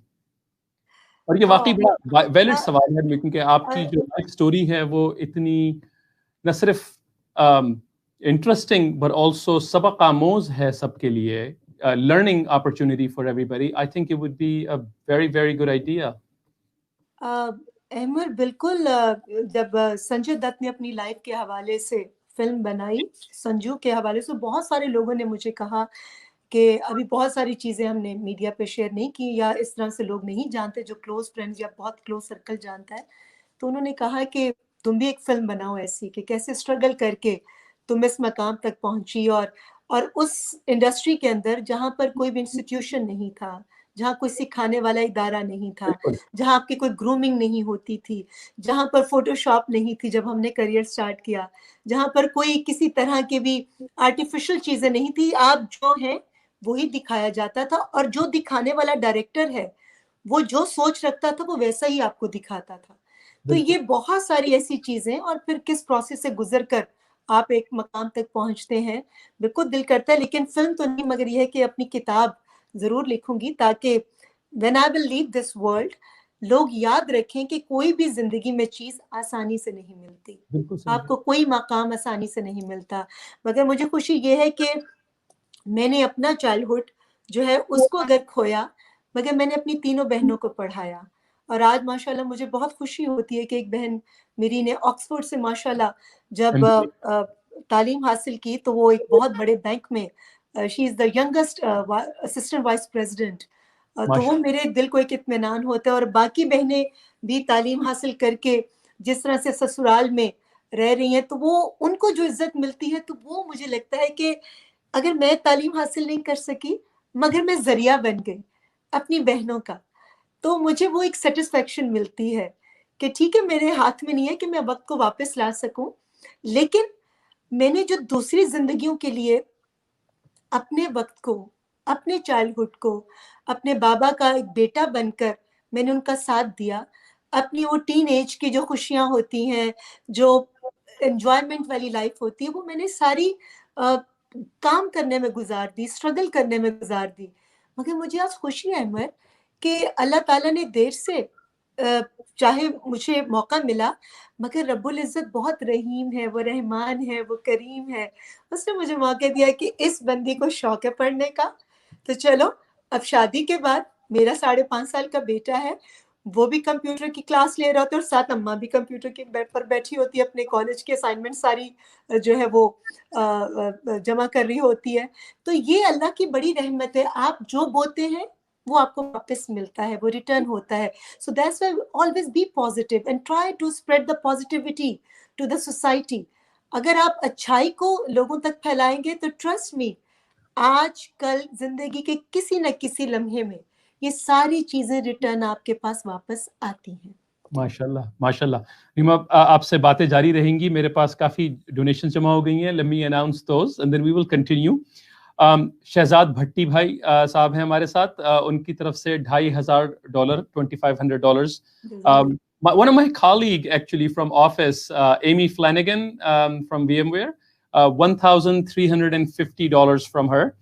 और ये वाकई बड़ा वैलिड सवाल है, क्योंकि आपकी जो लाइफ स्टोरी है वो इतनी न सिर्फ इंटरेस्टिंग बट ऑल्सो सबक आमोज है सबके लिए, learning opportunity for everybody. I think it would be a very very good idea. Ahmed बिल्कुल, जब संजय दत्त ने अपनी लाइफ के हवाले से फिल्म बनाई, संजू के हवाले से, बहुत सारे लोगों ने मुझे कहा कि अभी बहुत सारी चीज़ें हमने मीडिया पे शेयर नहीं की, या इस तरह से लोग नहीं जानते जो क्लोज फ्रेंड्स या बहुत क्लोज सर्कल जानता है। तो उन्होंने कहा कि तुम भी एक फिल्म बनाओ ऐसी कि कैसे स्ट्रगल करके तुम इस मकाम तक पहुंची, और उस इंडस्ट्री के अंदर जहां पर कोई भी इंस्टीट्यूशन नहीं था, जहां कोई सिखाने वाला इदारा नहीं था, जहां आपकी कोई ग्रूमिंग नहीं होती थी, जहां पर फोटोशॉप नहीं थी जब हमने करियर स्टार्ट किया, जहां पर कोई किसी तरह की भी आर्टिफिशियल चीजें नहीं थी, आप जो हैं वही दिखाया जाता था, और जो दिखाने वाला डायरेक्टर है वो जो सोच रखता था वो वैसा ही आपको दिखाता था। تو یہ بہت ساری ایسی چیزیں, اور پھر کس پروسیس سے گزر کر آپ ایک مقام تک پہنچتے ہیں, بالکل دل کرتا ہے. لیکن فلم تو نہیں, مگر یہ ہے کہ اپنی کتاب ضرور لکھوں گی تاکہ when I will leave this world لوگ یاد رکھیں کہ کوئی بھی زندگی میں چیز آسانی سے نہیں ملتی, آپ کو کوئی مقام آسانی سے نہیں ملتا. مگر مجھے خوشی یہ ہے کہ میں نے اپنا چائلڈہڈ جو ہے اس کو اگر کھویا, مگر میں نے اپنی تینوں بہنوں کو پڑھایا. اور آج ماشاءاللہ مجھے بہت خوشی ہوتی ہے کہ ایک بہن میری نے آکسفورڈ سے ماشاءاللہ جب تعلیم حاصل کی تو وہ ایک بہت بڑے بینک میں, she is the youngest assistant vice president. تو وہ میرے دل کو ایک اطمینان ہوتا ہے. اور باقی بہنیں بھی تعلیم حاصل کر کے جس طرح سے سسرال میں رہ رہی ہیں, تو وہ ان کو جو عزت ملتی ہے, تو وہ مجھے لگتا ہے کہ اگر میں تعلیم حاصل نہیں کر سکی مگر میں ذریعہ بن گئی اپنی بہنوں کا, تو مجھے وہ ایک سیٹسفیکشن ملتی ہے کہ ٹھیک ہے میرے ہاتھ میں نہیں ہے کہ میں وقت کو واپس لا سکوں, لیکن میں نے جو دوسری زندگیوں کے لیے اپنے وقت کو, اپنے چائلڈہڈ کو, اپنے بابا کا ایک بیٹا بن کر میں نے ان کا ساتھ دیا. اپنی وہ ٹین ایج کی جو خوشیاں ہوتی ہیں, جو انجوائمنٹ والی لائف ہوتی ہے, وہ میں نے ساری کام کرنے میں گزار دی, اسٹرگل کرنے میں گزار دی. مگر مجھے آج خوشی ہے عمر کہ اللہ تعالیٰ نے دیر سے چاہے مجھے موقع ملا, مگر رب العزت بہت رحیم ہے, وہ رحمان ہے, وہ کریم ہے. اس نے مجھے موقع دیا کہ اس بندی کو شوق ہے پڑھنے کا, تو چلو اب شادی کے بعد میرا 5.5 سال کا بیٹا ہے, وہ بھی کمپیوٹر کی کلاس لے رہا ہوتا ہے, اور ساتھ اماں بھی کمپیوٹر کے پر بیٹھی ہوتی ہے, اپنے کالج کے اسائنمنٹ ساری جو ہے وہ جمع کر رہی ہوتی ہے. تو یہ اللہ کی بڑی رحمت ہے, آپ جو بوتے ہیں وہ آپ کو واپس ملتا ہے, وہ ریٹرن ہوتا ہے. So that's why always be positive and try to spread the positivity to the society. اگر آپ اچھائی کو لوگوں تک پھیلائیں گے تو ٹرسٹ می, آج کل زندگی کے کسی نہ کسی لمحے میں یہ ساری چیزیں ریٹرن آپ کے پاس واپس آتی ہیں. ماشاءاللہ ماشاءاللہ. ریما, آپ سے باتیں جاری رہیں گی, میرے پاس کافی ڈونیشن جمع ہو گئی ہیں. Let me announce those and then we will continue. Shahzad Bhatti بھائی صاحب ہیں ہمارے ساتھ, ان کی طرف سے $2,500, $2,500. One of my colleague actually from office, Amy Flanagan from VMware, $1,350 from her,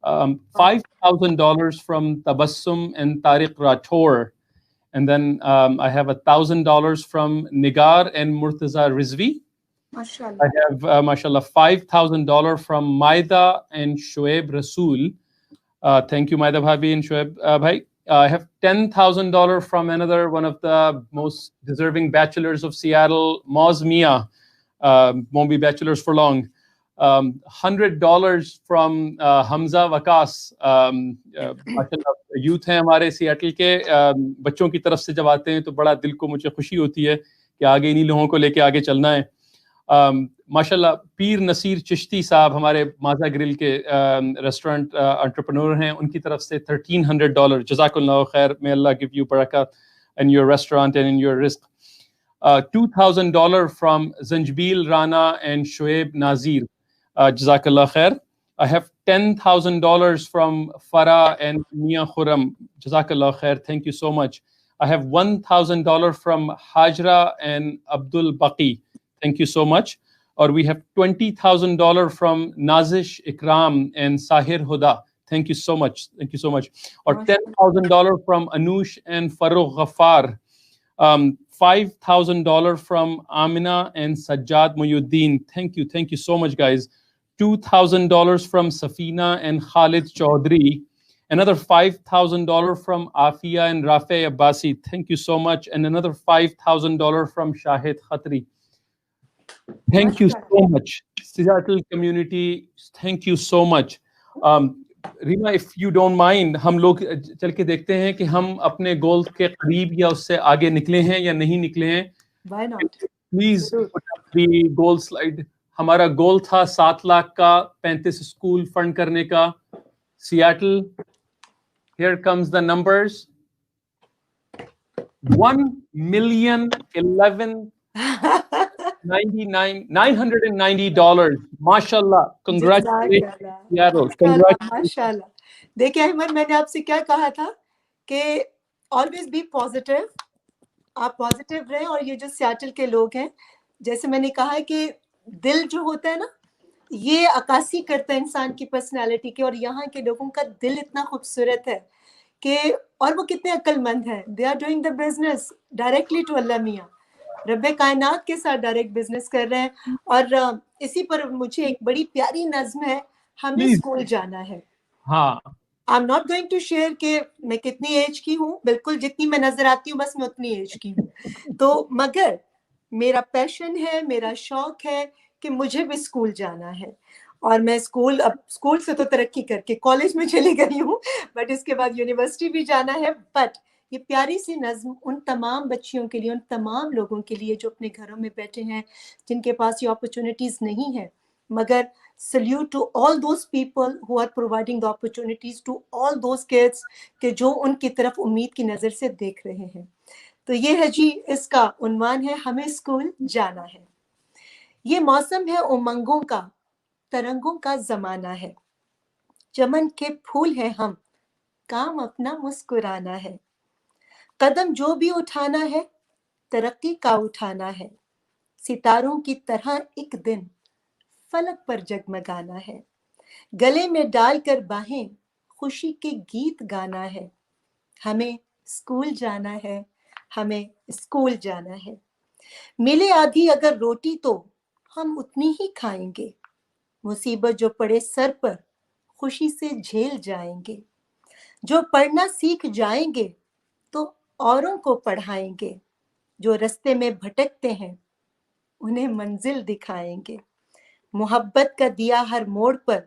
$5,000 from Tabassum and Tariq Rathore, and then I have $1,000 from Nigar and Murtaza Rizvi. MashaAllah. I have, mashallah, $5,000 from Maida and Shoaib Rasool. Thank you, Maida Bhabi and Shoaib Bhai. I have $10,000 from another one of the most deserving bachelors of Seattle, Moz Mia. Won't be bachelors for long. $100 from Hamza Wakas. MashaAllah, youth ہیں ہمارے Seattle کے, بچوں کی طرف سے جب آتے ہیں تو بڑا دل کو مجھے خوشی ہوتی ہے کہ آگے انہی لوگوں کو لے کے آگے چلنا ہے. ماشاءاللہ پیر نصیر چشتی صاحب ہمارے مازا گرل کے ریسٹورنٹ انٹرپرنور ہیں, ان کی طرف سے $1,300. جزاک اللہ خیر, may Allah give you barakah in your restaurant and in your rizq. $2,000 from Zanjbil Rana and Shoaib Nazir. Jazak Allah khair. I have $10,000 from Farah and Mia Khurram. Jazak Allah khair. Thank you so much. I have $1,000 from Hajra and Abdul Baqi. Thank you so much. Or we have $20,000 from Nazish Ikram and Sahir Huda. Thank you so much. Thank you so much. Or $10,000 from Anush and Farooq Ghaffar. $5,000 from Amina and Sajjad Muyuddin. Thank you. Thank you so much, guys. $2,000 from Safina and Khalid Chaudhry. Another $5,000 from Afia and Rafe Abbasi. Thank you so much. And another $5,000 from Shahid Khatri. Thank you so much. Seattle community, thank you so much. Reema, if you don't mind, ہم لوگ چل کے دیکھتے ہیں کہ ہم اپنے گول کے قریب یا اس سے آگے نکلے ہیں یا نہیں نکلے ہیں. Why not? Please goal slide. ہمارا گول تھا 7 لاکھ کا 35 اسکول فنڈ کرنے کا. Seattle, here comes the numbers. $1,011,990. MashaAllah. Congratulations, Seattle. MashaAllah. دیکھیں احمد, میں نے آپ سے کیا کہا تھا کہ always be positive. آپ پازیٹیو رہیں, اور یہ جو سیاٹل کے لوگ ہیں, جیسے میں نے کہا ہے کہ دل جو ہوتا ہے نا, یہ عکاسی کرتا ہے انسان کی پرسنالٹی کی, اور یہاں کے لوگوں کا دل اتنا خوبصورت ہے کہ, اور وہ کتنے عقل مند ہیں. They are doing the business directly to اللہ میاں, رب کائنات کے ساتھ ڈائریکٹ بزنس کر رہے ہیں. اور اسی پر مجھے ایک بڑی پیاری نظم ہے, ہمیں اسکول جانا ہے. ہاں, I am not going to share کہ میں کتنی ایج کی ہوں, بالکل جتنی میں نظر آتی ہوں بس میں اتنی ایج کی ہوں. تو مگر میرا پیشن ہے, میرا شوق ہے کہ مجھے بھی اسکول جانا ہے. اور میں اب اسکول سے تو ترقی کر کے کالج میں چلی گئی ہوں, بٹ اس کے بعد یونیورسٹی بھی جانا ہے. بٹ یہ پیاری سی نظم ان تمام بچیوں کے لیے, ان تمام لوگوں کے لیے جو اپنے گھروں میں بیٹھے ہیں, جن کے پاس یہ اپرچونیٹیز نہیں ہیں, مگر salute to all those people who are providing the opportunities to all those kids کہ جو ان کی طرف امید کی نظر سے دیکھ رہے ہیں. تو یہ ہے جی, اس کا عنوان ہے ہمیں اسکول جانا ہے. یہ موسم ہے امنگوں کا, ترنگوں کا زمانہ ہے, چمن کے پھول ہیں ہم, کام اپنا مسکرانا ہے. قدم جو بھی اٹھانا ہے, ترقی کا اٹھانا ہے. ستاروں کی طرح ایک دن فلک پر جگمگانا ہے. گلے میں ڈال کر باہیں خوشی کے گیت گانا ہے. ہمیں اسکول جانا ہے, ہمیں اسکول جانا ہے. ملے آدھی اگر روٹی تو ہم اتنی ہی کھائیں گے. مصیبت جو پڑے سر پر خوشی سے جھیل جائیں گے. جو پڑھنا سیکھ جائیں گے تو اوروں کو پڑھائیں گے. جو رستے میں بھٹکتے ہیں انہیں منزل دکھائیں گے. محبت کا دیا ہر موڑ پر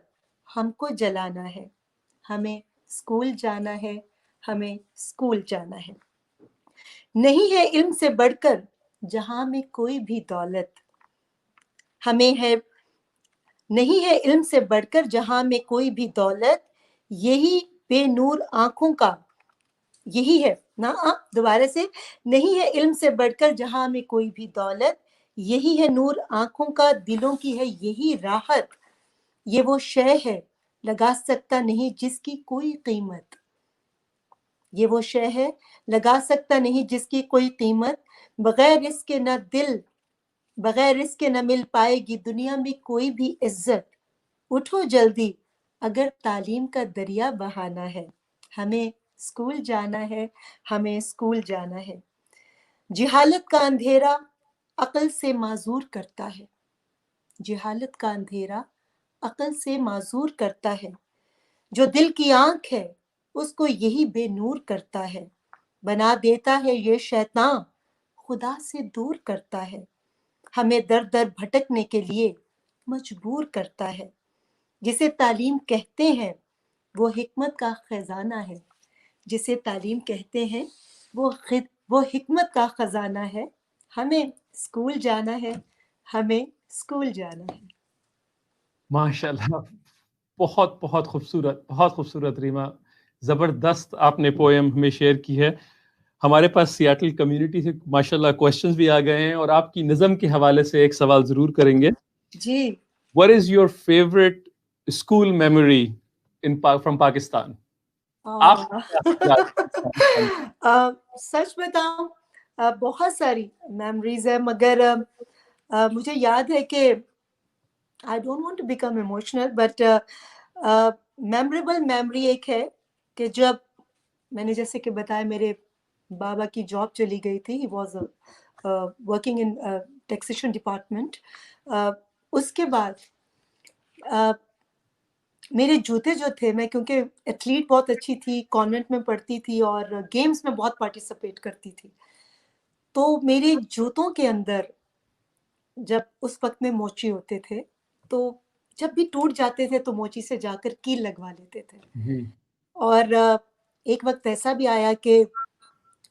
ہم کو جلانا ہے. ہمیں اسکول جانا ہے, ہمیں اسکول جانا ہے. نہیں ہے علم سے بڑھ کر جہاں میں کوئی بھی دولت, نہیں ہے علم سے بڑھ کر جہاں میں کوئی بھی دولت. یہی بے نور آنکھوں کا, یہی ہے دوبارہ سے, نہیں ہے علم سے بڑھ کر جہاں میں کوئی بھی دولت. یہی ہے نور آنکھوں کا, دلوں کی ہے یہی راحت. یہ وہ شے ہے لگا سکتا نہیں جس کی کوئی قیمت. یہ وہ شے ہے لگا سکتا نہیں جس کی کوئی قیمت. بغیر اس کے نہ دل, بغیر اس کے نہ مل پائے گی دنیا میں کوئی بھی عزت. اٹھو جلدی اگر تعلیم کا دریا بہانا ہے. ہمیں اسکول جانا ہے, ہمیں اسکول جانا ہے. جہالت کا اندھیرا عقل سے معذور کرتا ہے. جہالت کا اندھیرا عقل سے معذور کرتا ہے. جو دل کی آنکھ ہے اس کو یہی بے نور کرتا ہے. بنا دیتا ہے یہ شیطان, خدا سے دور کرتا ہے. ہمیں در در بھٹکنے کے لیے مجبور کرتا ہے. جسے تعلیم کہتے ہیں وہ حکمت کا خزانہ ہے. جسے تعلیم کہتے ہیں وہ حکمت کا خزانہ ہے. ہمیں اسکول جانا ہے, ہمیں اسکول جانا ہے. ماشاء اللہ, بہت بہت خوبصورت, بہت خوبصورت ریما, زبردست آپ نے پوئم ہمیں شیئر کی ہے. ہمارے پاس سیاٹل کمیونٹی سے ماشاء اللہ کوشچنز بھی آ گئے ہیں, اور آپ کی نظم کے حوالے سے ایک سوال ضرور کریں گے. جی, What is your favorite school memory from Pakistan? سچ بتاؤں بہت ساری میموریز ہے, مگر مجھے یاد ہے کہ I don't want to become emotional, but memorable memory ایک ہے کہ جب میں نے جیسے کہ بتایا میرے بابا کی جاب چلی گئی تھی. He was working in taxation department. اس کے بعد میرے جوتے جو تھے, میں کیونکہ ایتھلیٹ بہت اچھی تھی, کانوینٹ میں پڑھتی تھی اور گیمز میں بہت پارٹیسپیٹ کرتی تھی, تو میرے جوتوں کے اندر جب اس وقت میں موچی ہوتے تھے تو جب بھی ٹوٹ جاتے تھے تو موچی سے جا کر کیل لگوا لیتے تھے. اور ایک وقت ایسا بھی آیا کہ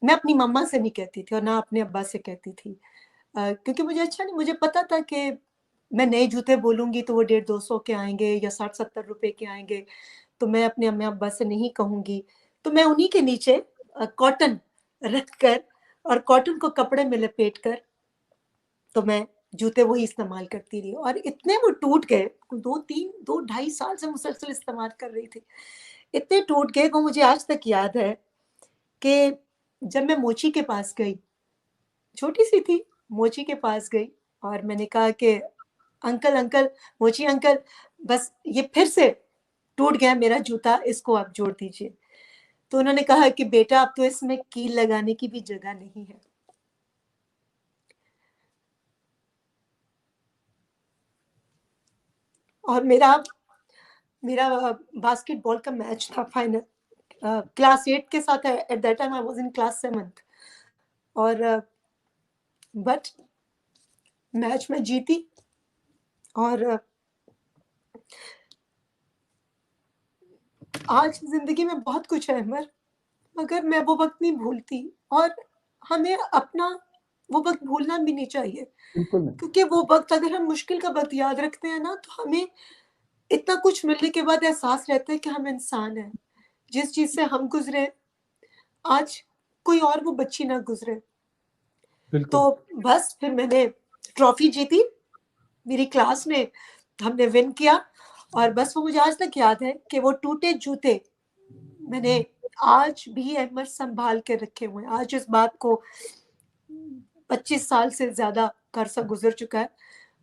میں اپنی مما سے نہیں کہتی تھی اور نہ اپنے ابا سے کہتی تھی, کیونکہ مجھے اچھا نہیں, مجھے پتا تھا کہ میں نئے جوتے بولوں گی تو وہ 150-200 کے آئیں گے یا 60-70 روپے کے آئیں گے, تو میں اپنے امی ابا سے نہیں کہوں گی. تو میں انہی کے نیچے کاٹن رکھ کر اور کاٹن کو کپڑے میں لپیٹ کر تو میں جوتے وہی استعمال کرتی رہی, اور اتنے وہ ٹوٹ گئے, 2-2.5 سال سے مسلسل استعمال کر رہی تھی, اتنے ٹوٹ گئے. وہ مجھے آج تک یاد ہے کہ جب میں موچی کے پاس گئی छोटी सी थी, मोची के पास गई और मैंने कहा कि अंकल अंकल, मोची अंकल, बस ये फिर से टूट गया मेरा जूता, इसको आप जोड़ दीजिए। तो उन्होंने कहा कि बेटा अब तो इसमें कील लगाने की भी जगह नहीं है। और मेरा बास्केटबॉल का मैच था फाइनल, क्लास 8 के साथ। At that time I was in class 7th। और बट मैच में जीती। और आज जिंदगी में बहुत कुछ है अमर, मगर मैं वो वक्त नहीं भूलती, और हमें अपना वो वक्त भूलना भी नहीं चाहिए, क्योंकि वो वक्त अगर हम मुश्किल का वक्त याद रखते हैं ना, तो हमें इतना कुछ मिलने के बाद एहसास रहता है कि हम इंसान हैं। जिस चीज से हम गुजरे, आज कोई और वो बच्ची ना गुजरे। तो बस फिर मैंने ट्रॉफी जीती, मेरी क्लास ने, हमने विन किया। और बस वो मुझे आज तक याद है कि वो टूटे जूते मैंने आज भी अहमद संभाल के रखे हुए हैं। आज इस बात को 25 साल से ज्यादा अरसा गुजर चुका है,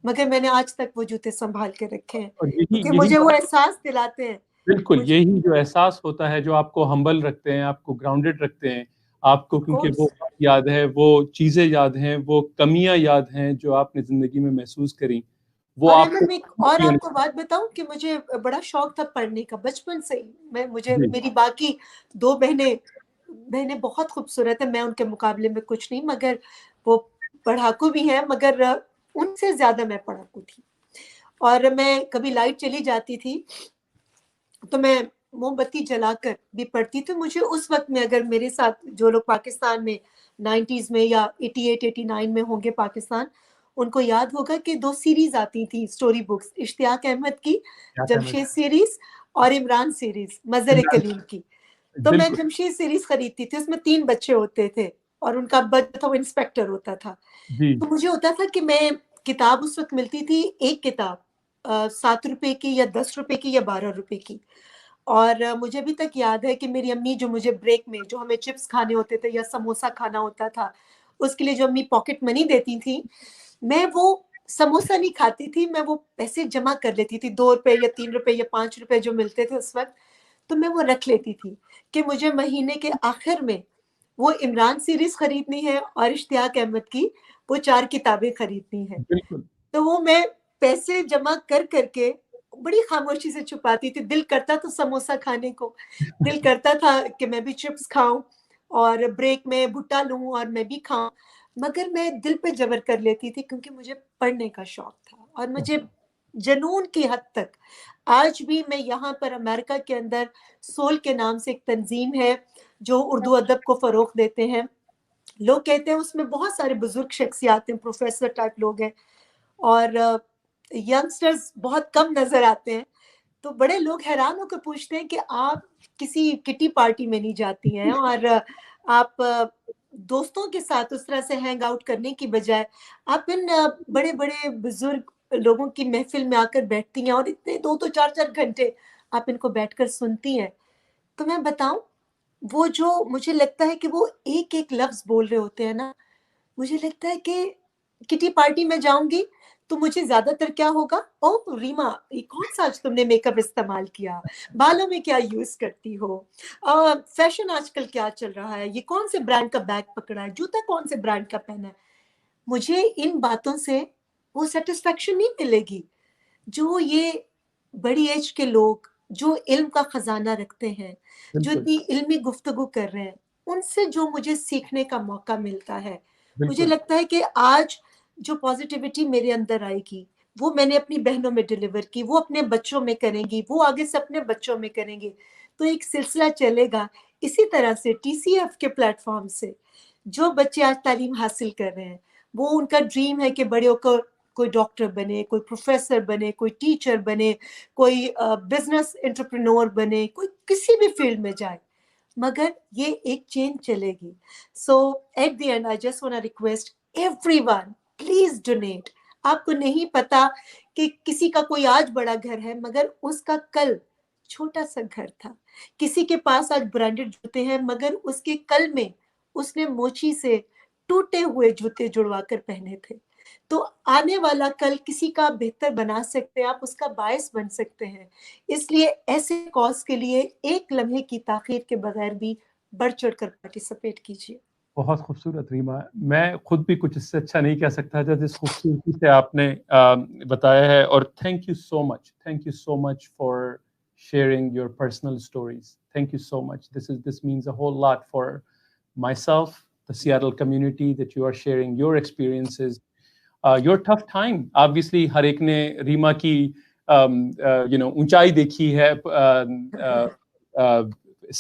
मगर मैंने आज तक वो जूते संभाल के रखे हैं, क्योंकि मुझे वो एहसास दिलाते हैं। बिल्कुल, यही जो एहसास होता है, जो आपको हम्बल रखते हैं, आपको ग्राउंडेड रखते हैं, आपको क्योंकि वो याद है, वो चीज़ें याद हैं, वो कमियां याद हैं जो आपने ज़िंदगी में महसूस करी, वो और आपको। मैं और आपको बात बताऊं कि मुझे बड़ा शौक था पढ़ने का बचपन से ही। मेरी बाकी 2 बहनें बहुत खूबसूरत है, मैं उनके मुकाबले में कुछ नहीं, मगर वो पढ़ाकू भी हैं, मगर उनसे ज्यादा मैं पढ़ाकू थी। और मैं कभी लाइट चली जाती थी तो मैं मोमबत्ती जलाकर भी पढ़ती थी। मुझे उस वक्त में, अगर मेरे साथ जो लोग पाकिस्तान में 90s में या 88-89 में होंगे पाकिस्तान, उनको याद होगा कि 2 सीरीज आती थी स्टोरी बुक्स, इश्तियाक अहमद की जमशेद सीरीज और इमरान सीरीज मजर कलीम की। तो मैं जमशेद सीरीज खरीदती थी, उसमें 3 बच्चे होते थे और उनका बच्चा था वो इंस्पेक्टर होता था। तो मुझे होता था कि मैं किताब उस वक्त मिलती थी, एक किताब 7 रुपए की या 10 रुपए की या 12 रुपए की। और मुझे अभी तक याद है कि मेरी अम्मी जो मुझे ब्रेक में, जो हमें चिप्स खाने होते थे या समोसा खाना होता था, उसके लिए जो अम्मी पॉकेट मनी देती थी, मैं वो समोसा नहीं खाती थी, मैं वो पैसे जमा कर लेती थी, 2 रुपए या 3 रुपए या 5 रुपए जो मिलते थे उस वक्त। तो मैं वो रख लेती थी कि मुझे महीने के आखिर में वो इमरान सीरीज खरीदनी है और इश्तियाक अहमद की वो 4 किताबें खरीदनी है। तो वो मैं पैसे जमा कर करके बड़ी खामोशी से छुपाती थी। दिल करता था समोसा खाने को, दिल करता था कि मैं भी चिप्स खाऊं और ब्रेक में भुट्टा लूं और मैं भी खाऊं, मगर मैं दिल पे जबर कर लेती थी, क्योंकि मुझे पढ़ने का शौक था। और मुझे जनून की हद तक, आज भी मैं यहाँ पर अमेरिका के अंदर सोल के नाम से एक तंजीम है जो उर्दू अदब को फरोग देते हैं। लोग कहते हैं उसमें बहुत सारे बुजुर्ग शख्सियात हैं, प्रोफेसर टाइप लोग हैं, और यंगस्टर्स बहुत कम नजर आते हैं। तो बड़े लोग हैरान होकर पूछते हैं कि आप किसी किटी पार्टी में नहीं जाती हैं, और आप दोस्तों के साथ उस तरह से हैंग आउट करने की बजाय आप इन बड़े बड़े बुजुर्ग लोगों की महफिल में आकर बैठती हैं, और इतने 2-2 4-4 घंटे आप इनको बैठकर सुनती हैं। तो मैं बताऊं, वो जो मुझे लगता है कि वो एक एक लफ्ज बोल रहे होते हैं ना, मुझे लगता है कि किटी पार्टी में जाऊंगी तो मुझे ज्यादातर क्या होगा, ओ रीमा ये कौन सा आज तुमने मेकअप इस्तेमाल किया, बालों में क्या यूज करती हो, फैशन आजकल क्या चल रहा है, ये कौन से ब्रांड का बैग पकड़ा है, जूता कौन से ब्रांड का पहना है। मुझे इन बातों से वो सेटिस्फेक्शन नहीं मिलेगी जो ये बड़ी एज के लोग जो इल्म का खजाना रखते हैं, जो इतनी इल्मी गुफ्तगू कर रहे हैं, उनसे जो मुझे सीखने का मौका मिलता है। मुझे लगता है कि आज जो पॉजिटिविटी मेरे अंदर आएगी, वो मैंने अपनी बहनों में डिलीवर की, वो अपने बच्चों में करेंगी, वो आगे से अपने बच्चों में करेंगे, तो एक सिलसिला चलेगा। इसी तरह से TCF के प्लेटफॉर्म से जो बच्चे आज तालीम हासिल कर रहे हैं, वो उनका ड्रीम है कि बड़े होकर कोई डॉक्टर बने, कोई प्रोफेसर बने, कोई टीचर बने, कोई बिजनेस एंटरप्रेन्योर बने, कोई किसी भी फील्ड में जाए, मगर ये एक चेन चलेगी। So at the end I just want to request everyone, please donate. आपको नहीं पता कि किसी का कोई आज बड़ा घर है, मगर उसका कल छोटा सा घर था। किसी के पास आज ब्रांडेड जूते हैं, मगर उसके कल में उसने मोची से टूटे हुए जूते जुड़वा कर पहने थे। तो आने वाला कल किसी का बेहतर बना सकते हैं, आप उसका बायस बन सकते हैं। इसलिए ऐसे कॉज के लिए एक लम्हे की ताखीर के बगैर भी बढ़ चढ़ कर पार्टिसिपेट कीजिए। बहुत खूबसूरत रीमा, मैं खुद भी कुछ इससे अच्छा नहीं कह सकता था जिस खूबसूरती से आपने बताया है। और thank you so much for sharing your personal stories. Thank you so much. This means a whole lot for myself, the Seattle community, that you are sharing your experiences, your tough time. Obviously, हर एक ने रीमा की ऊंचाई देखी है,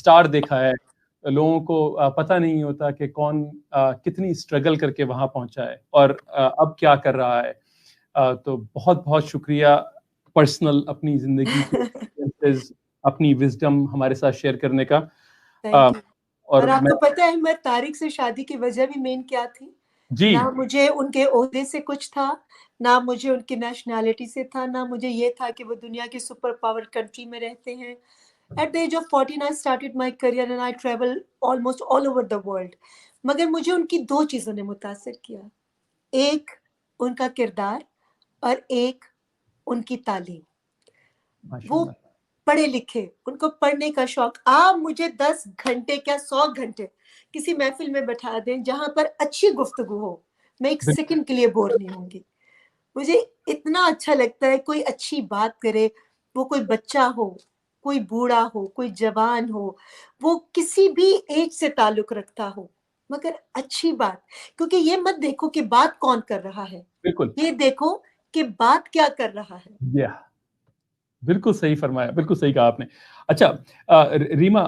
star देखा है। लोगों को पता नहीं होता कि कौन कितनी स्ट्रगल करके वहां पहुंचा है और अब क्या कर रहा है। तो बहुत बहुत शुक्रिया पर्सनल अपनी जिंदगी के अपनी विजडम हमारे साथ शेयर करने का। और आपको पता है मैं तारिक से शादी की वजह भी मेन क्या थी? जी, ना मुझे उनके ओहदे से कुछ था, ना मुझे उनकी नेशनैलिटी से था, ना मुझे ये था कि वो दुनिया की सुपर पावर कंट्री में रहते हैं। At the age of 14, I started my career and I travel almost all over the world. मगर मुझे उनकी दो चीज़ों ने मुतासिर किया, एक उनका किरदार और एक उनकी तालीम। वो पढ़े लिखे, उनको पढ़ने का शौक। आप मुझे 10 घंटे क्या 100 घंटे किसी महफिल में बैठा दें जहां पर अच्छी गुफ्तगू हो, मैं एक सेकंड के लिए बोर नहीं होंगी। मुझे इतना अच्छा लगता है कोई अच्छी बात करे, वो कोई बच्चा हो, कोई बूढ़ा हो, कोई जवान हो, वो किसी भी एज से ताल्लुक रखता हो, मगर अच्छी बात। क्योंकि ये मत देखो कि बात कौन कर रहा है, ये देखो कि बात क्या कर रहा है। बिल्कुल सही फरमाया, बिल्कुल सही कहा आपने। अच्छा रीमा,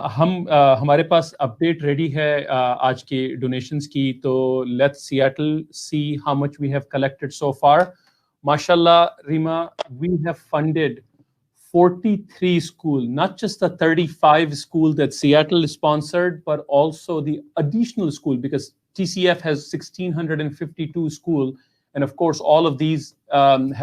हमारे पास अपडेट रेडी है आज के डोनेशंस की, तो लेट्स सियाटल see how much we have collected so far. माशाल्लाह Reema, we have funded 43 schools, not just the 35 school that Seattle sponsored, but also the additional school, because TCF has 1,652 school, and of course all of these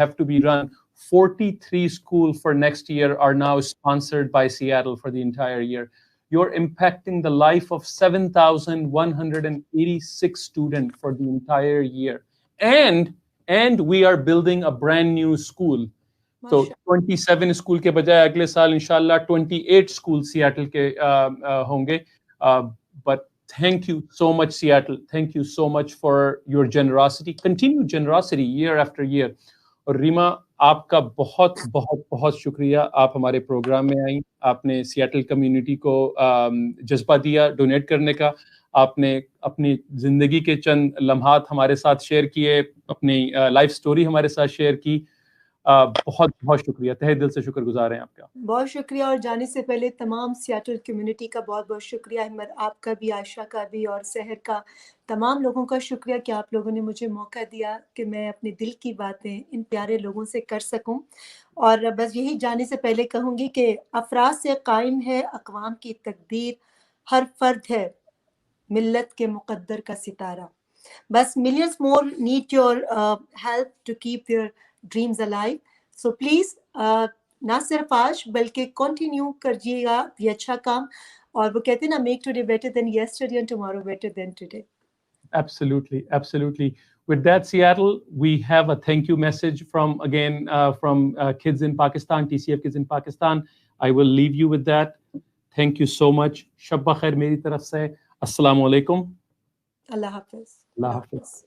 have to be run. 43 schools for next year are now sponsored by Seattle for the entire year. You're impacting the life of 7,186 students for the entire year. And we are building a brand new school. So 27 school के बजाय अगले साल इंशाल्लाह 28 school Seattle के होंगे. But thank you so much, Seattle. Thank you so much for your generosity, continued generosity year after year. और रीमा, आपका बहुत बहुत बहुत शुक्रिया, आप हमारे प्रोग्राम में आई, आपने सियाटल कम्युनिटी को जज्बा दिया डोनेट करने का, आपने अपनी ज़िंदगी के चंद लम्हात हमारे साथ शेयर किए, अपनी लाइफ स्टोरी हमारे साथ शेयर की। बहुत बहुत शुक्रिया, तहे दिल से शुक्रगुजार हैं आपका। बहुत शुक्रिया। और जाने से पहले तमाम सियाटल कम्युनिटी का बहुत बहुत शुक्रिया, अहमद आपका भी, आयशा का भी, और शहर का तमाम लोगों का शुक्रिया कि आप लोगों ने मुझे मौका दिया कि मैं अपने दिल की बातें इन प्यारे लोगों से कर सकूं। और बस यही जाने से पहले कहूँगी कि अफराद से कायम है अक़वाम की तकदीर, हर फर्द है मिल्लत के मुक़द्दर का सितारा। बस millions more need your help to keep their dreams alive. So please ना सिर्फ आज बल्कि कंटिन्यू करिएगा ये अच्छा काम। और वो कहते हैं ना, make today better than yesterday and tomorrow better than today. Absolutely, absolutely. With that, Seattle, we have a thank you message from Kids in Pakistan, TCF Kids in Pakistan. I will leave you with that. Thank you so much. Shabba khair मेरी तरफ से. Assalamu alaikum. Allah Hafiz. Allah Hafiz.